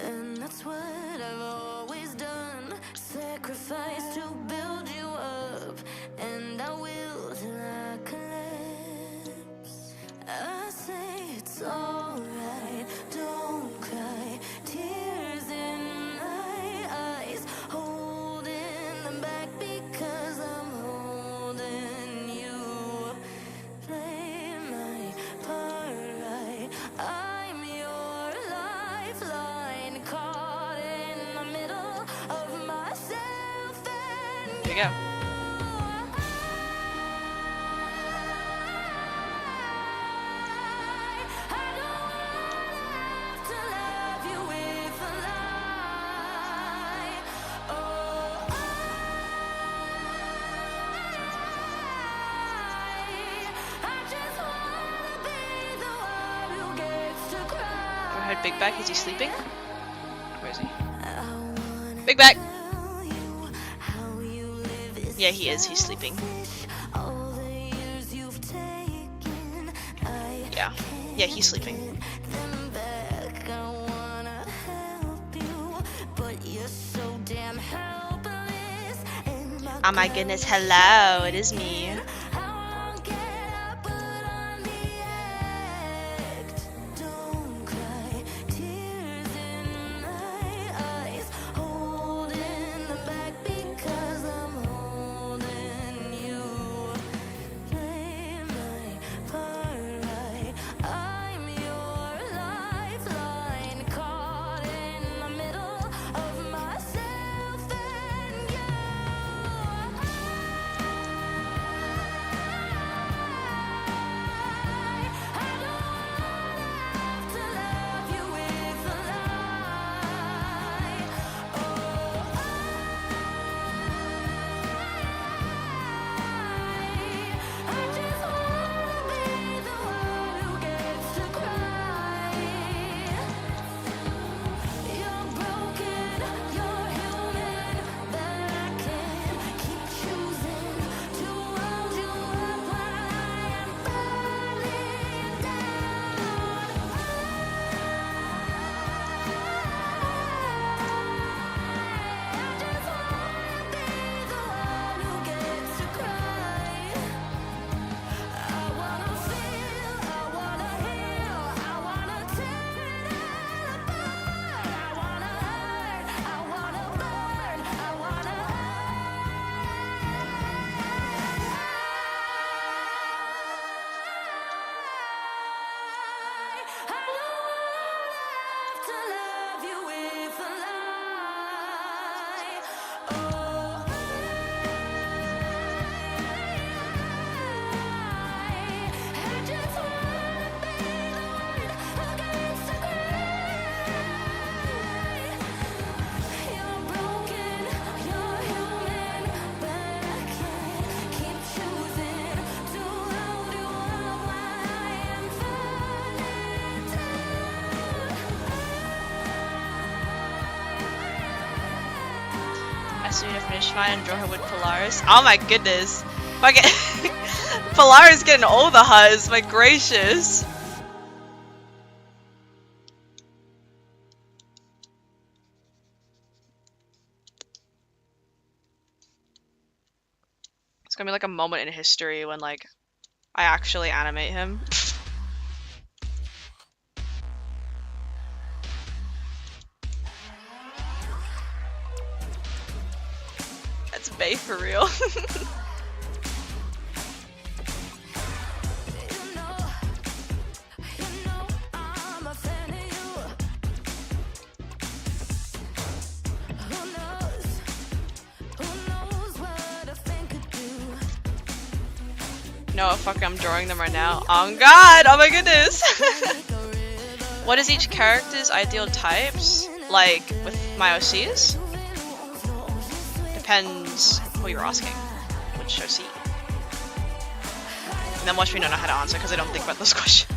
And that's what I've always done. Sacrifice to build you up, and I will till I collapse. I say it's alright, don't cry. Tears in my eyes, holding them back because I'm holding you. Play my part right. I'm your lifeline, caught in the middle of myself and There you go. I heard Big Back. Is he sleeping? Where is he? Big Back! Yeah, he is. He's sleeping. Yeah. Yeah, he's sleeping. Oh my goodness, hello, it is me. As soon as I finish mine and draw her with Polaris. Oh my goodness. Fucking Polaris getting all the hugs, my gracious. It's gonna be like a moment in history when like I actually animate him. That's Bay for real. No, fuck, I'm drawing them right now. Oh god! Oh my goodness! What is each character's ideal types? Like, with my OCs? Depends who you're asking. Which OC? And then watch me not know how to answer because I don't think about those questions.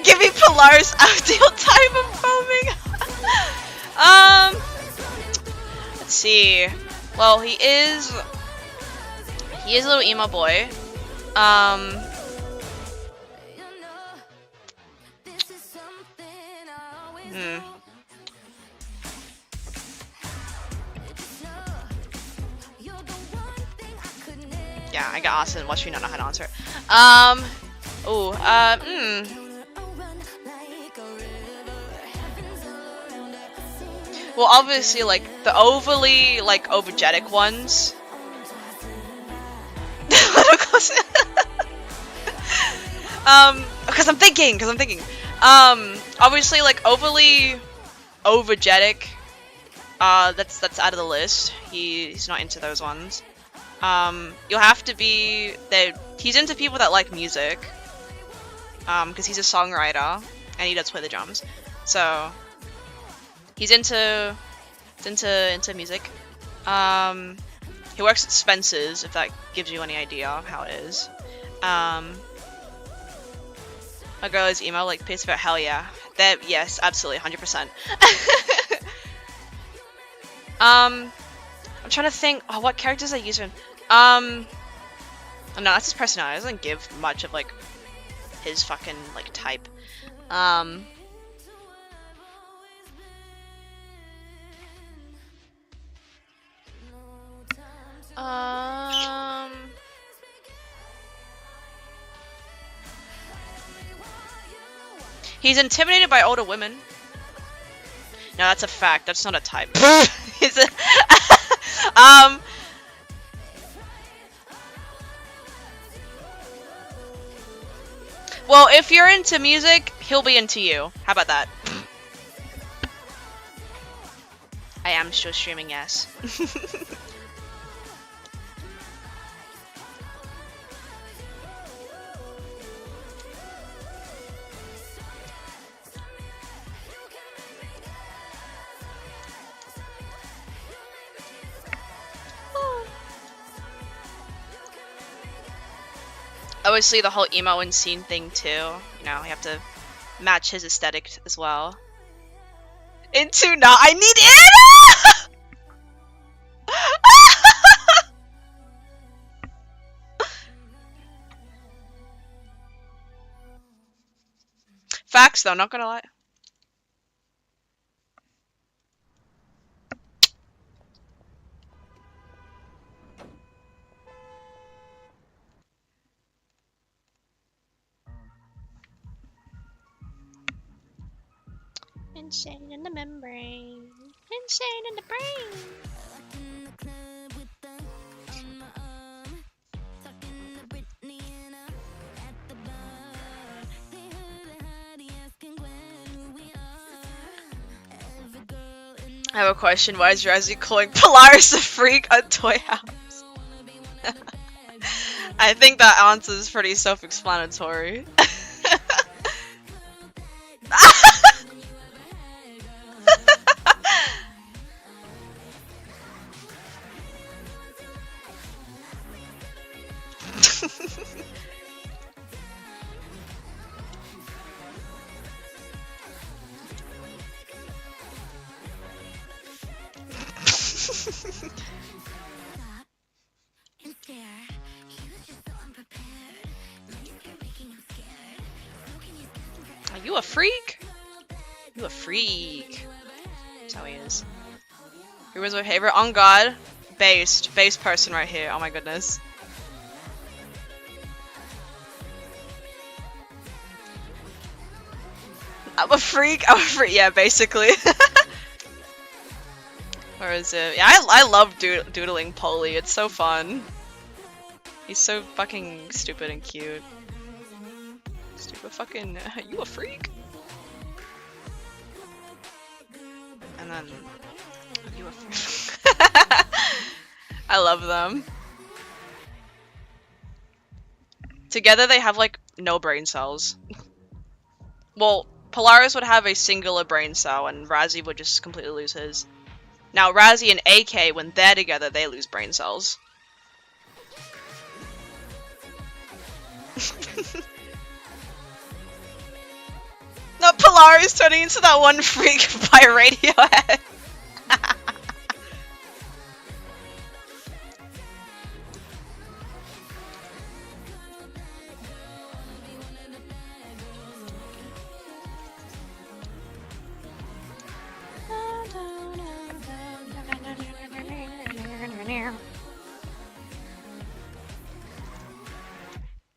Give me Polaris ideal type of foaming. Let's see. Well, he is a little emo boy. Yeah, I got Austin. Watch me not know how to answer. Well, obviously, like, the overly, like, overgetic ones. Because I'm thinking. Obviously, like, overly overgetic, that's out of the list. He's not into those ones. You'll have to be, he's into people that like music. Because he's a songwriter, and he does play the drums. So, he's into music. He works at Spencer's, if that gives you any idea of how it is. A girl is emo, like piss about hell yeah. Yes, absolutely, 100%. I'm trying to think, what characters I use him. No, that's his personality. It doesn't give much of like his fucking like type. He's intimidated by older women. No, that's a fact. That's not a type. He's a well, if you're into music, he'll be into you. How about that? I am still streaming, yes. Obviously, the whole emo and scene thing too. You know, you have to match his aesthetic as well. Into not, I need it. Facts, though. Not gonna lie. Insane in the membrane. Insane in the brain. I have a question. Why is Razzie calling Polaris a freak on Toy House? I think that answer is pretty self-explanatory. Are you a freak? You a freak. That's how he is. Who was my favorite? On God. Based person right here. Oh my goodness. I'm a freak. Yeah, basically. Where is it? Yeah, I love doodling Polly. It's so fun. He's so fucking stupid and cute. Stupid fucking. You a freak? And then. You a freak? I love them. Together they have like no brain cells. Well, Polaris would have a singular brain cell and Razzie would just completely lose his. Now Razzie and AK, when they're together, they lose brain cells. No, Polaris turning into that one freak by Radiohead.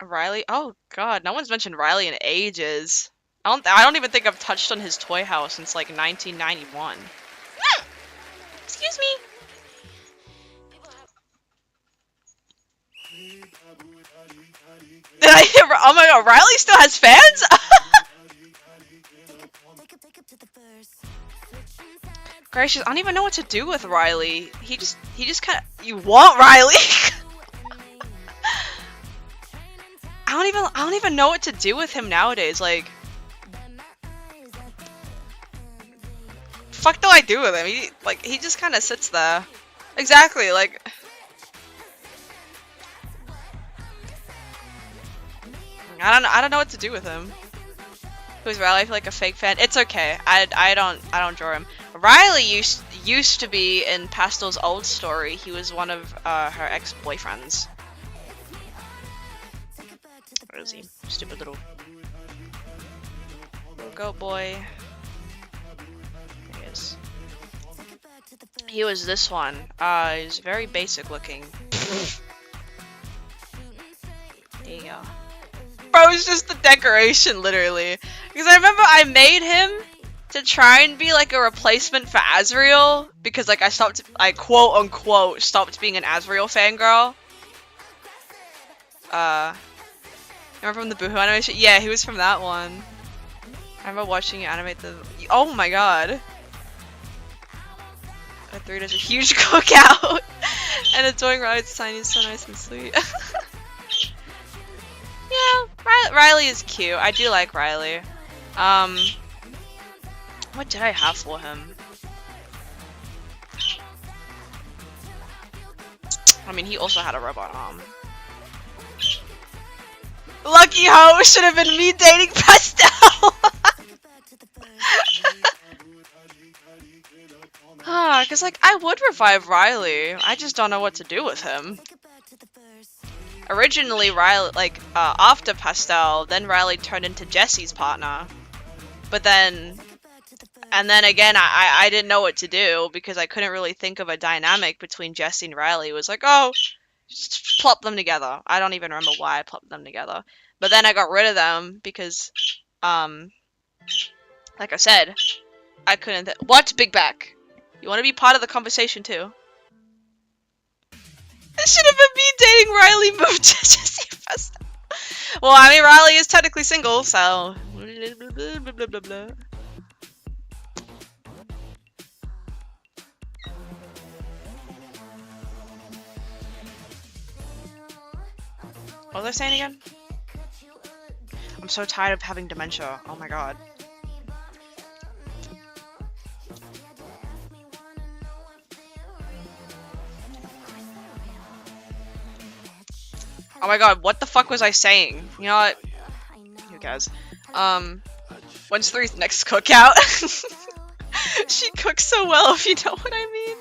Riley? Oh god, no one's mentioned Riley in ages. I don't even think I've touched on his toy house since like 1991. Excuse me. Did I hear? Oh my god, Riley still has fans? Gracious, I don't even know what to do with Riley. He just kind of. You want Riley? I don't even know what to do with him nowadays. Like, fuck do I do with him? He just kind of sits there. Exactly. Like, I don't know what to do with him. Who's Riley? I feel like a fake fan. It's okay. I don't draw him. Riley used to be in Pastel's old story. He was one of her ex-boyfriends. Where is he? Stupid little goat boy. There he is. He was this one. He's very basic looking. There you go. Bro, it's just the decoration, literally. Because I remember I made him to try and be like a replacement for Azriel. Because like I quote unquote stopped being an Azriel fangirl. Remember from the Boohoo animation? Yeah, he was from that one. I remember watching you animate the. Oh my god. A 3 does a huge cookout. And adoring Riley's tiny is so nice and sweet. Yeah, Riley is cute. I do like Riley. What did I have for him? I mean, he also had a robot arm. Lucky hoe, should have been me dating Pastel. Cause like I would revive Riley. I just don't know what to do with him. Originally, Riley, like after Pastel, then Riley turned into Jesse's partner. But then, and then again, I didn't know what to do because I couldn't really think of a dynamic between Jesse and Riley. It was like, oh, just plop them together. I don't even remember why I plopped them together. But then I got rid of them because, like I said, I couldn't. What, Big Back? You want to be part of the conversation too? It should have been me dating Riley. Moved to Jesse first. Well, I mean, Riley is technically single, so. Blah, blah, blah, blah. What was I saying again? I'm so tired of having dementia. Oh my god. Oh my god, what the fuck was I saying? You know what? Who cares? When's 3's next cookout? She cooks so well, if you know what I mean.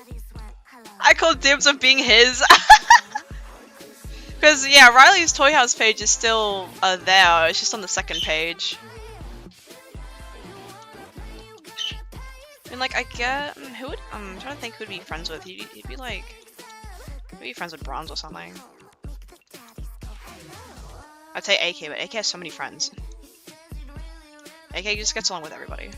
I call dibs on being his. Because, yeah, Riley's Toy House page is still there. It's just on the second page. mean, like, I get who would I'm trying to think who'd be friends with. He'd be like, he'd be friends with Bronze or something. I'd say AK, but AK has so many friends. AK just gets along with everybody.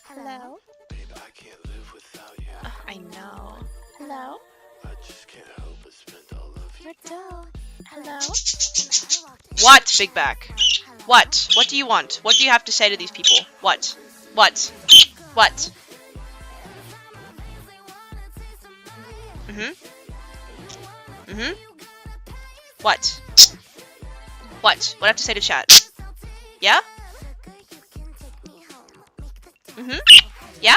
Hello? Babe, I can't live without you. I know. Hello? I just can't help but spend all of Your dough. Hello? What, Big Back? What? What do you want? What do you have to say to these people? What? What? What? What? What? What do I have to say to chat? Yeah? Yeah?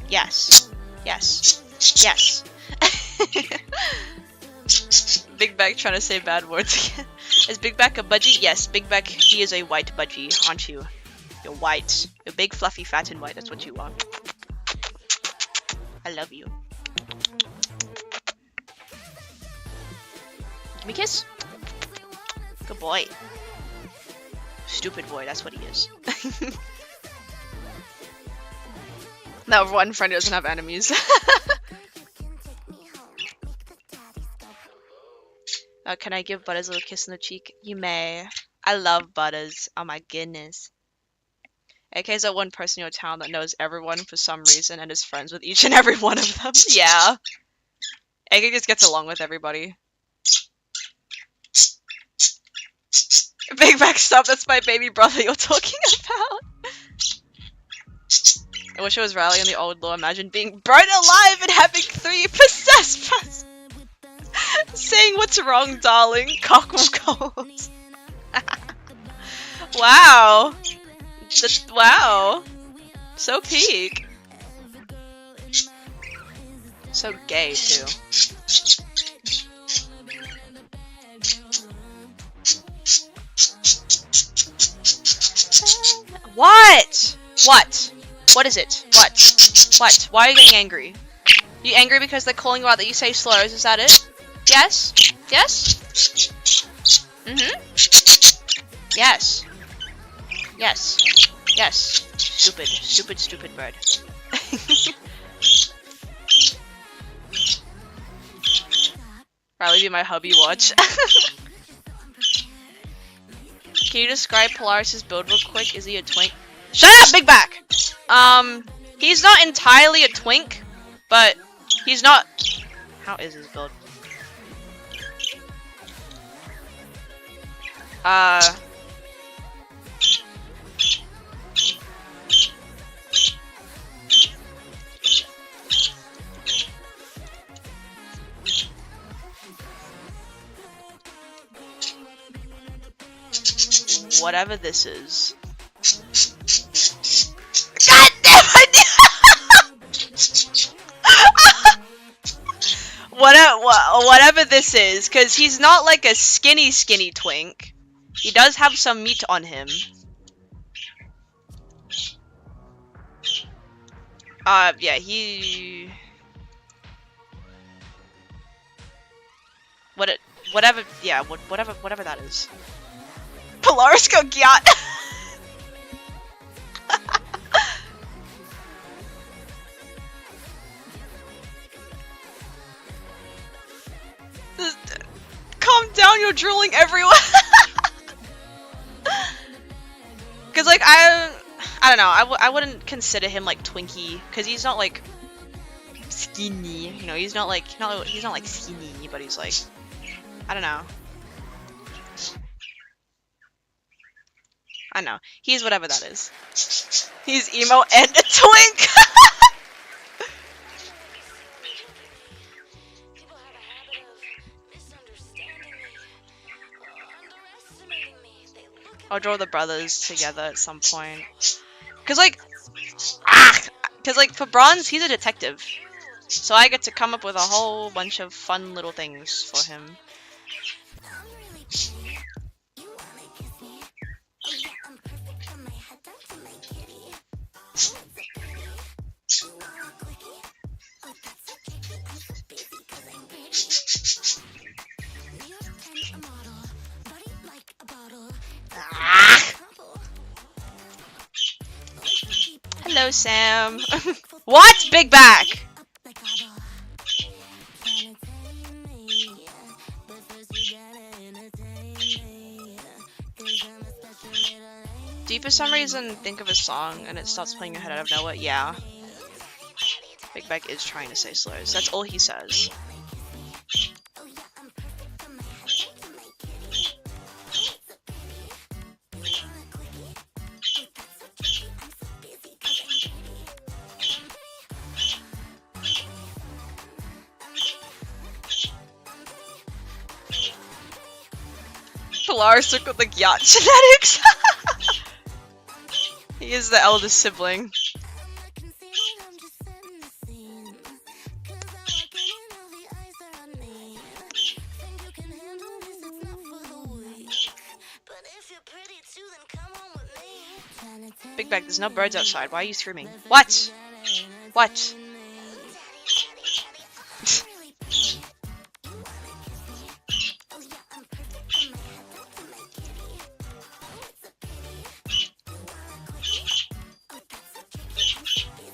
Yes. Yes. Yes. Big Back trying to say bad words again. Is Big Back a budgie? Yes, Big Back, he is a white budgie, aren't you? You're white. You're big, fluffy, fat, and white. That's what you are. I love you. Give me a kiss. Good boy. Stupid boy, that's what he is. That one friend who doesn't have enemies. Can I give Butters a little kiss on the cheek? You may. I love Butters. Oh my goodness. AK is that one person in your town that knows everyone for some reason and is friends with each and every one of them. Yeah. AK just gets along with everybody. Big Back, stop. That's my baby brother you're talking about. I wish it was Riley in the old law. Imagine being burnt alive and having 3 possessed past. Saying what's wrong, darling. Cock will goes. Wow. Wow. So peak. So gay, too. What? What? What is it? What? What? Why are you getting angry? You angry because they're calling you out that you say slurs? Is that it? Yes? Yes? Yes. Yes. Yes. Stupid. Stupid, stupid bird. Riley, be my hubby watch. Can you describe Polaris' build real quick? Is he a twink? Shut up, Big Back! He's not entirely a twink, but he's not... How is his build? Whatever this is. God damn it! Whatever this is, because he's not like a skinny twink. He does have some meat on him. Yeah, he... Whatever that is. Polaris go gyat! Calm down, you're drooling everywhere! Cause like, I don't know, I wouldn't consider him like twinky, cause he's not like skinny, you know, he's not like skinny, but he's like, I don't know. I know. He's whatever that is. He's emo and a twink! I'll draw the brothers together at some point. Cause like, for Bronze, he's a detective. So I get to come up with a whole bunch of fun little things for him. Hello, Sam. What? Big back. Do you for some reason think of a song and it starts playing in your head out of nowhere? Yeah. Big Back is trying to say slurs. That's all he says. Polaris took with the yacht genetics. He is the eldest sibling. Big Bag, there's no birds outside. Why are you screaming? What? What?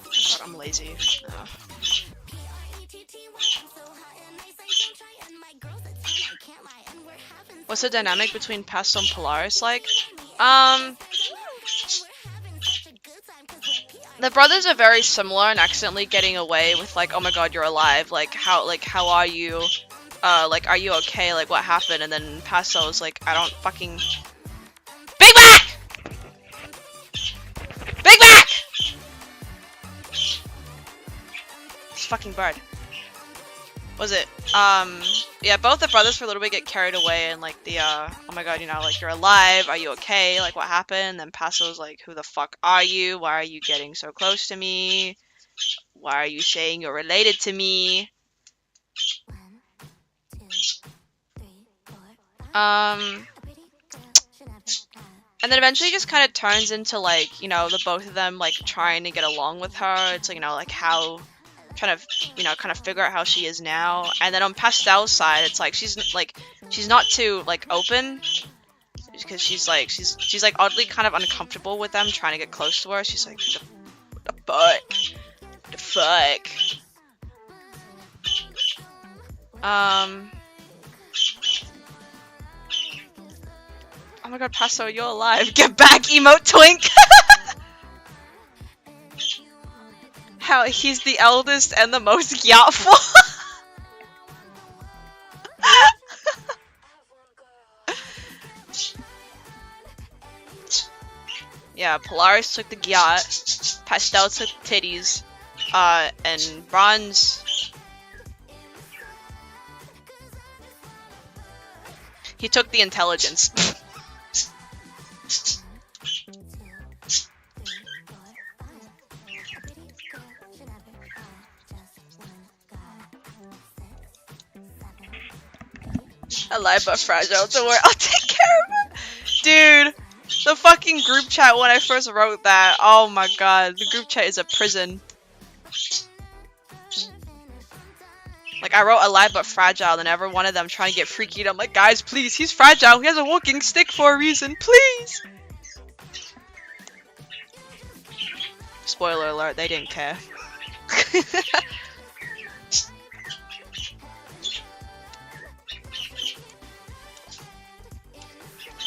God, I'm lazy. Oh. What's the dynamic between Pastel and Polaris like? The brothers are very similar and accidentally getting away with like, oh my god, you're alive, like how are you? Like, are you okay? Like, what happened? And then Pastel is like, I don't fucking... Big Back! Big Back! This fucking bird. Was it? Yeah, both the brothers for a little bit get carried away and like the, oh my god, you know, like, you're alive, are you okay? Like, what happened? And then Pastel's like, who the fuck are you? Why are you getting so close to me? Why are you saying you're related to me? And then eventually it just kind of turns into like, you know, the both of them like trying to get along with her. It's like, you know, like how, trying to, you know, kind of figure out how she is now. And then on Pastel's side, it's like she's not too like open because she's like oddly kind of uncomfortable with them trying to get close to her. She's like, what the fuck? What the fuck? Oh my god, Pastel, you're alive. Get back, emote twink! How he's the eldest and the most yachtful. Yeah, Polaris took the yacht, Pastel took titties, and Bronze... He took the intelligence. Alive but fragile, don't worry, I'll take care of it. Dude, the fucking group chat when I first wrote that, oh my god, the group chat is a prison. Like, I wrote alive but fragile, and every one of them trying to get freaky. I'm like, guys, please, he's fragile, he has a walking stick for a reason, please! Spoiler alert, they didn't care.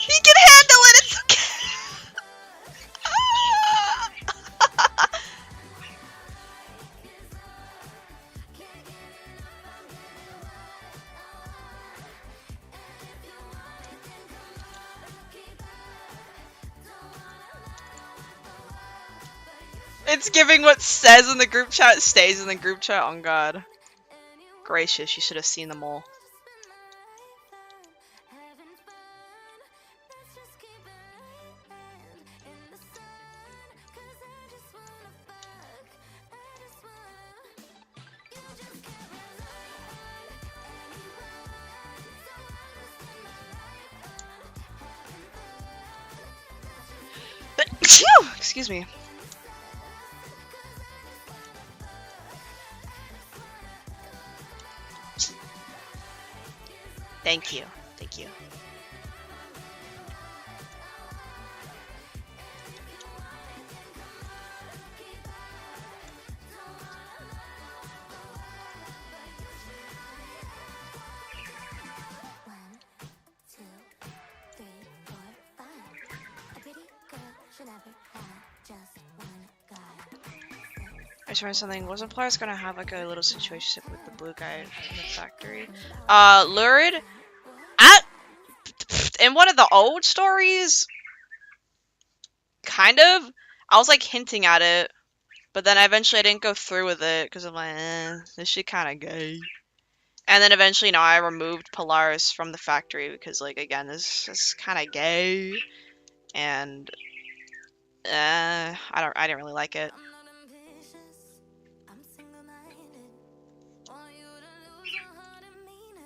He can handle it, it's okay! It's giving what says in the group chat stays in the group chat, on god. Gracious, you should have seen them all. Excuse me. Thank you. Thank you. I just remember something. Wasn't Polaris gonna have like a little situation with the blue guy in the factory? Lurid? In one of the old stories, kind of. I was like hinting at it, but then eventually I didn't go through with it because I'm like, this shit kind of gay. And then eventually, I removed Polaris from the factory because, like, again, this is kind of gay, and I didn't really like it.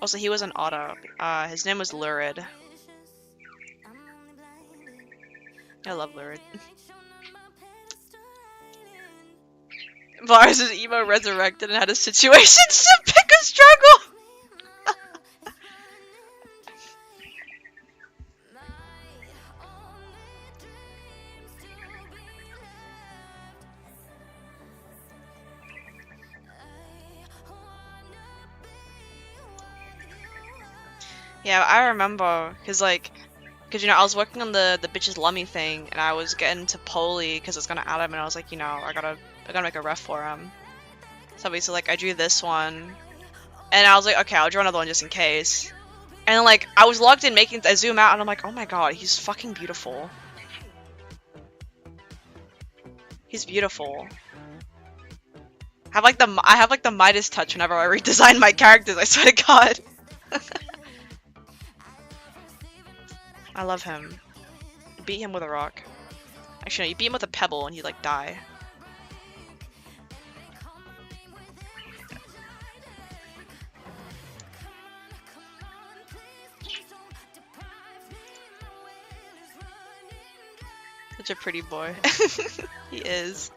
Also, he was an auto. His name was Lurid. I love Lurid. Vars is emo resurrected and had a situation to pick a struggle. Yeah, I remember, cause I was working on the bitches lummy thing, and I was getting to Polly because I was gonna add him, and I was like, I gotta make a ref for him. So basically, like, I drew this one, and I was like, okay, I'll draw another one just in case. And like, I was logged in making, I zoom out, and I'm like, oh my god, he's fucking beautiful. He's beautiful. I have like the Midas touch whenever I redesign my characters. I swear to God. I love him. Beat him with a rock. Actually, no, you beat him with a pebble and he'd like die. Such a pretty boy. He is.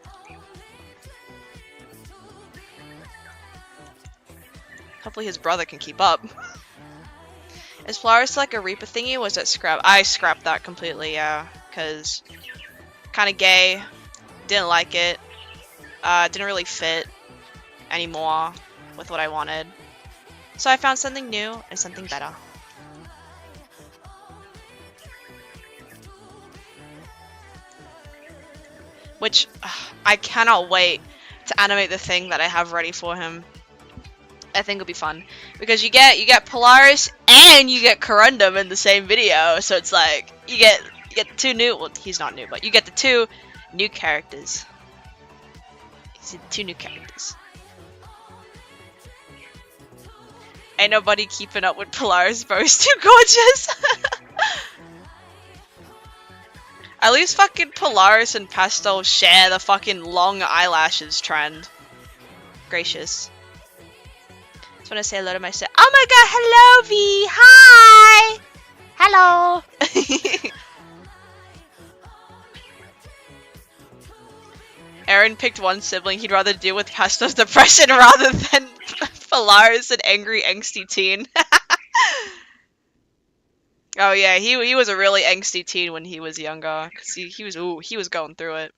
Hopefully his brother can keep up. Is Polaris like a Reaper thingy? Was it scrap? I scrapped that completely, yeah. Cause kind of gay. Didn't like it. Didn't really fit anymore with what I wanted. So I found something new and something better. Which I cannot wait to animate the thing that I have ready for him. I think it'll be fun because you get Polaris and you get Corundum in the same video, so it's like you get the two new. Well, he's not new, but you get the two new characters. You see the two new characters. Ain't nobody keeping up with Polaris, bro. He's too gorgeous. At least fucking Polaris and Pastel share the fucking long eyelashes trend. Gracious. Just want to say hello to myself. Oh my god, hello V! Hi! Hello! Aaron picked one sibling he'd rather deal with Pastel's depression rather than Polaris, an angry, angsty teen. Oh yeah, he was a really angsty teen when he was younger. Cause he was going through it.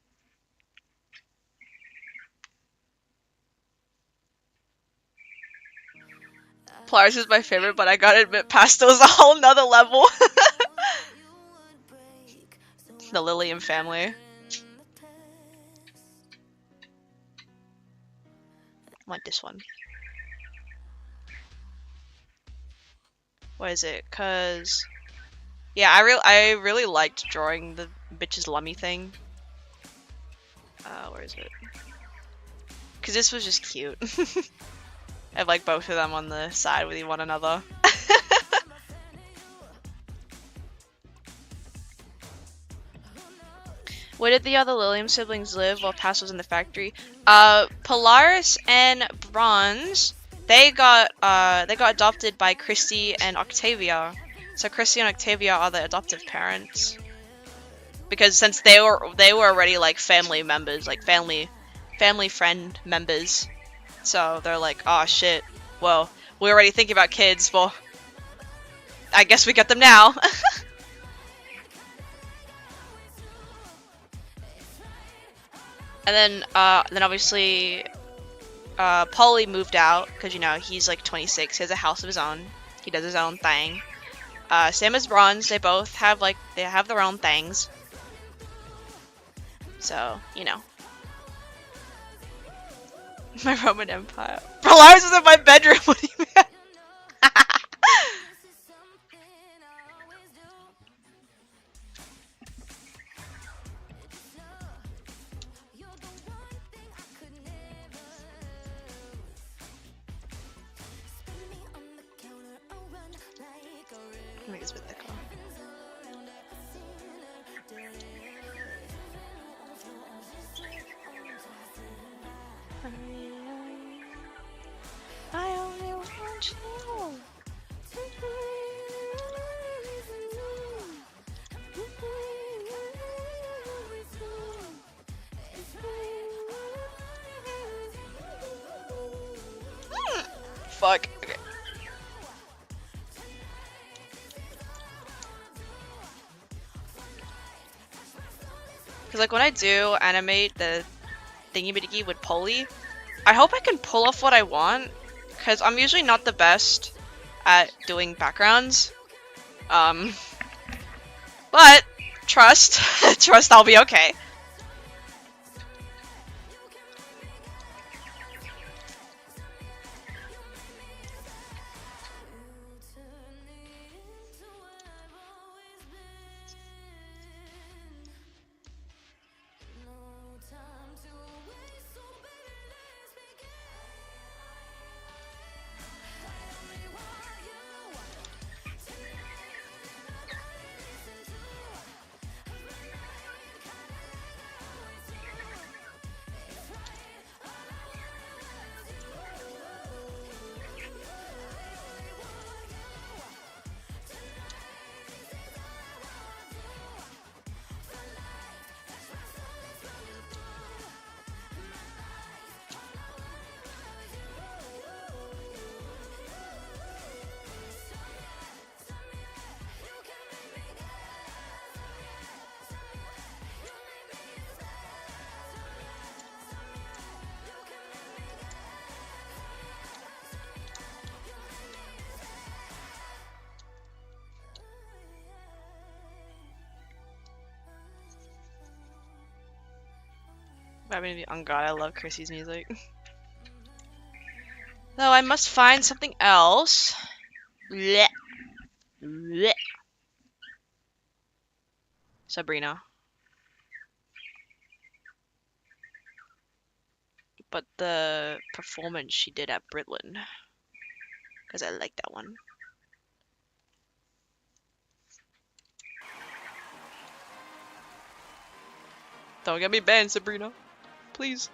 Polaris is my favorite, but I gotta admit, Pastel's a whole nother level. The Lillian family. I want this one. What is it? Cause yeah, I really liked drawing the bitches lummy thing. Where is it? Cause this was just cute. I have like both of them on the side with one another. Where did the other Lilium siblings live while Pass was in the factory? Polaris and Bronze, they got adopted by Christy and Octavia. So Christy and Octavia are the adoptive parents. Because since they were already like family members, like family friend members. So they're like, oh shit, well, we're already thinking about kids, well, I guess we got them now. And then obviously, Paulie moved out, because, he's like 26, he has a house of his own, he does his own thing. Same as Bronze, they both have, they have their own things. So, My Roman Empire. Polaris is in my bedroom. What do you mean? Make this a bit thicker. I only want you. Fuck. Okay. Cause like when I do animate the thingy-majiggy with Poly, I hope I can pull off what I want. Cause I'm usually not the best at doing backgrounds. But trust, trust I'll be okay. I mean, oh god, I love Chrissy's music. Though I must find something else. Blech. Blech. Sabrina. But the performance she did at Britland. Because I like that one. Don't get me banned, Sabrina. Please.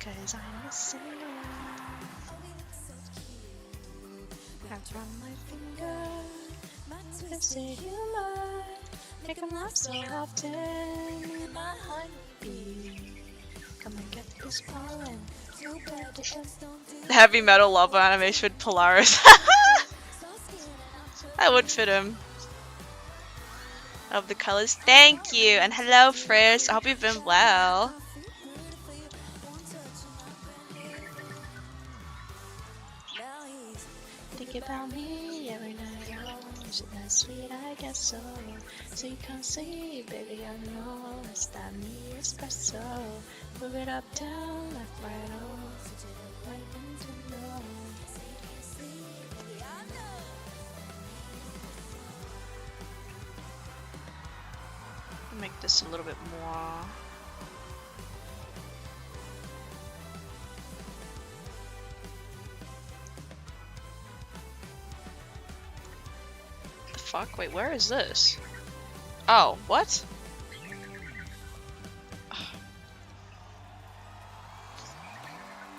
Cause I'm a sinner. Hands from my finger. My twisted humor. Make 'em laugh so often. My heartbeat. Come and get this pollen. Heavy metal lava animation with Polaris. That would fit him. Of the colors. Thank you. And hello, Frisk. I hope you've been well. Think about me every night. Oh, is it that sweet? I guess so. So you can't see, baby. I know it's that me espresso. Move it up, down, left, right, oh. Right into low. Make this a little bit more. The fuck? Wait, where is this? Oh, what?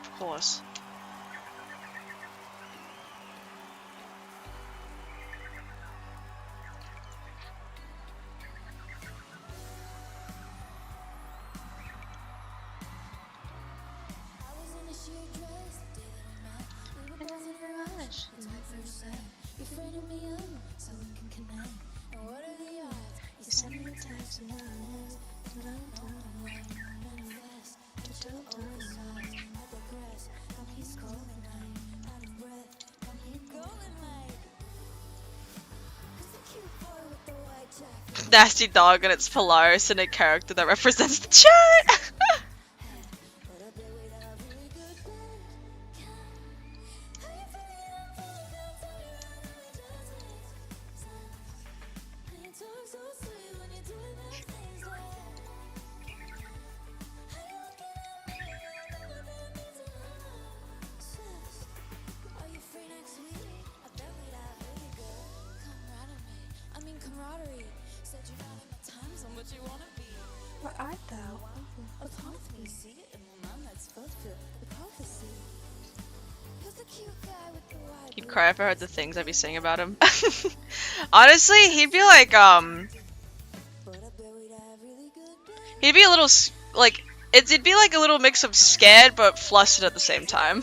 Of course. Nasty dog and it's Polaris and a character that represents the chat. What art thou? Autonomy, see it in the man that's fulfilled the prophecy. Who's the cute guy with the wide He'd cry if I heard the things I'd be saying about him. Honestly, he'd be like, he'd be a little, like, it'd be like a little mix of scared but flustered at the same time.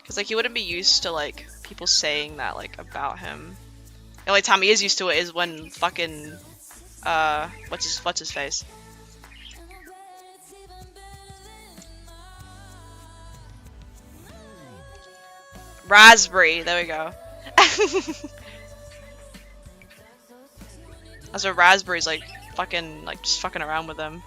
Cause like he wouldn't be used to like people saying that like about him. The only time he is used to it is when fucking what's his face? Raspberry, there we go. That's what Raspberry's like fucking like just fucking around with them.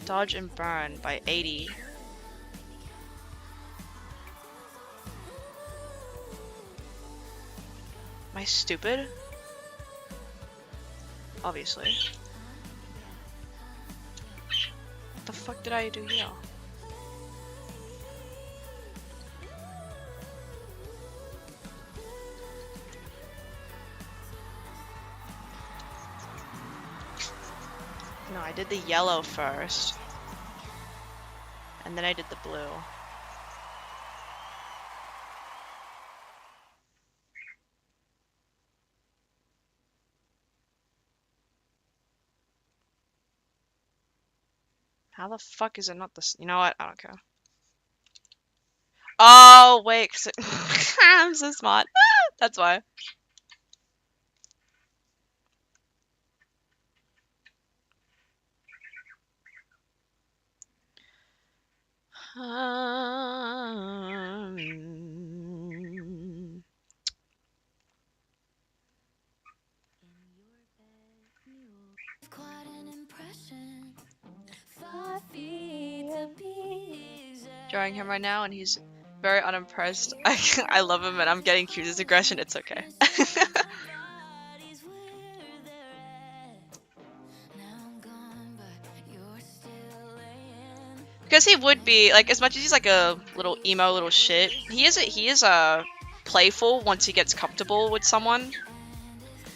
Dodge and burn by 80. Am I stupid? Obviously. What the fuck did I do here? No, I did the yellow first. And then I did the blue. How the fuck is it not this? You know what? I don't care. Oh, wait. 'Cause I'm so smart. That's why. quite an impression. 5 feet to be exact. Drawing him right now, and he's very unimpressed. I love him, and I'm getting cute as aggression. It's okay. Bodies where they're at. Now I'm gone, but you're still laying. Because he would be like, as much as he's like a little emo little shit, he is playful once he gets comfortable with someone.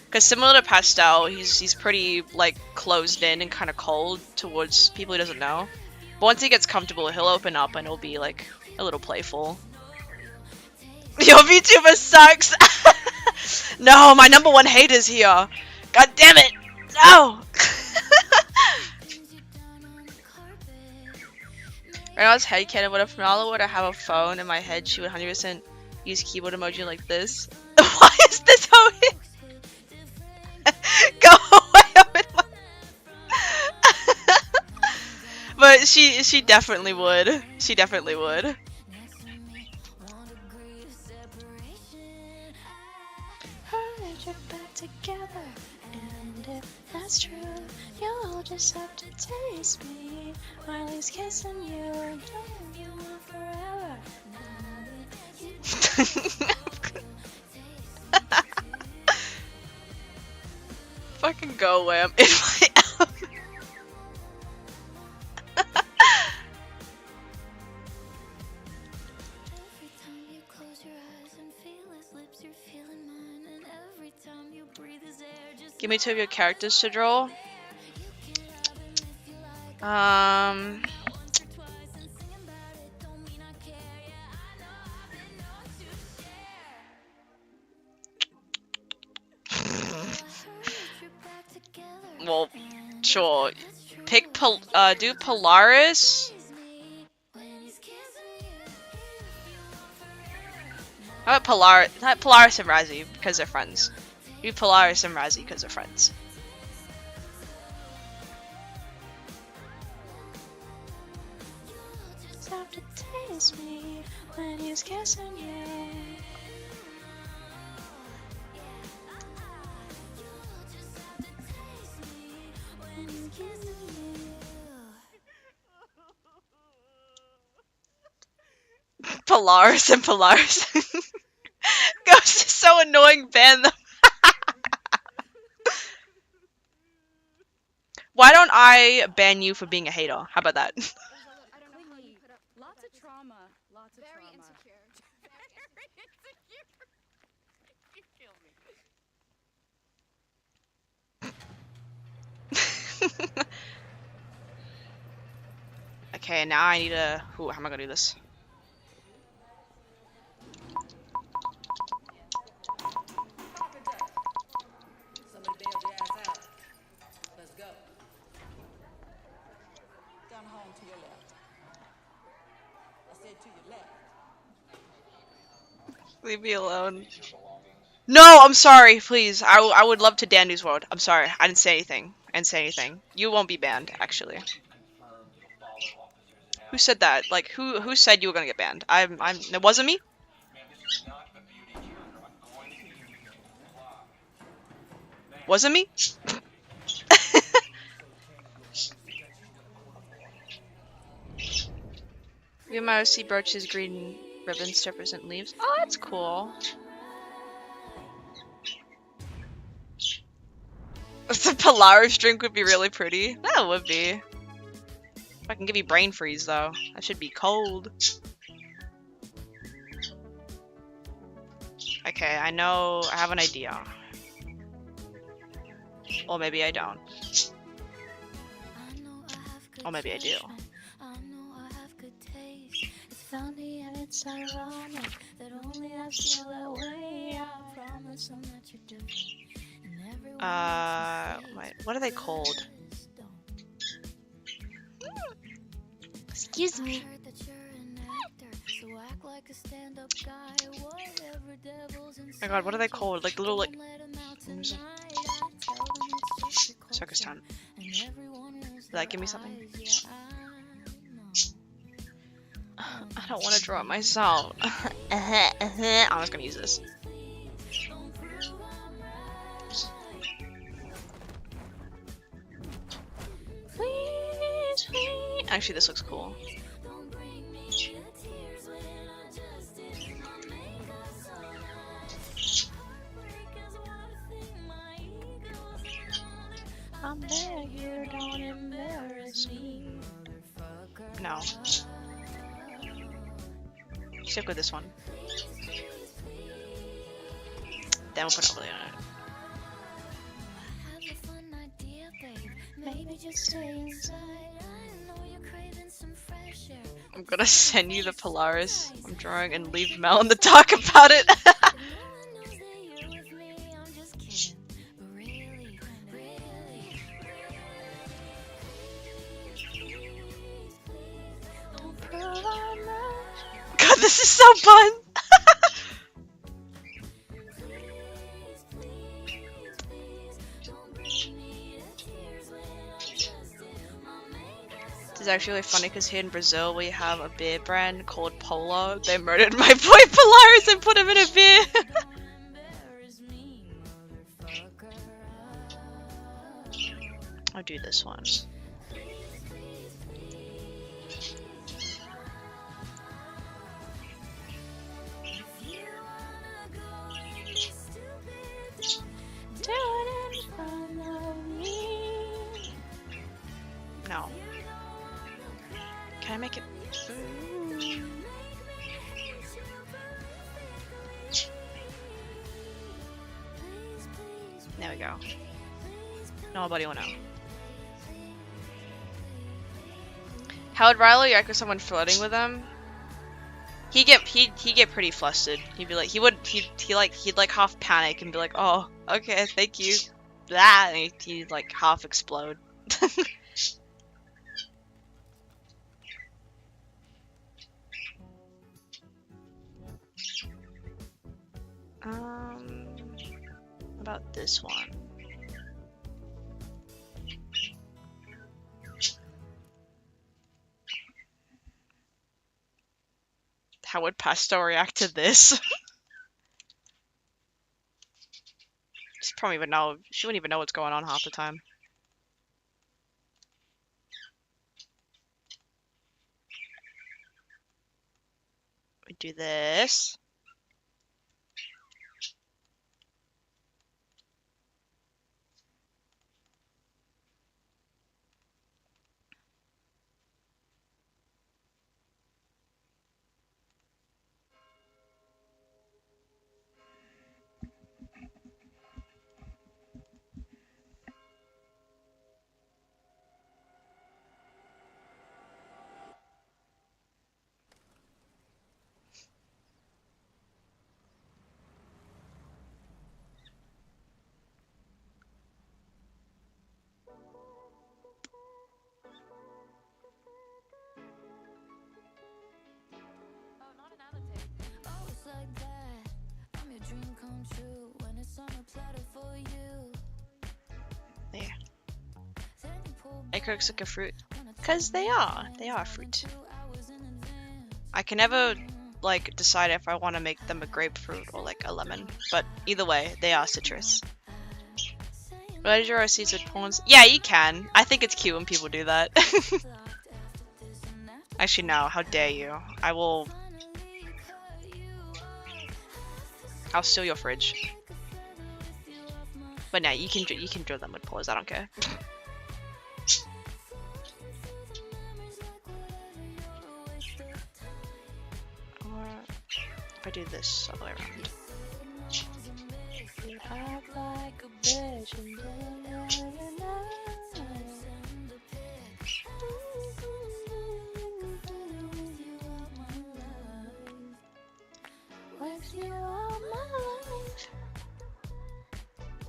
Because similar to Pastel, he's pretty like closed in and kind of cold towards people he doesn't know. But once he gets comfortable, he'll open up and he'll be like a little playful. Your VTuber sucks. No, my #1 hater's here. God damn it. No. Right now, it's headcanon. What if Nala were to have a phone in my head, she would 100% use keyboard emoji like this. Why is this how it? Go away with my. But she definitely would. She definitely would. Together, and if that's true, you'll just have to taste me while he's kissing you and telling you want forever. Fucking go away, I'm in my element. Give me 2 of your characters to draw. Well, sure. Pick do Polaris. How about Polaris and Razzie because they're friends. Do Polaris and Razzie because they're friends. Stop to taste me when he's kissing you. Polaris and Polaris. Ghost is so annoying, ban them. Why don't I ban you for being a hater? How about that? Lots of trauma. Lots of very trauma. Insecure. Very insecure. You kill me. Okay, now I need to. Ooh, how am I gonna do this? Somebody bail your ass out. Let's go. Down home to your left. I said to your left. Leave me alone. No, I'm sorry, please. I would love to Dandy's World. I'm sorry. I didn't say anything. You won't be banned, actually. Who said that? Like, who said you were gonna get banned? It wasn't me? Wasn't me? We have my OC brooches, green ribbons to represent leaves. Oh, that's cool. The Polaris drink would be really pretty. That would be. I can give you brain freeze though. That should be cold. Okay, I know. I have an idea. Or maybe I don't. Or maybe I do. It's ironic that only I feel that way. I promise I'm not your different. Wait, what are they called? Excuse me. Oh my god, what are they called? Like the little like circus tent. Did that give me something? I don't want to draw it myself. I'm just gonna use this. Actually, this looks cool. I'm there, you don't embarrass me. No. Stick with this one. Then we'll put overlay on it. Maybe just stay inside. I'm gonna send you the Polaris I'm drawing and leave Mel in the dark about it. God, this is so fun! It's actually really funny because here in Brazil we have a beer brand called Polar. They murdered my boy Polaris and put him in a beer. I'll do this one. No. Can I make it? Ooh. There we go. Nobody will know. How would Riley react with someone flirting with him? He'd get pretty flustered. He'd be like, he'd like half panic and be like, oh, okay, thank you. That, and he'd like half explode. About this one. How would Pastel react to this? She probably even know. She wouldn't even know what's going on half the time. We do this. There. Acorns like a fruit. Because they are. They are a fruit. I can never, like, decide if I want to make them a grapefruit or, like, a lemon. But either way, they are citrus. Related your seeds with pawns? Yeah, you can. I think it's cute when people do that. Actually, no. How dare you? I'll steal your fridge. But no, you can draw them with paws. I don't care. Or if I do this all the way around. You act like a bitch and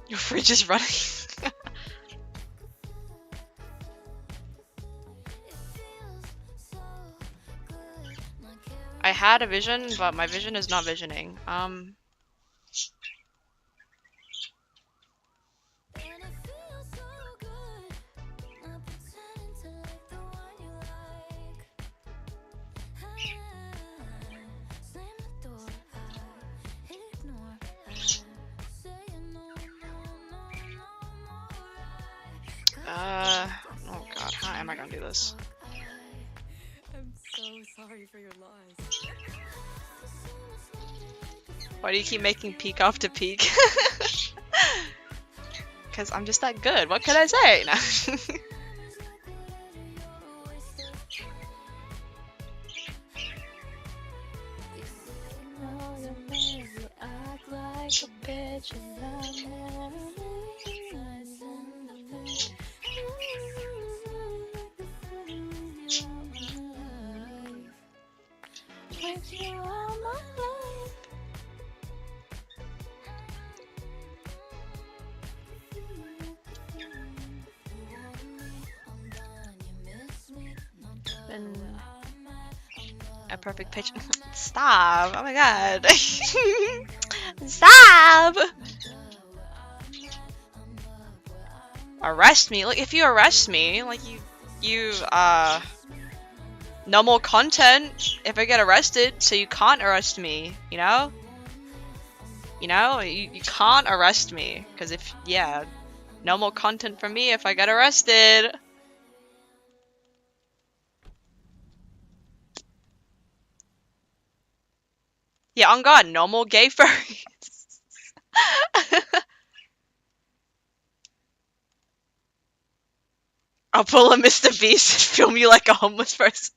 your fridge is running. I had a vision, but my vision is not visioning. Oh god, how am I gonna do this? I'm so sorry for your loss. Why do you keep making peak after peak? Because I'm just that good. What could I say? No. A perfect pitch. Stop! Oh my god! Stop! Arrest me? Like, if you arrest me, like no more content if I get arrested, so you can't arrest me, you know? You know? You can't arrest me, because if, yeah, no more content from me if I get arrested. Yeah, on God, no more gay furries. I'll pull a Mr. Beast and film you like a homeless person.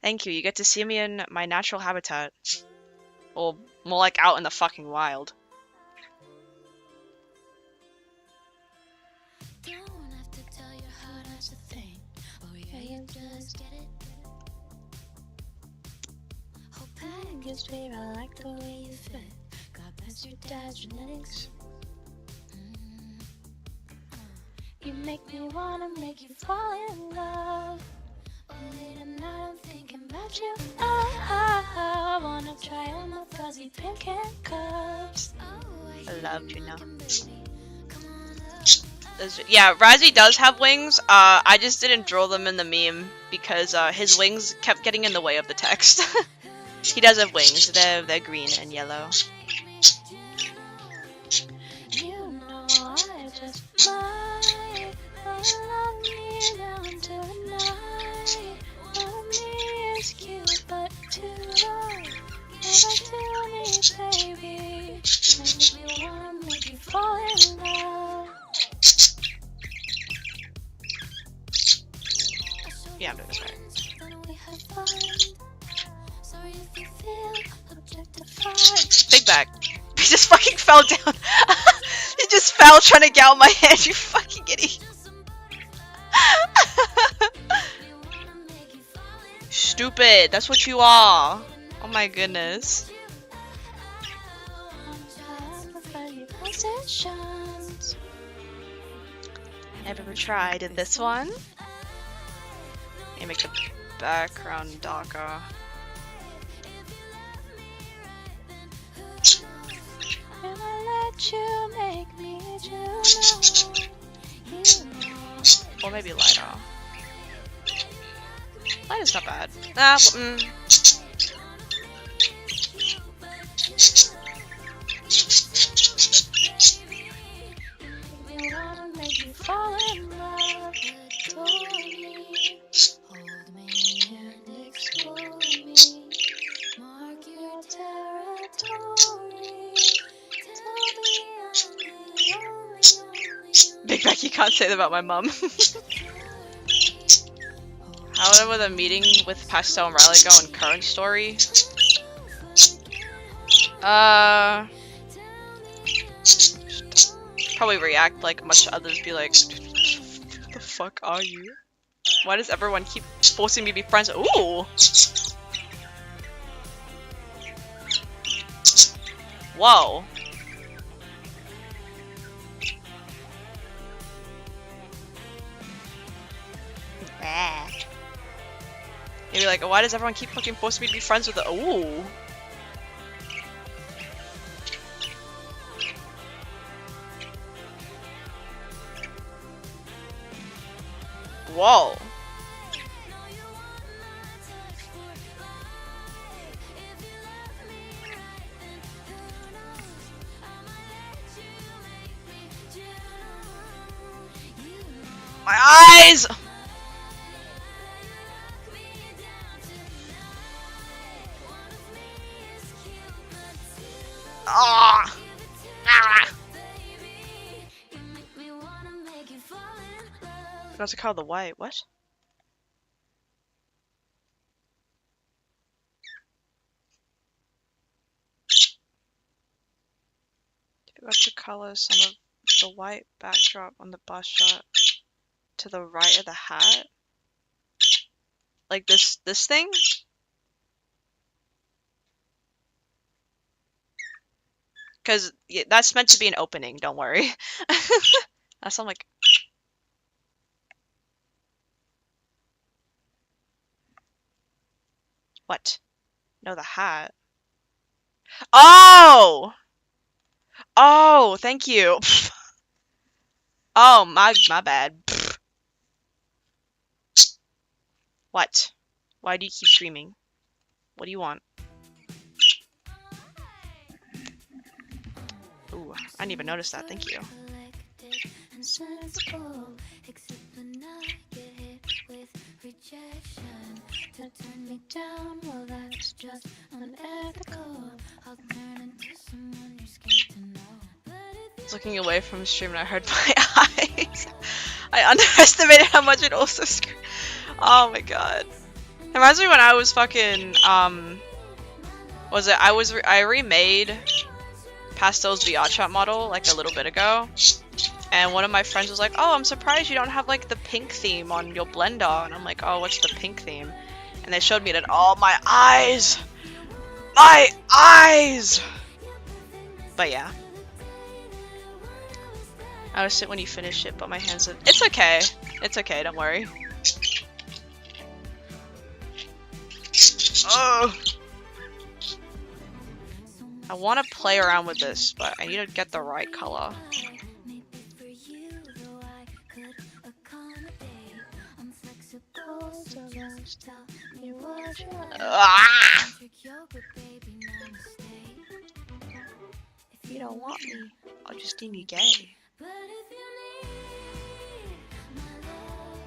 Thank you. You get to see me in my natural habitat. Or more like out in the fucking wild. Don't have to tell your heart that's a thing. Oh yeah, you just get it. Whole package, babe, I like the way you fit. God bless your dad's genetics. You make me wanna make you fall in love. Late at night I'm thinking about you. I wanna try on my fuzzy pink handcuffs. I love you now. Yeah, Razzie does have wings. I just didn't draw them in the meme because his wings kept getting in the way of the text. He does have wings. They're green and yellow. You know I just might love me down tonight. Love me is cute, but too long. Never tell me, baby. Make me wanna make you fall in love. Yeah, I'm doing this right. Big back. He just fucking fell down. He just fell trying to get out my hand, you fucking idiot. Stupid, that's what you are. Oh my goodness. Never tried in this one. Let me make the background darker. Or maybe lighter. Light is not bad. Big Beck, you can't say that about my mum. How would a meeting with Pastel and Riley go in current story? Probably react like much others, be like, who the fuck are you? Why does everyone keep forcing me to be friends? Ooh! Whoa. Maybe like, why does everyone keep fucking forcing me to be friends with the— ooh. Whoa. My eyes! Ah! Ah! Forgot to color the white. What? Forgot to color some of the white backdrop on the bus shot to the right of the hat. Like this thing? Because yeah, that's meant to be an opening, don't worry. That's not like... What? No, the hat. Oh! Oh, thank you. Oh, my bad. What? Why do you keep screaming? What do you want? Ooh, I didn't even notice that. Thank you. I was looking away from the stream and I heard my eyes. I underestimated how much it also screamed. Oh my god. It reminds me when I was fucking, I remade Pastel's VR chat model like a little bit ago. And one of my friends was like, oh, I'm surprised you don't have like the pink theme on your Blender. And I'm like, oh, what's the pink theme? And they showed me that, oh, my eyes! My eyes! But yeah. I was sit when you finish it, but my hands are... It's okay. It's okay, don't worry. Oh! I want to play around with this, but I need to get the right color. Ah! If you don't want me, I'll just deem you gay.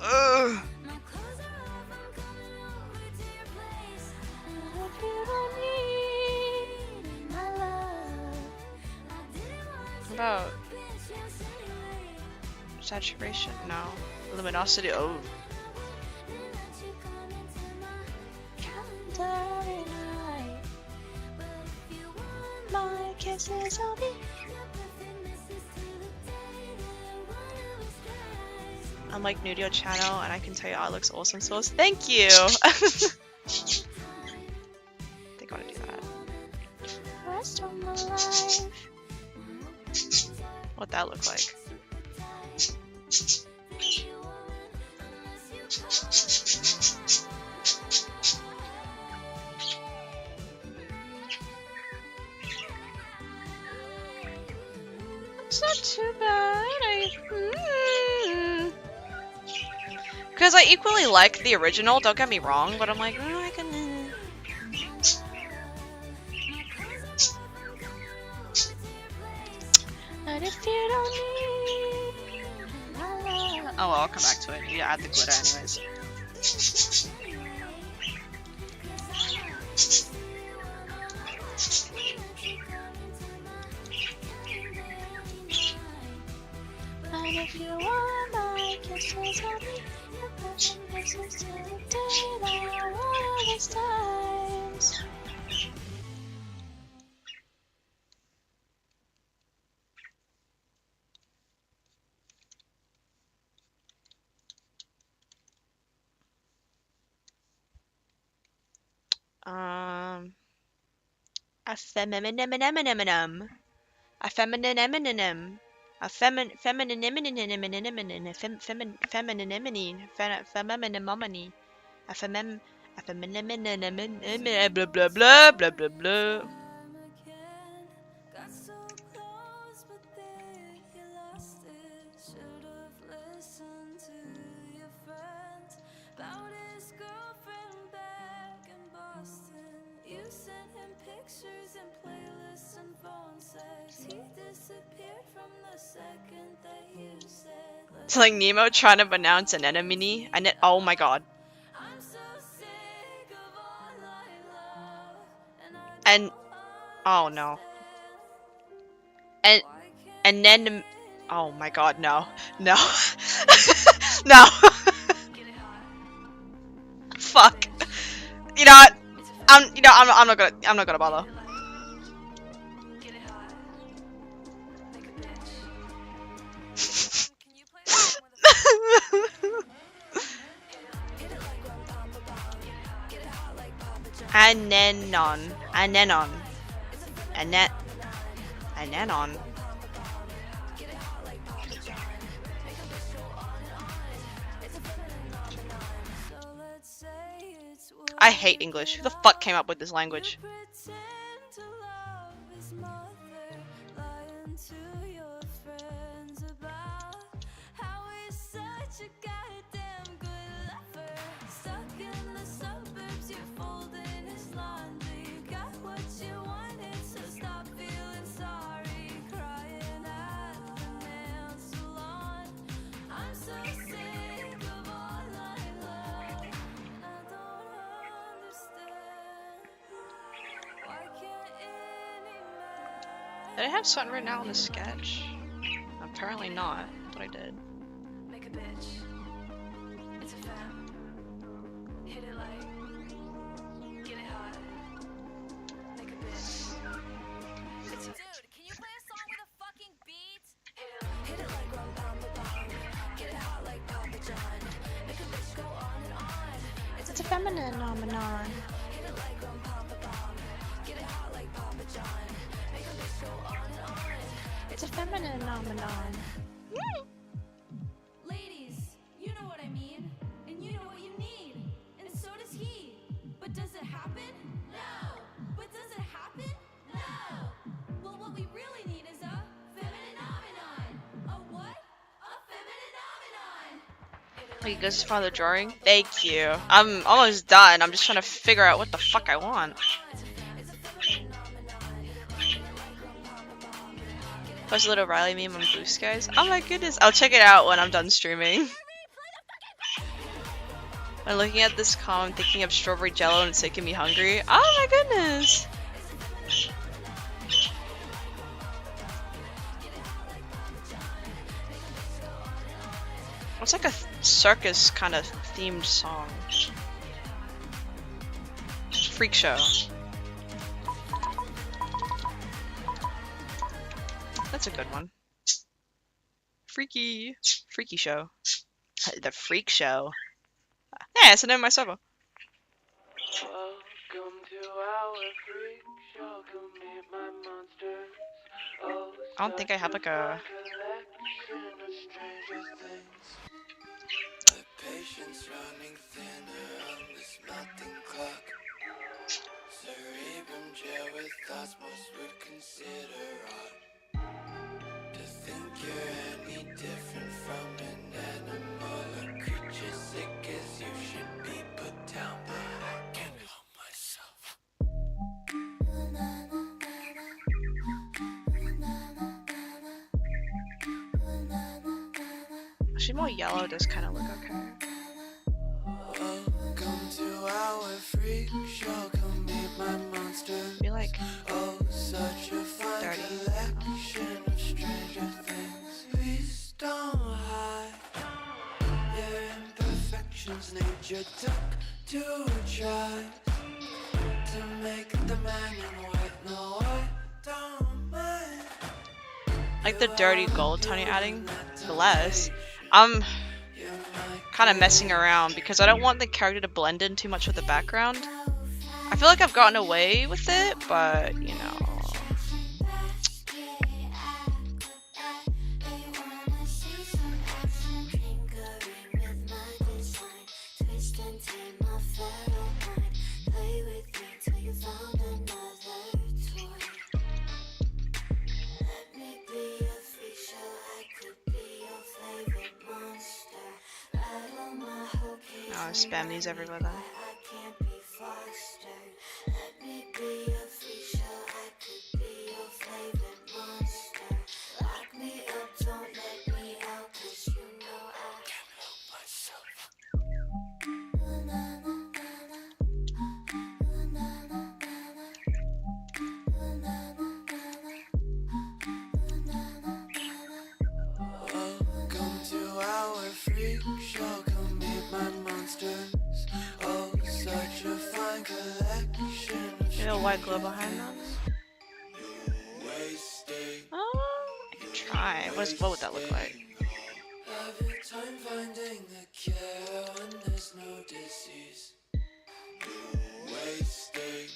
Ugh. What about saturation? No. Luminosity? Oh. Unlike Nudio channel, and I can tell you art looks awesome, so thank you! I think I want to do that. Rest of my life. What that look like? It's not too bad. Because I equally like the original, don't get me wrong, but I'm like, oh, I can... But if you don't need my love... Oh well, I'll come back to it. I need to add the glitter anyways. And if you want my kisses, I'll be the kisses to the day that I want these times. A feminine, a feminine, feminine, a feminine, feminine, a feminine, blah blah blah blah blah blah. It's like Nemo trying to pronounce an anemone. Oh my god. And oh no. And then oh my god, no. No. No. Fuck. You know what? I'm not gonna bother. Anenon. I hate English. Who the fuck came up with this language? Did I have something written out on the sketch? Apparently not. But I did. Make a bitch. It's a fam. Hit it like. Get it hot. Make a bitch. It's a dude. Can you play a song with a fucking beat? Hit it like rum pam pam. Get it hot like Papa John. Make a bitch go on and on. It's a feminine phenomenon. Hit it like rum pam pam. Get it hot like Papa John. Make a bitch go on and on. It's a feminine phenomenon. Ladies, you know what I mean, and you know what you need, and so does he. But does it happen? No. But does it happen? No. Well, what we really need is a feminine phenomenon. A what? A feminine phenomenon. Wait, goes as far as the drawing? Thank you. I'm almost done. I'm just trying to figure out what the fuck I want. Post a little Riley meme on Boost, guys. Oh my goodness. I'll check it out when I'm done streaming. When looking at this com, I'm thinking of strawberry jello and it's making me hungry. Oh my goodness. It's like a circus kind of themed song. Freak show. That's a good one. Freaky show. The freak show. Yeah, it's the name of my server. Welcome to our freak show. Come meet my monsters. Oh, I don't think I have like a. collection of stranger things. The patience running thinner on this melting clock. Cerebrum gel with thoughts most would consider odd. To think you're any different from an animal or creature sick as you should be put down, but I can't help myself. Actually, more yellow does kind of look okay. Welcome to our freak show. Come meet my monsters. Be like Oh, such a fine 30. collection of stranger things. Please don't hide your imperfections. Nature took to try to make the man in white. No, I don't mind. Like the dirty gold tone you're adding, the less. I'm kind of messing around because I don't want the character to blend in too much with the background. I feel like I've gotten away with it, but you know. I'll spam these everywhere then. Welcome to our freak show. Come meet my monsters. Oh, such a fine collection of Maybe a white glow behind them. wasting. Oh, I can try. What would that look like? Have your time finding the cure when there's no disease. Wasting.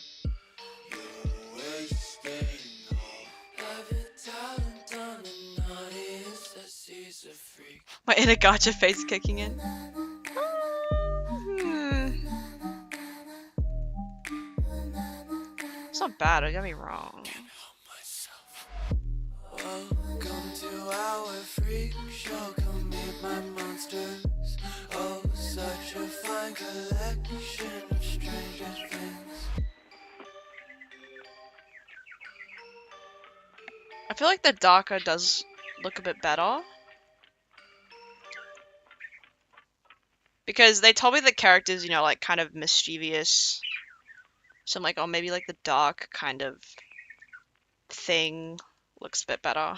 Have your talent on the naughtiest that sees a freak. My inner gotcha face kicking in. It's not bad, don't get me wrong. Welcome to our freak show. Come meet my monsters. Oh, such a fine collection of stranger things. I feel like the darker does look a bit better. Because they told me the character's, you know, like kind of mischievous. So I'm like, oh, maybe like the dark kind of thing looks a bit better.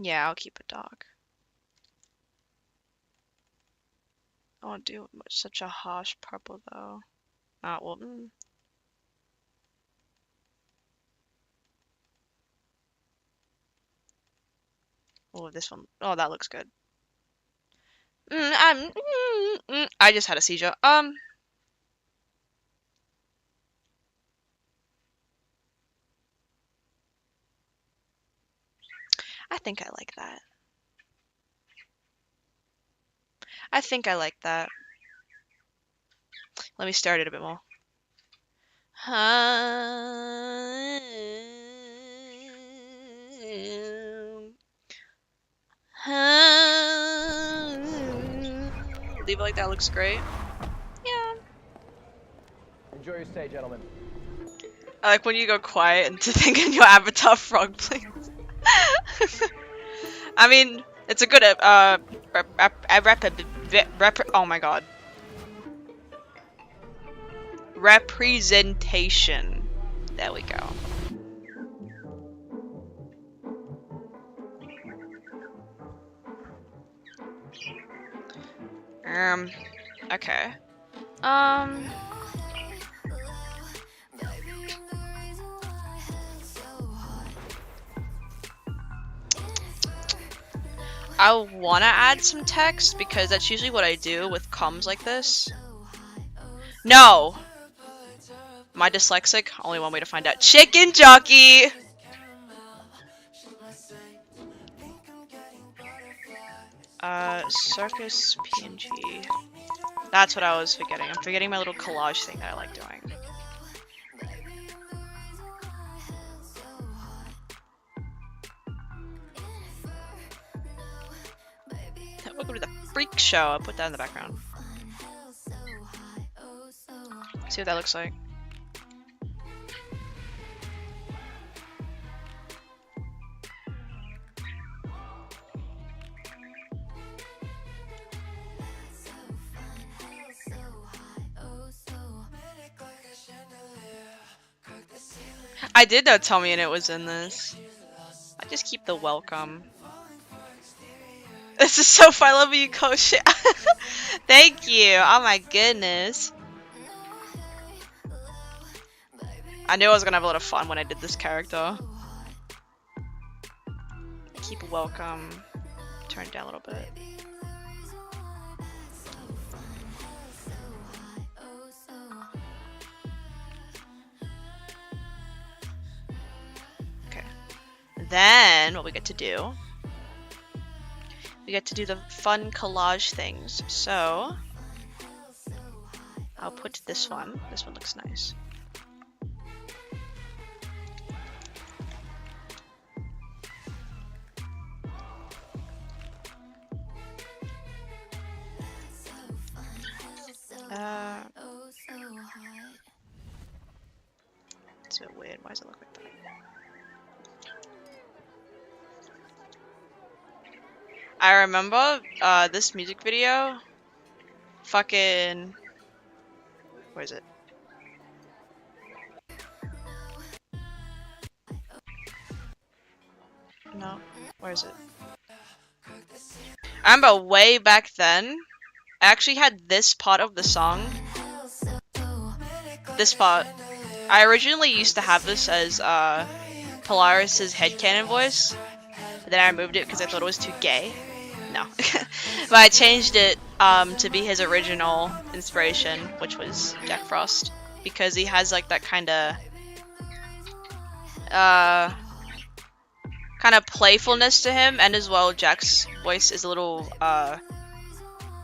Yeah, I'll keep it dark. I won't do such a harsh purple though. Well, Oh, this one. Oh, that looks good. I just had a seizure. I think I like that. I think I like that. Let me start it a bit more. Leave it like that looks great. Yeah. Enjoy your stay, gentlemen. I like when you go quiet and to think in your avatar frog plays. I mean, it's a good oh my god. Representation. There we go. Okay. I want to add some text because that's usually what I do with comms like this. No! Am I dyslexic? Only one way to find out. Chicken jockey! Circus PNG. That's what I was forgetting. I'm forgetting my little collage thing that I like doing. Welcome to the freak show. I'll put that in the background. See what that looks like. I did know Tommy and it was in this. I just keep the welcome. This is so fun. I love you, coach. Thank you. Oh my goodness. I knew I was gonna have a lot of fun when I did this character. Keep welcome. Turn it down a little bit. Okay. Then what we get to do, we get to do the fun collage things. So I'll put this one. This one looks nice. It's a bit weird. Why does it look like that? I remember this music video. Fucking. Where is it? No. Where is it? I remember way back then, I actually had this part of the song. This part. I originally used to have this as Polaris's headcanon voice. But then I removed it because I thought it was too gay. No. But I changed it to be his original inspiration, which was Jack Frost. Because he has like that kind of playfulness to him, and as well Jack's voice is a little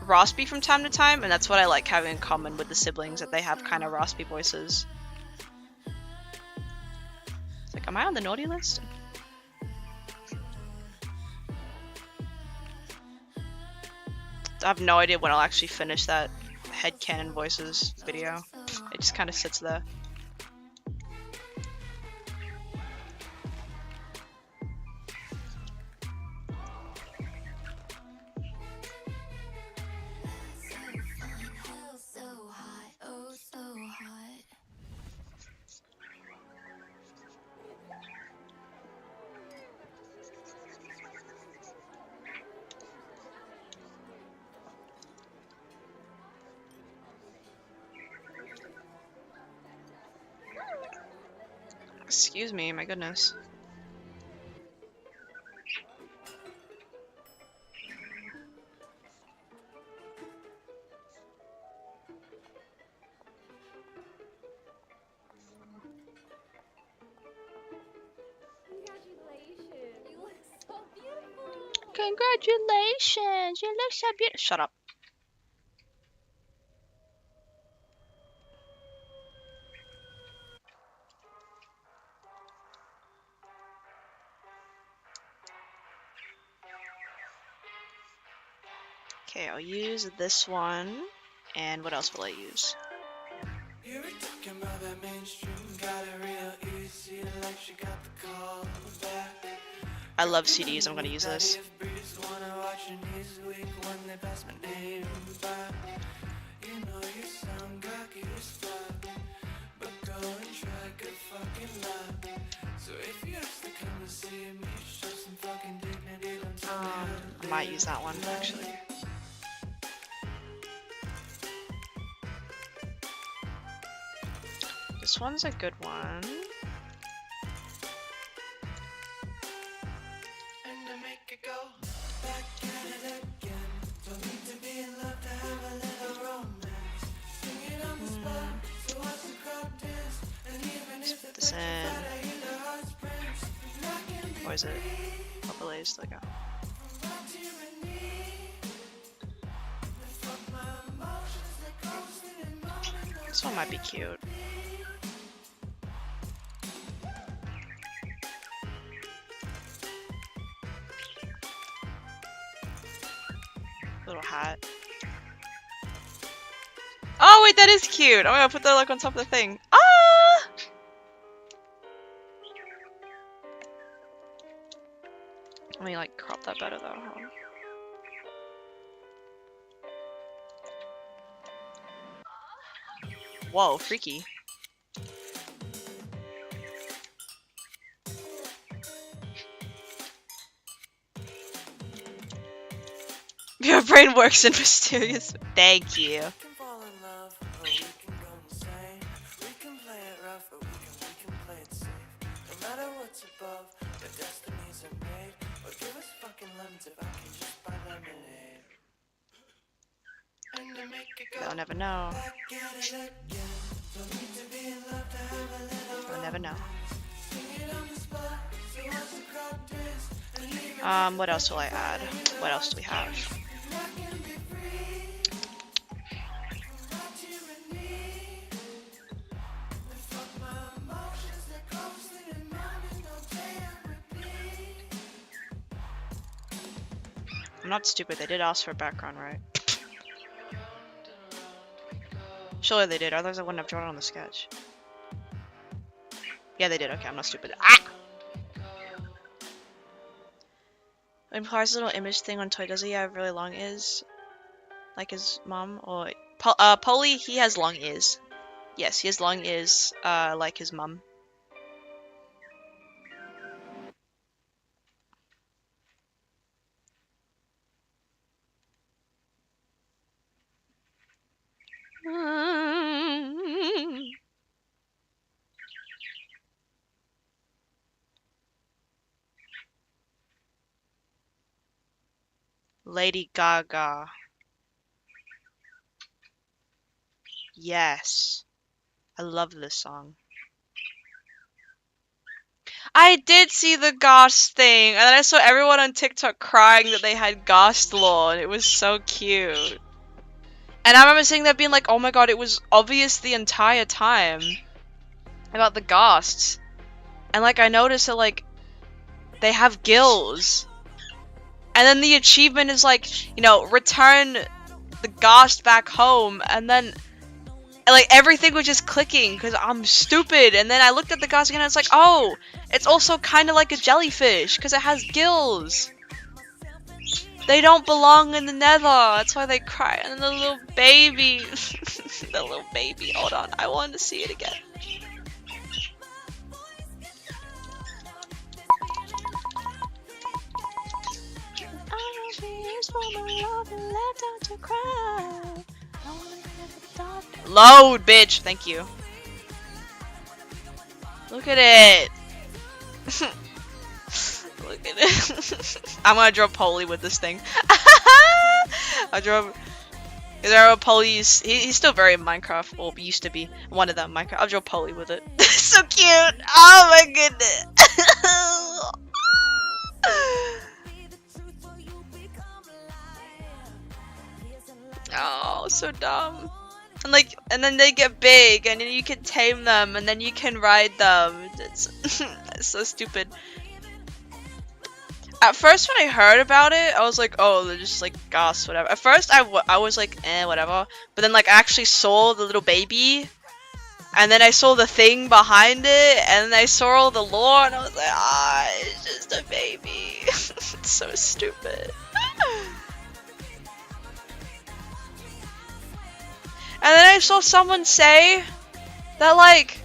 raspy from time to time, and that's what I like having in common with the siblings, that they have kind of raspy voices. It's like, am I on the naughty list? I have no idea when I'll actually finish that headcanon voices video. It just kind of sits there. Excuse me, my goodness. Congratulations. You look so beautiful. Congratulations, you look so beautiful. Shut up. Okay, I'll use this one. And what else will I use? You were talking about that mainstream, got it real easy, like she got the call back. I love CDs, I'm gonna use this. Breeze wanna watch your knees weak when they pass my name by. You know you sound cocky as fuck, but go and try good fucking luck. So if you have to come to see me, show some fucking dignity, don't tell me how to I might use that one actually. This one's a good one. and to make it go back at it again. Don't need to be in love to have a little romance. Sing it on the spot, so watch the crowd dance. And even if Put this in. the heart's prince, I can be Or is it overlays? There we go. from tyranny. Fuck my emotions, they're ghosting and moaning. This one might be cute. Little hat. Oh wait, that is cute. I'm gonna put that like on top of the thing. Ah! Let me like crop that better though. Hold on. Whoa, freaky. Your brain works in mysterious. Thank you. We can fall in love, or we can go insane. We can play it rough, or we can play it safe. No matter what's above, the destinies are made. Or give us fucking lemons if I can just buy lemonade. And to make it go They'll never know. back at it again. Don't need to be in love to have a little They'll never know. sing it on the spot, so watch the crowd dance. And even What else will I add? What else do we have? I can be free from my tyranny. And fuck my emotions, they're ghosting and moaning all day and repeat. I'm not stupid. They did ask for a background, right? Surely they did. Otherwise, I wouldn't have drawn it on the sketch. Yeah, they did. Okay, I'm not stupid. Ah! Implies little image thing on toy. Does he have really long ears? Like his mom? Or Polly, he has long ears. Yes, he has long ears, like his mum. Lady Gaga. Yes. I love this song. I did see the Ghost thing, and then I saw everyone on TikTok crying that they had Ghost lore, and it was so cute. And I remember seeing that being like, oh my god, it was obvious the entire time about the Ghosts. And like, I noticed that like, they have gills. And then the achievement is like, you know, return the Ghost back home, and then like everything was just clicking because I'm stupid. And then I looked at the Ghost again and it's like, oh, it's also kind of like a jellyfish because it has gills. They don't belong in the nether. That's why they cry. And then the little baby, the little baby. Hold on, I wanted to see it again. Load, bitch. Thank you. Look at it. Look at it. I'm gonna draw Polly with this thing. I'll draw. Polly's. He's still very Minecraft. Well, used to be one of them Minecraft. I'll draw Polly with it. So cute. Oh my goodness. Oh, so dumb. And then they get big, and then you can tame them, and then you can ride them. It's, it's so stupid. At first, when I heard about it, I was like, oh, they're just like goss, whatever. At first, I was like, whatever. But then, like, I actually saw the little baby, and then I saw the thing behind it, and then I saw all the lore, and I was like, ah, it's just a baby. It's so stupid. And then I saw someone say that like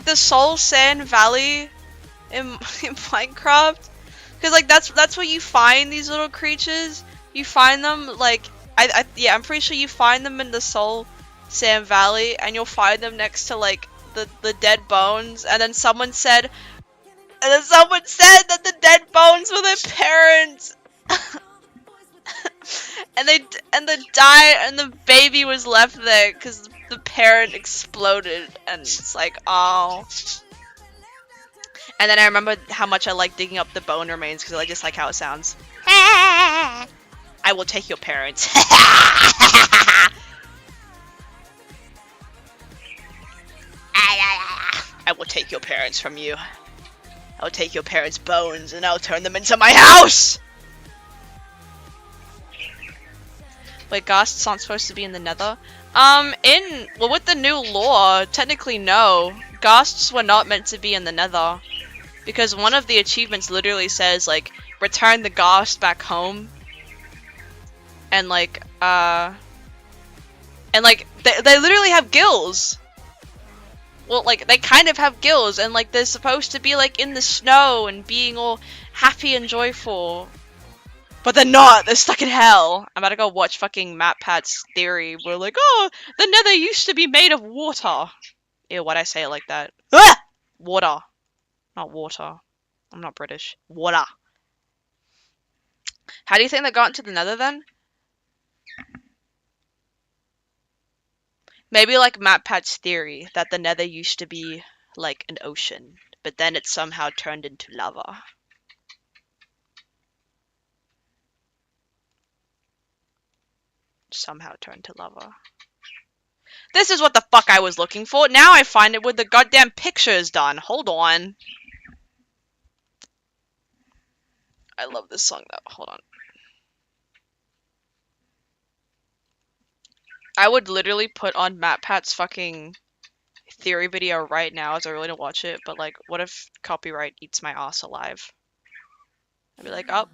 the Soul Sand Valley in Minecraft, because like that's where you find these little creatures. You find them like I'm pretty sure you find them in the Soul Sand Valley, and you'll find them next to like the dead bones. And then someone said that the dead bones were their parents. and the baby was left there because the parent exploded, and it's like, oh. And then I remember how much I like digging up the bone remains because I just like how it sounds. I will take your parents. I will take your parents from you. I will take your parents' bones and I'll turn them into my house. Wait, ghosts aren't supposed to be in the Nether? With the new lore, technically no. Ghosts were not meant to be in the Nether. Because one of the achievements literally says, like, return the ghost back home. And, they literally have gills. Well, like, they kind of have gills, and, like, they're supposed to be, like, in the snow and being all happy and joyful. But they're not. They're stuck in hell. I'm about to go watch fucking MatPat's theory. We're like, oh, the Nether used to be made of water. Ew, why'd I say it like that? Ah! Water. Not water. I'm not British. Water. How do you think they got into the Nether then? Maybe like MatPat's theory that the Nether used to be like an ocean, but then it somehow turned into lava. Somehow turned to lava. This is what the fuck I was looking for. Now I find it with the goddamn pictures done. Hold on. I love this song though. Hold on. I would literally put on MatPat's fucking theory video right now as I really don't watch it, but like, what if copyright eats my ass alive? I'd be like, oh,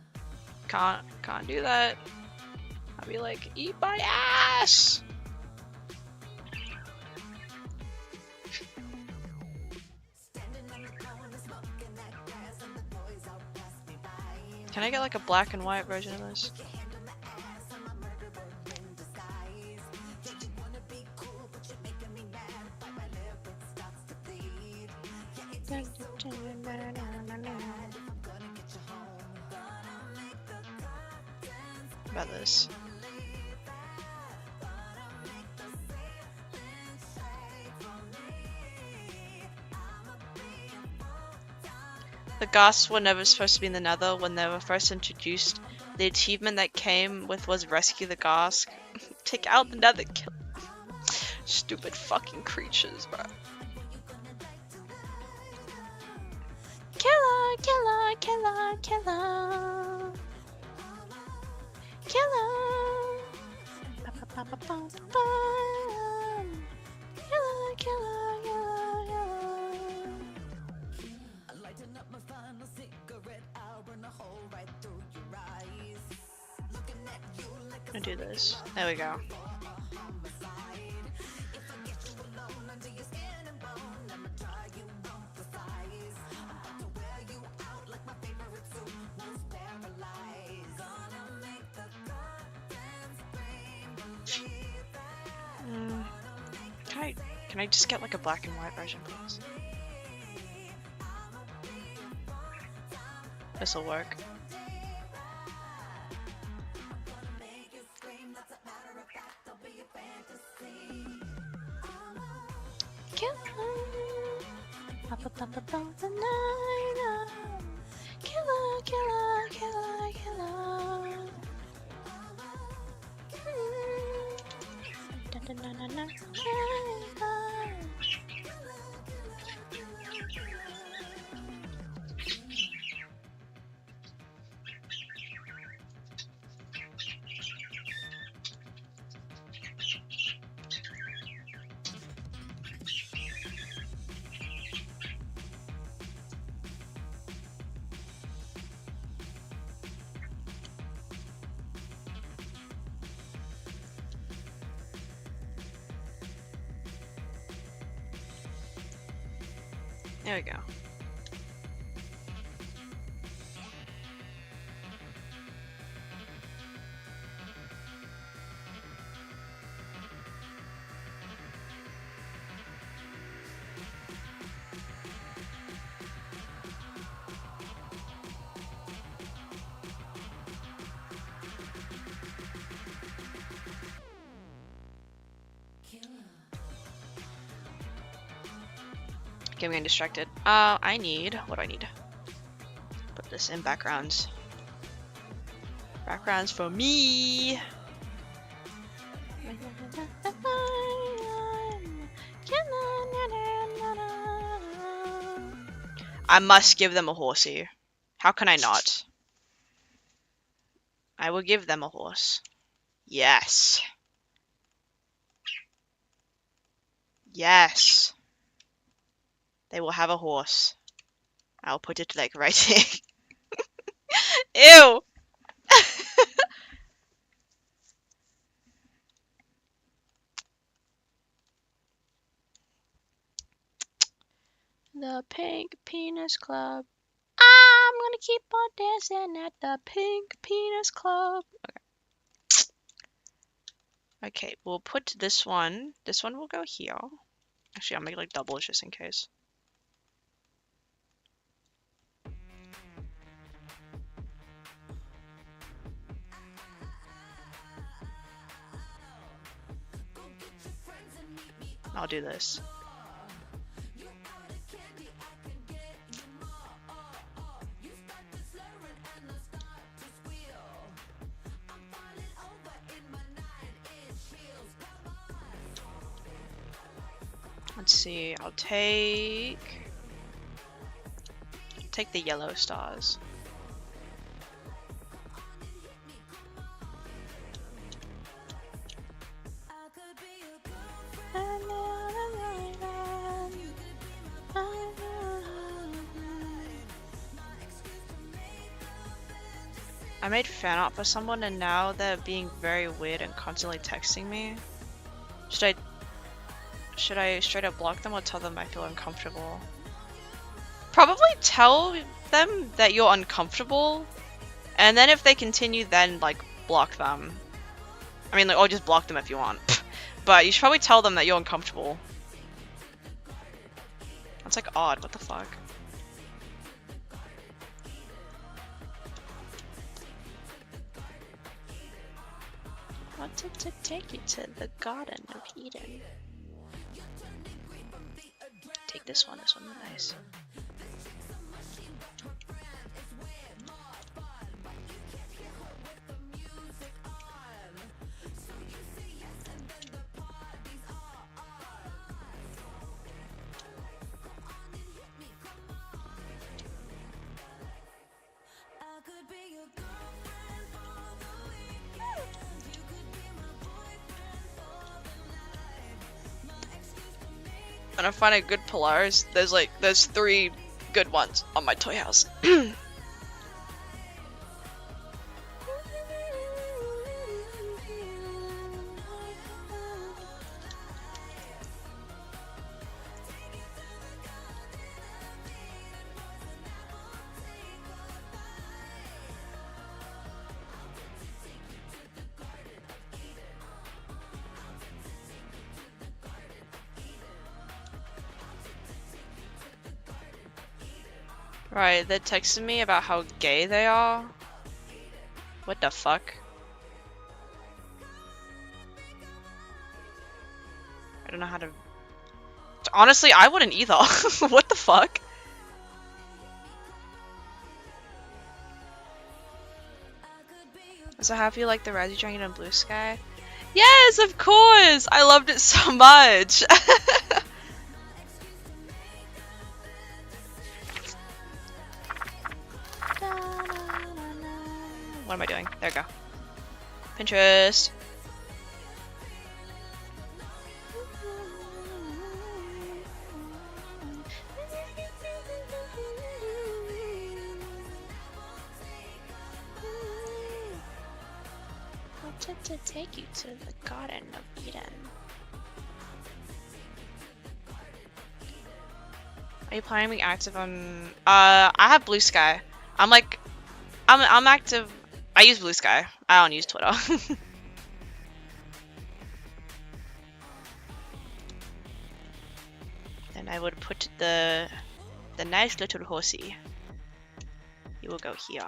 can't do that. I'd be like, eat my ass! Can I get like a black and white version of this? About this. The ghosts were never supposed to be in the Nether. When they were first introduced, the achievement that came with was rescue the ghost. Take out the Nether. Kill. Stupid fucking creatures, bro. Killer, killer, killer, killer. Killer. Killer, killer, killer. I'm gonna do this. There we go. Can I just get like a black and white version, please? This'll work. Killer, killer, killer, killer. There we go. Okay, I'm getting distracted. I need, what do I need? Put this in backgrounds. Backgrounds for me. I must give them a horsey. How can I not? I will give them a horse. Yes. Yes. They will have a horse. I'll put it like right here. Ew! The Pink Penis Club. I'm gonna keep on dancing at the Pink Penis Club. Okay, we'll put this one. This one will go here. Actually, I'll make like doubles just in case. I'll do this. Let's see, I'll take the yellow stars. I made fan art for someone and now they're being very weird and constantly texting me. Should I straight up block them or tell them I feel uncomfortable? Probably tell them that you're uncomfortable, and then if they continue, then like block them. I mean, like, or just block them if you want. But you should probably tell them that you're uncomfortable. That's like odd, what the fuck? Wanted to take you to the Garden of Eden. Take this one's nice. When I find a good Polaris, there's 3 good ones on my toy house. Right, they're texting me about how gay they are. What the fuck? I don't know how to... Honestly, I wouldn't either. What the fuck? So happy like the Razzie Dragon and Blue Sky? Yes, of course! I loved it so much! What am I doing? There we go. Pinterest. Wanted to take you to the Garden of Eden. Are you planning to be active on? I have Blue Sky. I'm active. I use Blue Sky. I don't use Twitter. Then I would put the nice little horsey. You will go here.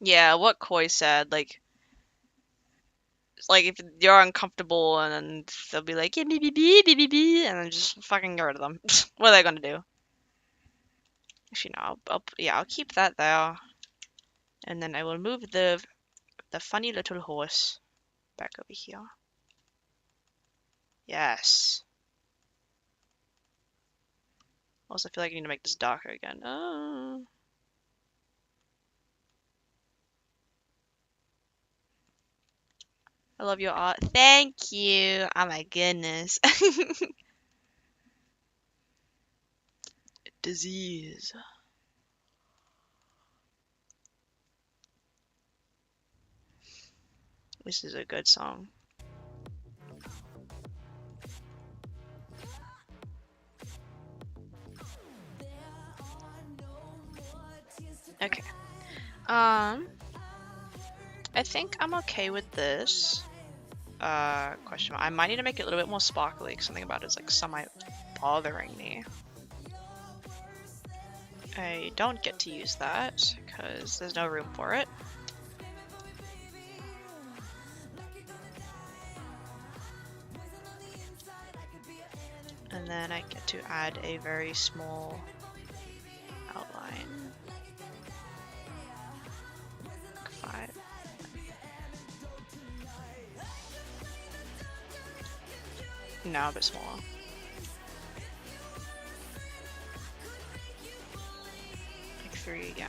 Yeah, what Koi said, like if you're uncomfortable and then they'll be like, yeah, be, and then just fucking get rid of them. What are they gonna do? Actually, no, I'll keep that there. And then I will move the funny little horse back over here. Yes. Also, I feel like I need to make this darker again. Oh. I love your art. Thank you. Oh my goodness. Disease. This is a good song. Okay. I think I'm okay with this. Question mark. I might need to make it a little bit more sparkly because something about it is like semi bothering me. I don't get to use that because there's no room for it. And then I get to add a very small outline. Like 5. No, a bit smaller. Like 3, yeah.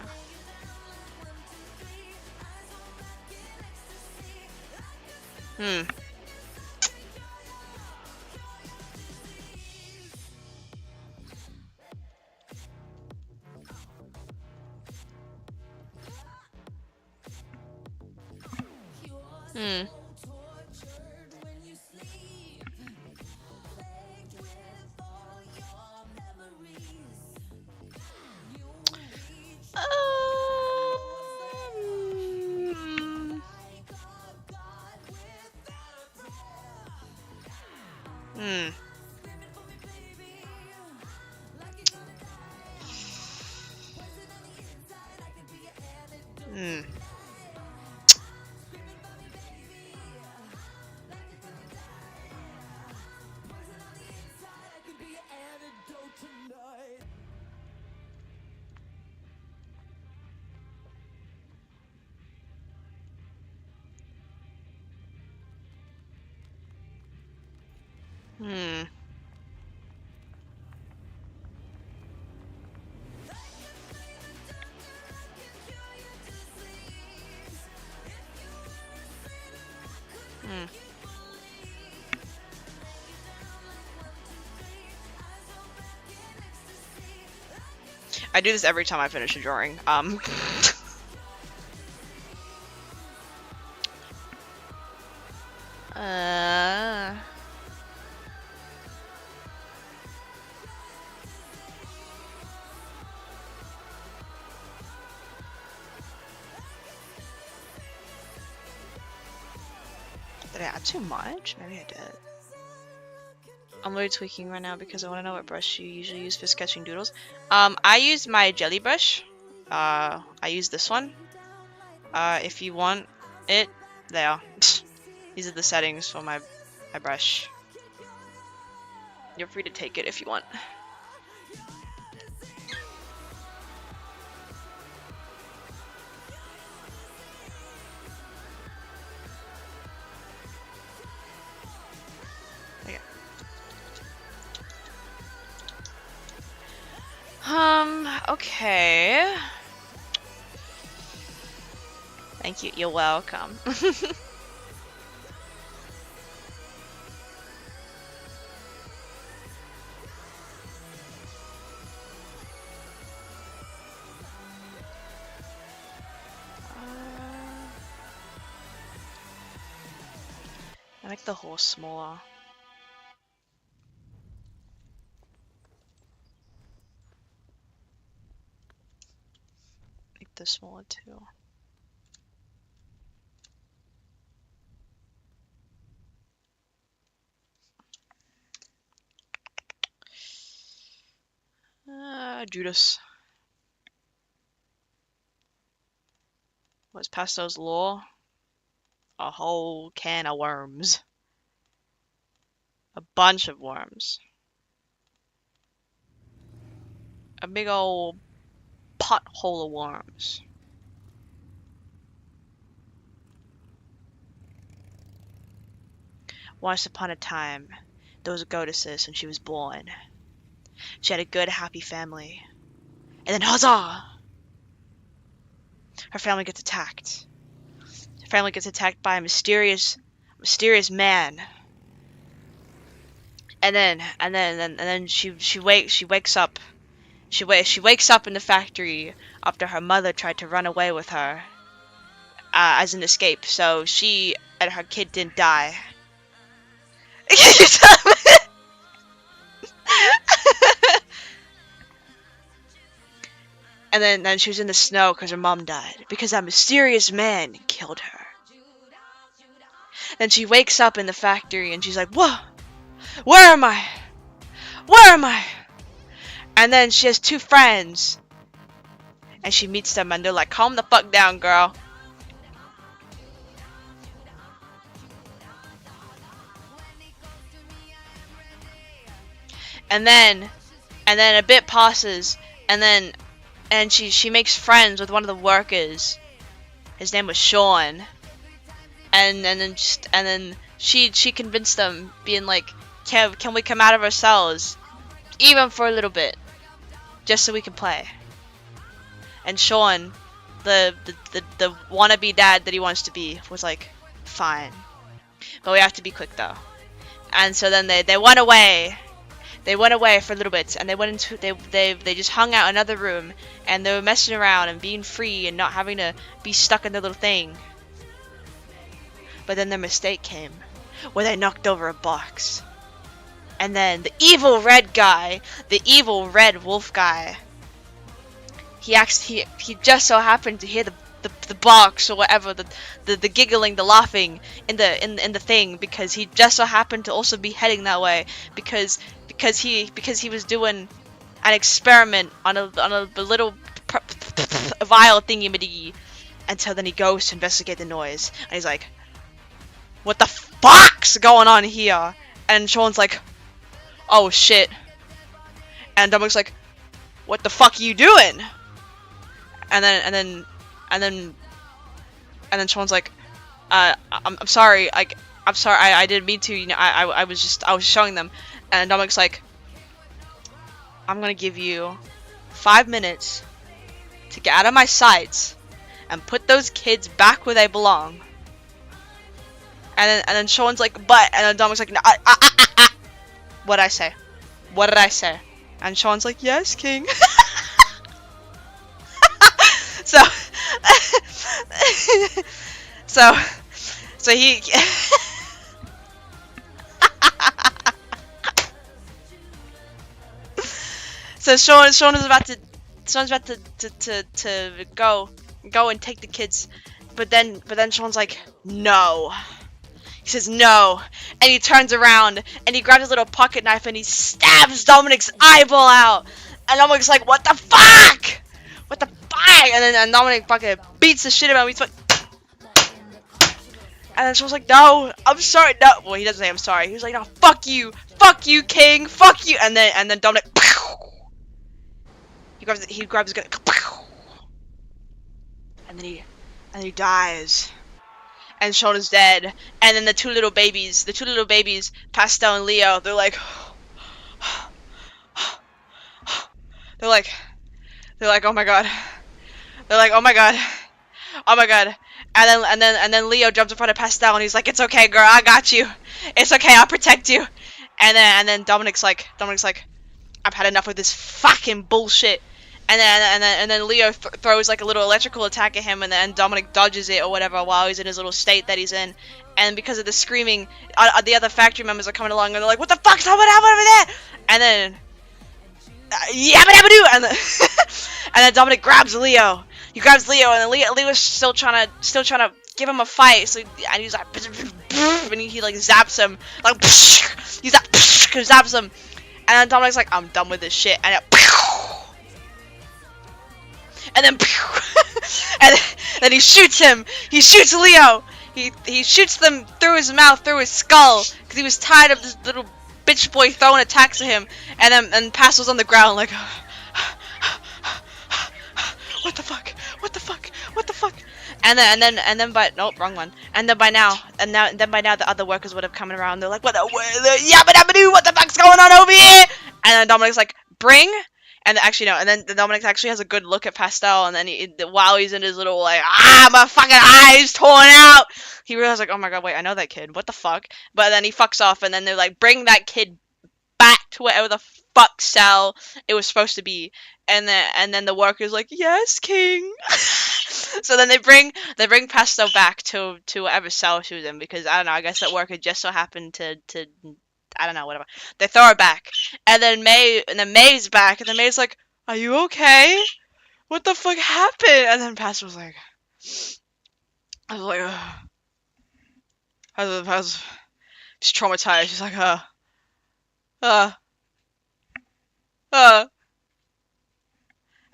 I do this every time I finish a drawing. Did I add too much? Maybe I did. I'm really tweaking right now because I want to know what brush you usually use for sketching doodles. I use my jelly brush. I use this one. If you want it, there. These are the settings for my brush. You're free to take it if you want. Okay. Thank you. You're welcome. I make the horse smaller. Make this smaller too. Judas. What's Pasto's law? A whole can of worms. A bunch of worms. A big old pothole of worms. Once upon a time, there was a goddess and she was born. She had a good, happy family. And then huzzah! Her family gets attacked. Her family gets attacked by a mysterious man. And then she wakes up. She wakes up in the factory after her mother tried to run away with her as an escape. So she and her kid didn't die. And then she was in the snow because her mom died. Because that mysterious man killed her. Then she wakes up in the factory and she's like, whoa! Where am I? Where am I? And then she has two friends. And she meets them and they're like, calm the fuck down, girl. And then a bit passes, and she makes friends with one of the workers. His name was Sean. And then she convinced them, being like, can we come out of ourselves, even for a little bit, just so we can play. And Sean, the wannabe dad that he wants to be, was like, fine, but we have to be quick though. And so then they went away. They went away for a little bit, and they just hung out in another room, and they were messing around and being free and not having to be stuck in their little thing. But then their mistake came, where they knocked over a box. And then the evil red guy, the evil red wolf guy, he just so happened to hear the box or whatever, the giggling, the laughing in the thing, because he just so happened to also be heading that way because he was doing an experiment on a little vial thingy-majiggy. Until then he goes to investigate the noise, and he's like, what the fuck's going on here? And Sean's like, oh shit. And Dominic's like, what the fuck are you doing? And then Sean's like, I'm sorry, I'm sorry, I didn't mean to, you know, I was showing them. And Dominic's like, I'm gonna give you 5 minutes to get out of my sight and put those kids back where they belong. And then Sean's like, but, and then Dominic's like, no, what'd I say? What did I say? And Sean's like, yes, King. So he so Sean is about to go and take the kids, but then Sean's like, no, He says no, and he turns around and he grabs his little pocket knife and he stabs Dominic's eyeball out. And Dominic's like, what the fuck? What the fuck? And then Dominic fucking beats the shit out of him. He's like, and then she was like, no, I'm sorry, no. Well, he doesn't say I'm sorry. He was like, no, fuck you, King, fuck you. And then Dominic, he grabs his gun, and then he dies. And Shona's dead. And then the two little babies, Pastel and Leo, they're like, oh my god. They're like, oh my god. And then Leo jumps in front of Pastel and he's like, it's okay, girl, I got you. It's okay, I'll protect you. And then Dominic's like, I've had enough of this fucking bullshit. And then Leo throws like a little electrical attack at him, and then Dominic dodges it or whatever while he's in his little state that he's in. And because of the screaming, the other factory members are coming along and they're like, "What the fuck's happening over there?" And then, and then Dominic grabs Leo. He grabs Leo, and then Leo's still trying to give him a fight. So and he's like, and he like zaps him, like he zaps him, and then Dominic's like, "I'm done with this shit," and then and then he shoots him. He shoots Leo. He shoots them through his mouth, through his skull, because he was tired of this little bitch boy throwing attacks at him. And Pastel's on the ground like, what the fuck? And then nope, wrong one. And then by now the other workers would have come around. They're like, what the fuck's going on over here? And then Dominic's like, bring. And actually no, and then Dominic actually has a good look at Pastel, and then while he's in his little like, my fucking eyes torn out, he realizes like, oh my god, wait, I know that kid, what the fuck? But then he fucks off, and then they're like, bring that kid back to whatever the fuck cell it was supposed to be. And then the worker's like, yes, King. So then they bring Pastel back to whatever cell she was in, because I don't know, I guess that worker just so happened to I don't know, whatever. They throw her back, and then May's back, and then May's like, "Are you okay? What the fuck happened?" And then Pastor was like, "I was she's traumatized." She's like,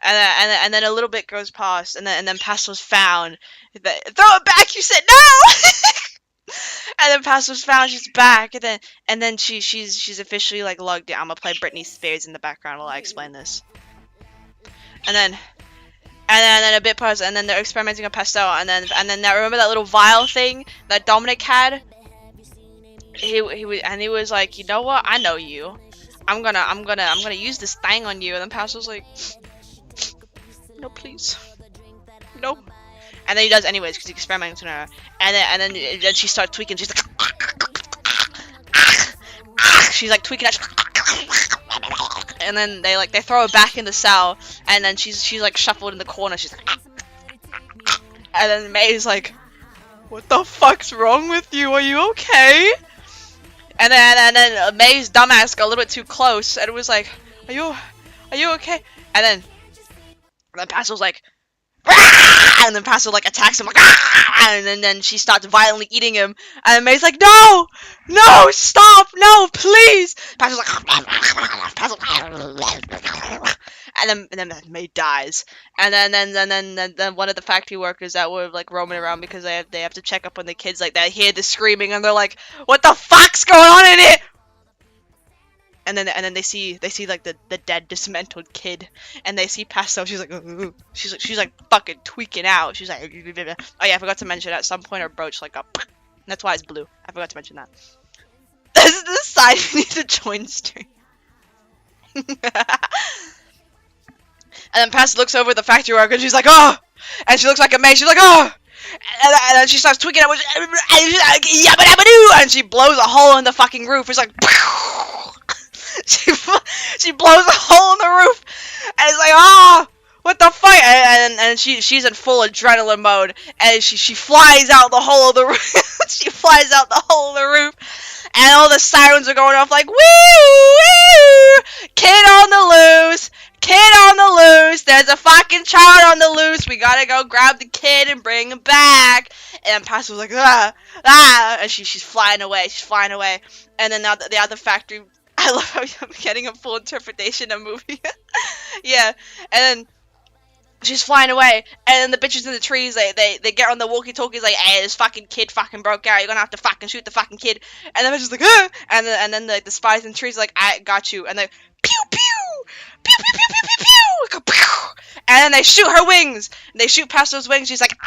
And then a little bit goes past, and then Pastor's found. Throw it back! You said no. And then Pastor's found, she's back, and then she's officially like logged in. I'm gonna play Britney Spears in the background while I explain this. And then a bit past, and then they're experimenting on Pastel, and then now remember that little vial thing that Dominic had? He was like, you know what? I know you. I'm gonna use this thing on you. And then Pastel's like, no, please, no. And then he does anyways because he's experimenting on her. And then she starts tweaking. She's like, she's like tweaking at. And then they throw her back in the cell. And then she's like shuffled in the corner. She's like, and then May's like, what the fuck's wrong with you? Are you okay? And then May's dumbass got a little bit too close. And it was like, are you okay? And then Pastel's like, and then Pastel like attacks him like, and then she starts violently eating him, and then May's like, no, stop, no, please. Pastel's like, and then May dies, and then one of the factory workers that were like roaming around because they have to check up on the kids, like, they hear the screaming and they're like, what the fuck's going on in here? And then they see like the dead dismantled kid, and they see Pastel. She's like, ooh. She's like fucking tweaking out. She's like, oh yeah, I forgot to mention at some point her brooch like up. That's why it's blue. I forgot to mention that. This side needs a join stream. And then Pastel looks over at the factory worker and she's like, oh, and she looks like a May. She's like, oh. And then she starts tweaking out, and she blows a hole in the fucking roof. It's like, she blows a hole in the roof, and it's like, oh, what the fuck? And she's in full adrenaline mode, and she flies out the hole of the roof. She flies out the hole of the roof, and all the sirens are going off like, woo, woo, kid on the loose, kid on the loose. There's a fucking child on the loose. We gotta go grab the kid and bring him back. And Pastor was like, and she's flying away. She's flying away. And then now the other factory. I love how I'm getting a full interpretation of movie. Yeah, and then she's flying away, and then the bitches in the trees, they get on the walkie-talkies like, hey, this fucking kid fucking broke out, you're gonna have to fucking shoot the fucking kid, and the bitches like, and then the spies in the trees like, I got you, and they pew pew pew pew pew pew pew pew, pew, and then they shoot her wings, and they shoot past those wings, she's like,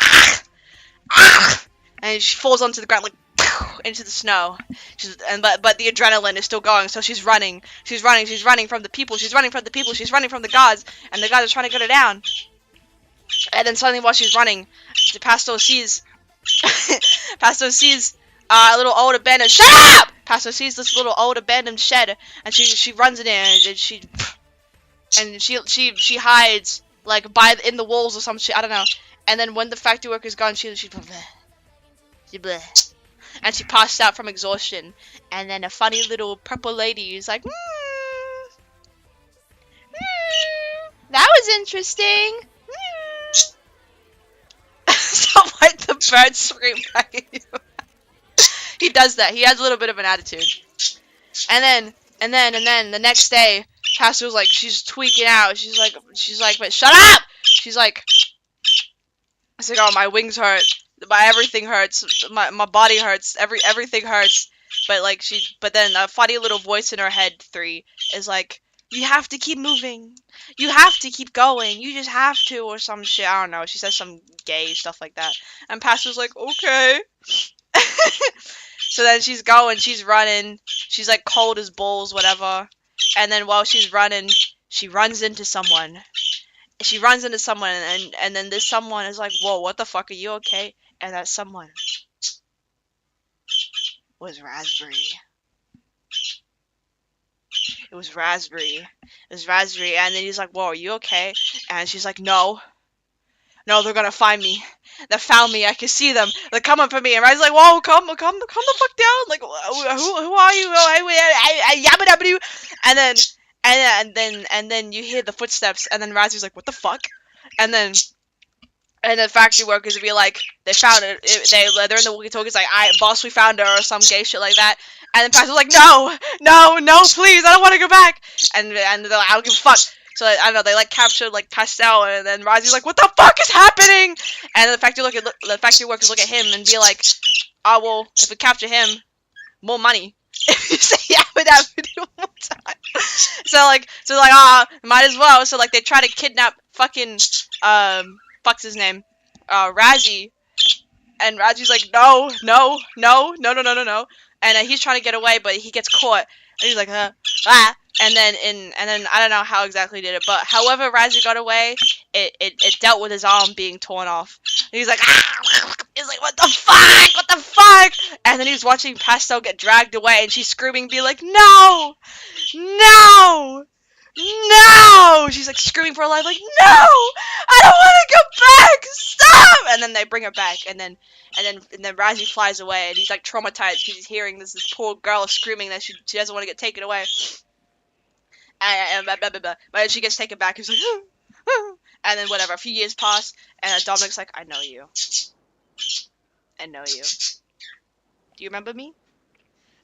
and she falls onto the ground like, into the snow. But the adrenaline is still going, so she's running from the people, she's running from the gods, and the gods are trying to get her down. And then suddenly while she's running, Pasto sees a little old abandoned shut up! Pasto sees this little old abandoned shed, and she runs in there, and she hides like in the walls or some shit, I don't know. And then when the factory worker's gone, she bleh. And she passed out from exhaustion. And then a funny little purple lady is like, that was interesting. Stop like the bird scream back at you. He does that. He has a little bit of an attitude. And then the next day, Pastor's like, she's tweaking out. She's like, but shut up! She's like, oh, my wings hurt. My everything hurts. My body hurts. Everything hurts. But then a funny little voice in her head, 3, is like, you have to keep moving. You have to keep going. You just have to, or some shit. I don't know. She says some gay stuff like that. And Pastor's like, okay. So then she's going. She's running. She's like cold as balls, whatever. And then while she's running, she runs into someone. And then this someone is like, whoa, what the fuck, are you okay? And that someone was Raspberry. It was Raspberry. And then he's like, whoa, are you okay? And she's like, no, they're gonna find me. They found me. I can see them. They're coming for me. And Raspberry's like, whoa, come the fuck down. Like, who are you? Yappin. And then you hear the footsteps. And then Raspberry's like, what the fuck? And then the factory workers would be like, they found it. They're in the walkie-talkies like, boss, we found her, or some gay shit like that. And the pastor's like, no, please, I don't want to go back. And they're like, I don't give a fuck. So I don't know, they like captured like Pastel, and then Razi's like, what the fuck is happening? And the factory workers look at him and be like, oh well, if we capture him, more money. If you say Yappin one more time. So might as well. So like they try to kidnap fucking fuck's his name? Razi. And Razi's like, no. And he's trying to get away, but he gets caught. And he's like, And then I don't know how exactly he did it, but however Razi got away, it dealt with his arm being torn off. And he's like, he's like, what the fuck? And then he's watching Pastel get dragged away, and she's screaming, be like, no! She's like screaming for her life, like, no! I don't want to go back! Stop! And then they bring her back, and then Razi flies away, and he's like traumatized because he's hearing this poor girl screaming that she doesn't want to get taken away. But she gets taken back. He's like, and then whatever. A few years pass, and Dominic's like, I know you. Do you remember me?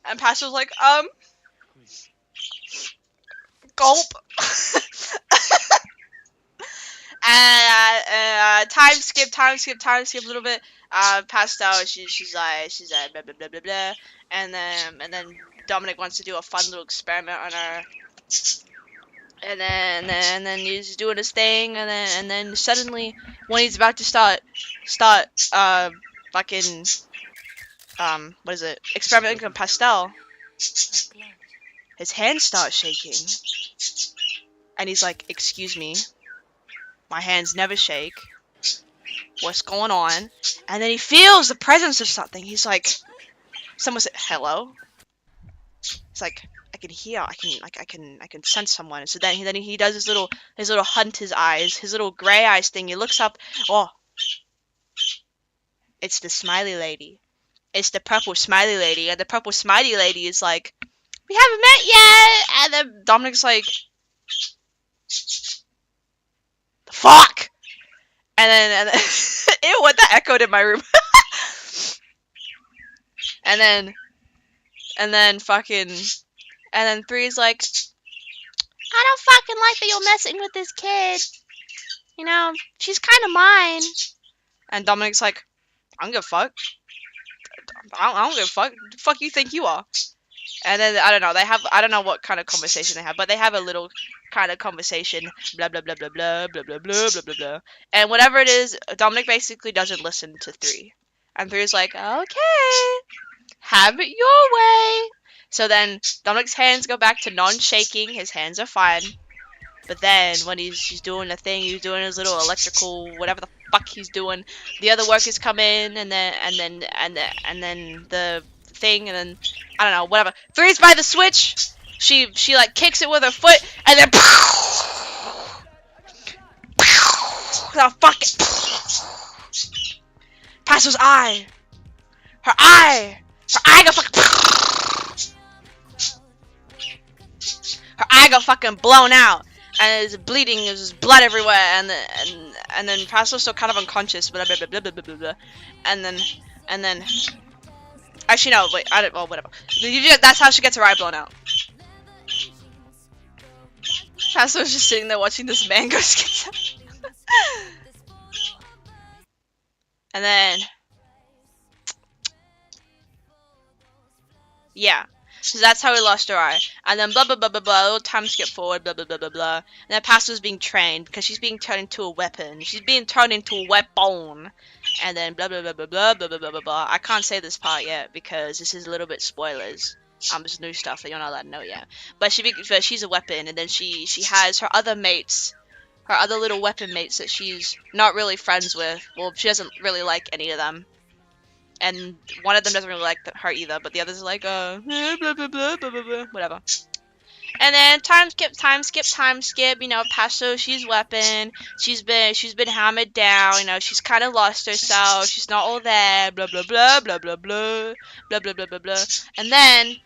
And Pastor's like, gulp. And time skip a little bit. Pastel, she's like blah blah blah blah blah, and then Dominic wants to do a fun little experiment on her. And then he's doing his thing, and then suddenly, when he's about to start fucking what is it? Experimenting on Pastel, his hands start shaking, and he's like, "Excuse me, my hands never shake. What's going on?" And then he feels the presence of something. He's like, someone said, "Hello." It's like, I can hear, I can sense someone. So then he does his little hunt, his eyes, his little gray eyes thing. He looks up. Oh, it's the smiley lady. It's the purple smiley lady, and the purple smiley lady is like, we haven't met yet. And then Dominic's like, fuck. And then ew, what, that echoed in my room. and then fucking, and then 3's like, I don't fucking like that you're messing with this kid. You know, she's kind of mine. And Dominic's like, I don't give a fuck. I don't give a fuck. The fuck you think you are? And then, I don't know, I don't know what kind of conversation they have, but they have a little kind of conversation, blah, blah, blah, blah, blah, blah, blah, blah, blah, blah, blah. And whatever it is, Dominic basically doesn't listen to 3. And 3's like, okay, have it your way. So then, Dominic's hands go back to non-shaking, his hands are fine. But then, when he's doing the thing, he's doing his little electrical, whatever the fuck he's doing, the other workers come in, and then the thing, and then, I don't know, whatever. 3's by the switch, she like, kicks it with her foot, and then, oh, fuck it. Pastor's eye. Her eye got fucking, her eye got fucking blown out. And it's bleeding, there's blood everywhere, and then Pastor's still kind of unconscious, blah, blah, blah, blah, blah, blah, blah. And then, actually no, wait, I don't, well, whatever. That's how she gets her eye blown out. Pastor's just sitting there watching this man go skits. And then, yeah. So that's how we lost her eye. And then blah blah blah blah blah, a little time skip forward, blah blah blah blah blah. And then Pastor's being trained because she's being turned into a weapon. She's being turned into a weapon. And then blah blah blah blah blah blah blah blah blah blah. I can't say this part yet because this is a little bit spoilers. There's new stuff that you're not allowed to know yet. But she's a weapon, and then she has her other mates, her other little weapon mates that she's not really friends with. Well, she doesn't really like any of them. And one of them doesn't really like her either, but the others are like, blah, blah, blah, blah, blah, blah, whatever. And then time skip, you know, Pastor, she's weapon, she's been hammered down, you know, she's kind of lost herself, she's not all there, blah, blah, blah, blah, blah, blah, blah, blah, blah, blah, blah. And then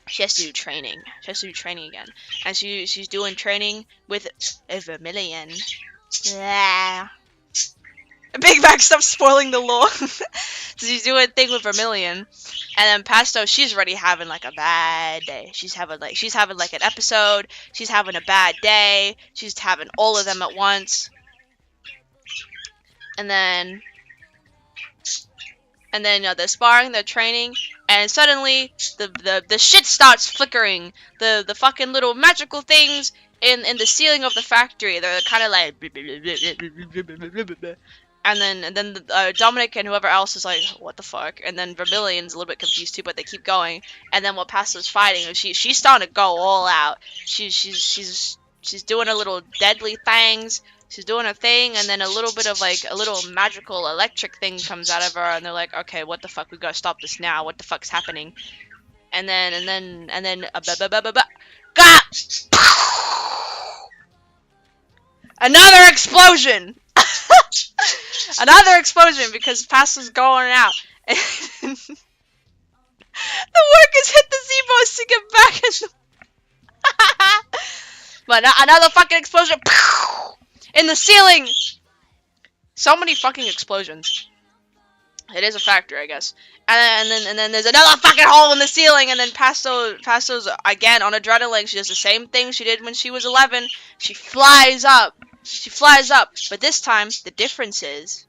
she has to do training. She has to do training again. And she's doing training with a Vermilion. Yeah. Big Mac, stop spoiling the lore. So she's doing a thing with Vermilion, and then Pasto, she's already having like a bad day. She's having like an episode. She's having a bad day. She's having all of them at once. And then they're sparring, they're training, and suddenly the shit starts flickering. The fucking little magical things in the ceiling of the factory, they're kind of like. And then Dominic and whoever else is like, what the fuck? And then Vermilion's a little bit confused too, but they keep going. And then while Pasto's fighting, she's starting to go all out. She's doing her little deadly things. She's doing her thing, and then a little bit of like a little magical electric thing comes out of her, and they're like, okay, what the fuck? We gotta stop this now. What the fuck's happening? And then God! Another explosion. Another explosion because Pasto's going out. And the workers hit the Zebos to get back in the but another fucking explosion in the ceiling. So many fucking explosions. It is a factory, I guess. And then there's another fucking hole in the ceiling, and then Pasto's again on adrenaline. She does the same thing she did when she was 11. She flies up. But this time, the difference is,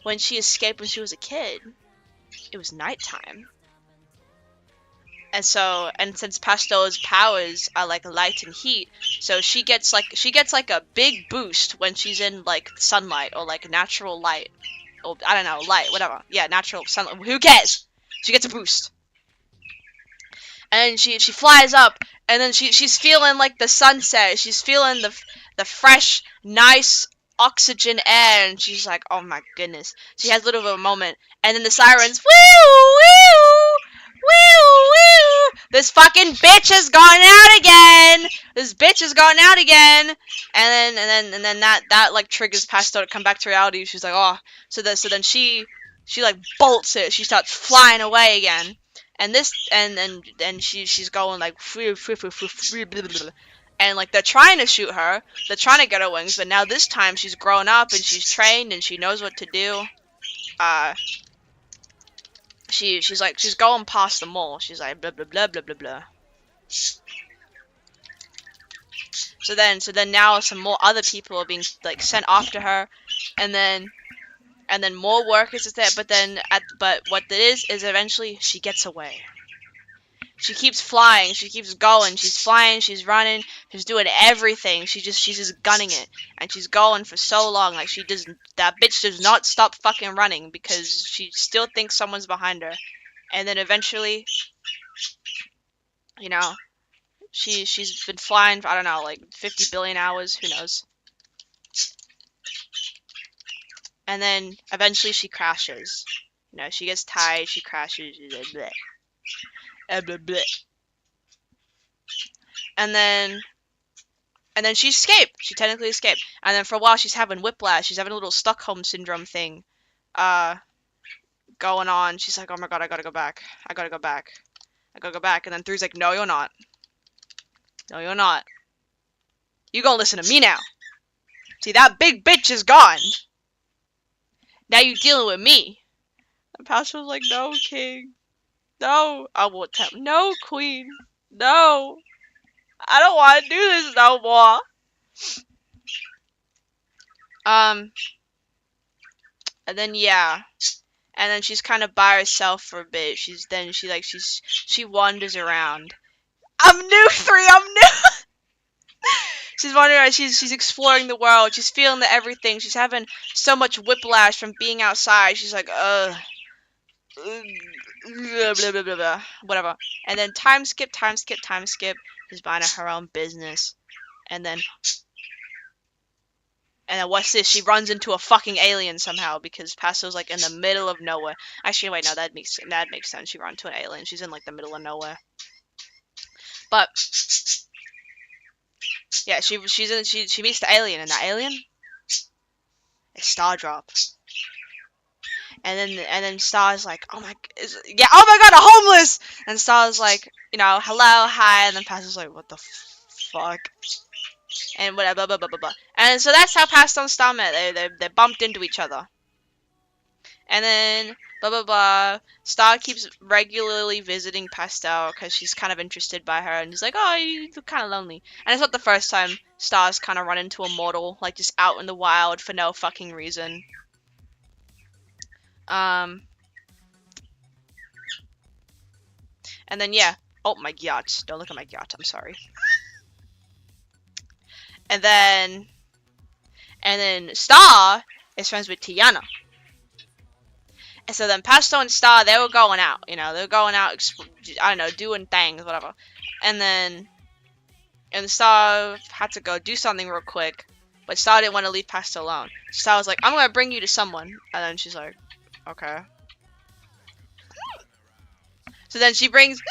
when she escaped when she was a kid, it was nighttime. And since Pasto's powers are like light and heat, so she gets like a big boost when she's in like sunlight or like natural light. Or, I don't know, light, whatever. Yeah, natural sunlight. Who cares? She gets a boost. And she flies up, and then she's feeling like the sunset. She's feeling the fresh, nice oxygen air, and she's like, oh my goodness. She has a little bit of a moment, and then the sirens, woo, woo, woo, woo. This fucking bitch has gone out again. This bitch has gone out again. And then that like triggers Pasto to come back to reality. She's like, oh, so then she like bolts it. She starts flying away again. And she's going like And like they're trying to shoot her, they're trying to get her wings, but now this time she's grown up and she's trained and she knows what to do. She's going past them all. She's like blah blah blah blah blah blah. So then now some more other people are being like sent after her, and then more workers is there. But what it is eventually she gets away. She keeps flying, she keeps going, she's flying, she's running, she's doing everything. She's just gunning it, and she's going for so long. Like that bitch does not stop fucking running because she still thinks someone's behind her. And then eventually, you know, she's been flying for, I don't know, like 50 billion hours, who knows. And then eventually she crashes. You know, she gets tired, she crashes, blah, blah, blah, blah. And then she escaped. She technically escaped. And then for a while she's having whiplash. She's having a little Stockholm syndrome thing going on. She's like, oh my god, I gotta go back. I gotta go back. I gotta go back. And then 3's like, no, you're not. No, you're not. You gonna listen to me now. See, that big bitch is gone. Now you dealing with me. And Pastor was like, no, king. No. I won't tell. No, queen. No. I don't want to do this no more. And then yeah. And then she's kind of by herself for a bit. She wanders around. I'm new 3. I'm new. She's wandering. She's exploring the world. She's feeling everything. She's having so much whiplash from being outside. She's like, blah, blah, blah, blah, blah, whatever. And then time skip. She's minding her own business. And then what's this? She runs into a fucking alien somehow because Paso's like in the middle of nowhere. Actually, wait, no, that makes sense. She ran into an alien. She's in like the middle of nowhere. But yeah, she meets the alien, and the alien is Stardrop. And then Star's like, oh my god, a homeless! And Star's like, you know, hello, hi, and then Paso's like, what the fuck? And whatever, blah, blah, blah, blah. And so that's how Pastel and Star met. They bumped into each other. And then, blah, blah, blah. Star keeps regularly visiting Pastel because she's kind of interested by her. And he's like, oh, you look kind of lonely. And it's not the first time Star's kind of run into a mortal, like just out in the wild for no fucking reason. And then, yeah. Oh, my yacht. Don't look at my yacht. I'm sorry. And then Star is friends with Tiana. And so then Pastel and Star, they were going out. You know, they were going out, I don't know, doing things, whatever. And Star had to go do something real quick. But Star didn't want to leave Pastel alone. Star was like, I'm going to bring you to someone. And then she's like, okay. So then she brings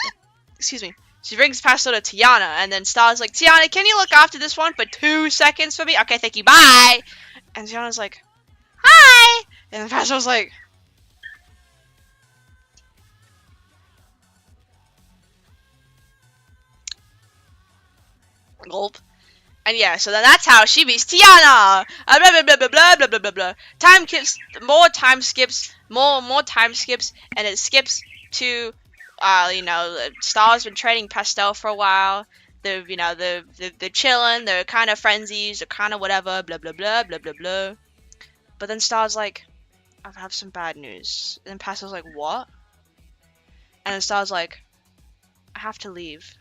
Pastel to Tiana, and then Star's like, Tiana, can you look after this one for 2 seconds for me? Okay, thank you, bye! And Tiana's like, hi! And then Pastel's like, gulp. And yeah, so then that's how she meets Tiana! Blah, blah, blah, blah, blah, blah, blah, blah, blah. More time skips, and it skips to... you know, Star's been training Pastel for a while. They're chilling. They're kind of frenzies. They're kind of whatever. Blah blah blah blah blah blah. But then Star's like, I have some bad news. And then Pastel's like, what? And then Star's like, I have to leave.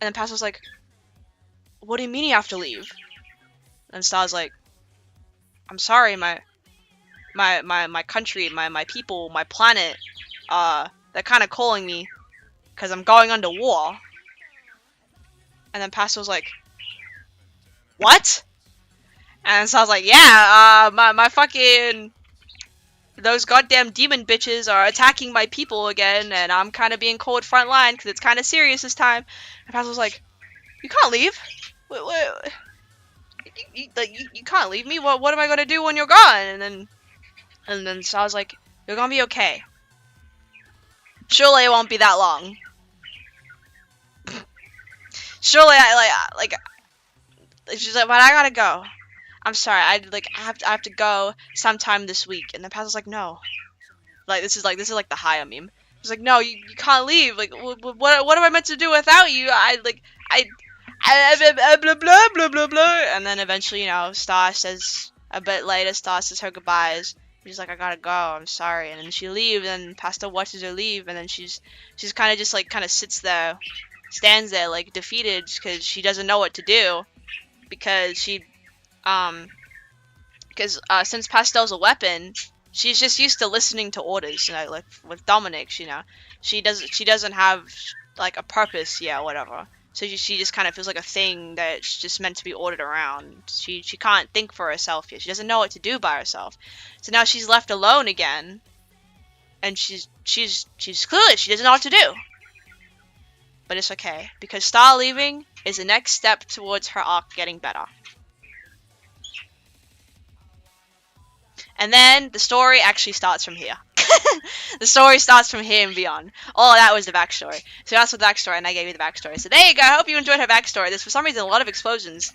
And then Pastel's like, what do you mean you have to leave? And Star's like, I'm sorry, my country, my people, my planet. They're kind of calling me because I'm going under war. And then Pastel's like, what? And so I was like, yeah, my fucking, those goddamn demon bitches are attacking my people again, and I'm kind of being called front line because it's kind of serious this time. And Pastel's like, you can't leave. You can't leave me. What am I gonna do when you're gone? And then so I was like, you're gonna be okay. Surely it won't be that long. Surely she's like, but I gotta go. I'm sorry, I have to go sometime this week. And the pastor's like, no. This is like the higher meme. He's like, no, you can't leave. Like, what am I meant to do without you? Blah blah blah blah blah. And then eventually, you know, Star says a bit later, Star says her goodbyes. She's like, I gotta go. I'm sorry. And then she leaves, and Pastor watches her leave, and then she's kind of just kind of sits there, stands there like defeated because she doesn't know what to do because since Pastel's a weapon, she's just used to listening to orders. You know, like with Dominic, you know, she doesn't have like a purpose yet, or whatever. So she just kind of feels like a thing that's just meant to be ordered around. She can't think for herself yet. She doesn't know what to do by herself. So now she's left alone again, and she's clueless. She doesn't know what to do. But it's okay because Star leaving is the next step towards her arc getting better. And then the story actually starts from here. The story starts from here and beyond. Oh, that was the backstory. So that's the backstory, and I gave you the backstory. So there you go. I hope you enjoyed her backstory. There's for some reason a lot of explosions.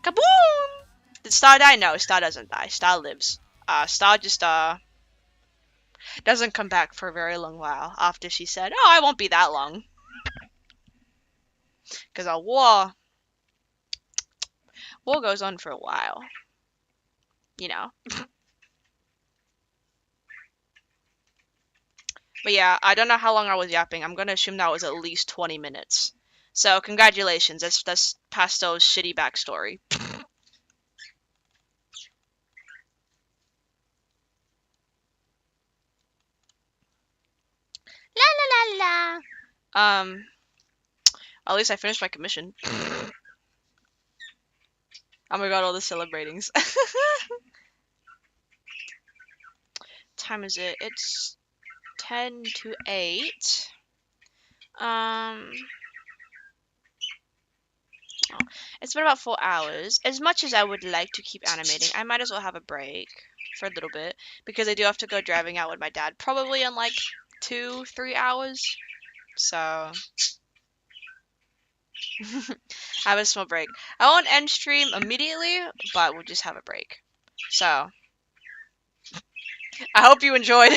Kaboom! Did Star die? No, Star doesn't die. Star lives. Star just doesn't come back for a very long while after she said, "Oh, I won't be that long." Because our war goes on for a while. You know. But yeah, I don't know how long I was yapping. I'm gonna assume that was at least 20 minutes. So congratulations, that's Pastel's shitty backstory. La la la la. At least I finished my commission. Oh my god, all the celebratings. Time is it? It's 10 to 8. It's been about 4 hours. As much as I would like to keep animating, I might as well have a break for a little bit because I do have to go driving out with my dad probably in like 2-3 hours. So have a small break. I won't end stream immediately, but we'll just have a break. So I hope you enjoyed.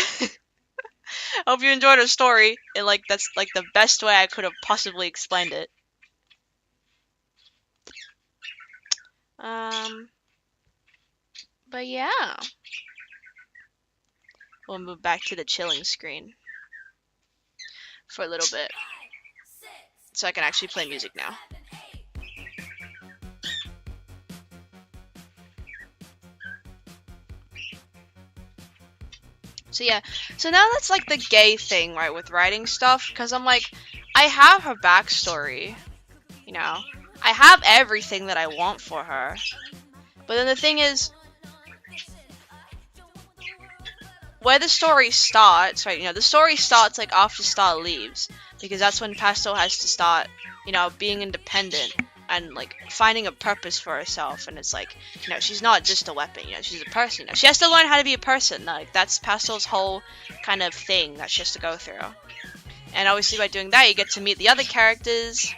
I hope you enjoyed her story. That's like the best way I could have possibly explained it. But yeah. We'll move back to the chilling screen for a little bit. So I can actually play music now. So yeah, so now that's like the gay thing, right, with writing stuff, because I'm like, I have her backstory, you know, I have everything that I want for her, but then the thing is, where the story starts, right, you know, the story starts like after Star leaves, because that's when Pastel has to start, you know, being independent and like finding a purpose for herself. And it's like, you know, she's not just a weapon, you know, she's a person, you know, she has to learn how to be a person. Like that's Pastel's whole kind of thing that she has to go through. And obviously by doing that you get to meet the other characters,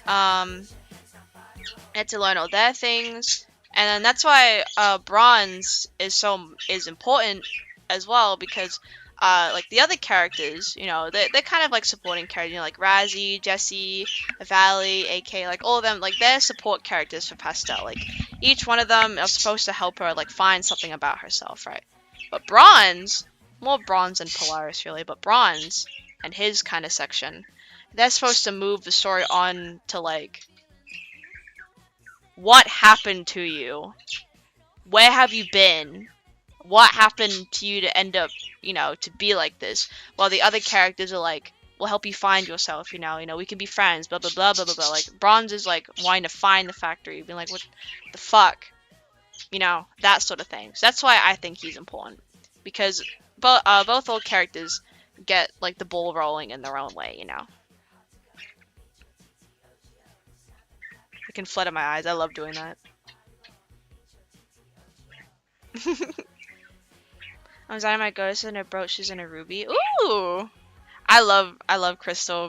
get to learn all their things, and then that's why Bronze is important as well, because like the other characters, you know, they're kind of like supporting characters, you know, like Razzie, Jessie, Valley, AK, like all of them, like they're support characters for Pastel. Like each one of them are supposed to help her like find something about herself, right? But Bronze, more Bronze than Polaris really, but Bronze and his kind of section, they're supposed to move the story on to like, what happened to you? Where have you been? What happened to you to end up, you know, to be like this? While the other characters are like, we'll help you find yourself, you know, we can be friends, blah, blah, blah, blah, blah, blah. Like, Bronze is like wanting to find the factory, being like, what the fuck? You know, that sort of thing. So that's why I think he's important. Because both old characters get, like, the ball rolling in their own way, you know. I can flutter my eyes. I love doing that. I'm designing my ghost and her brooches and a ruby. Ooh! I love Crystal.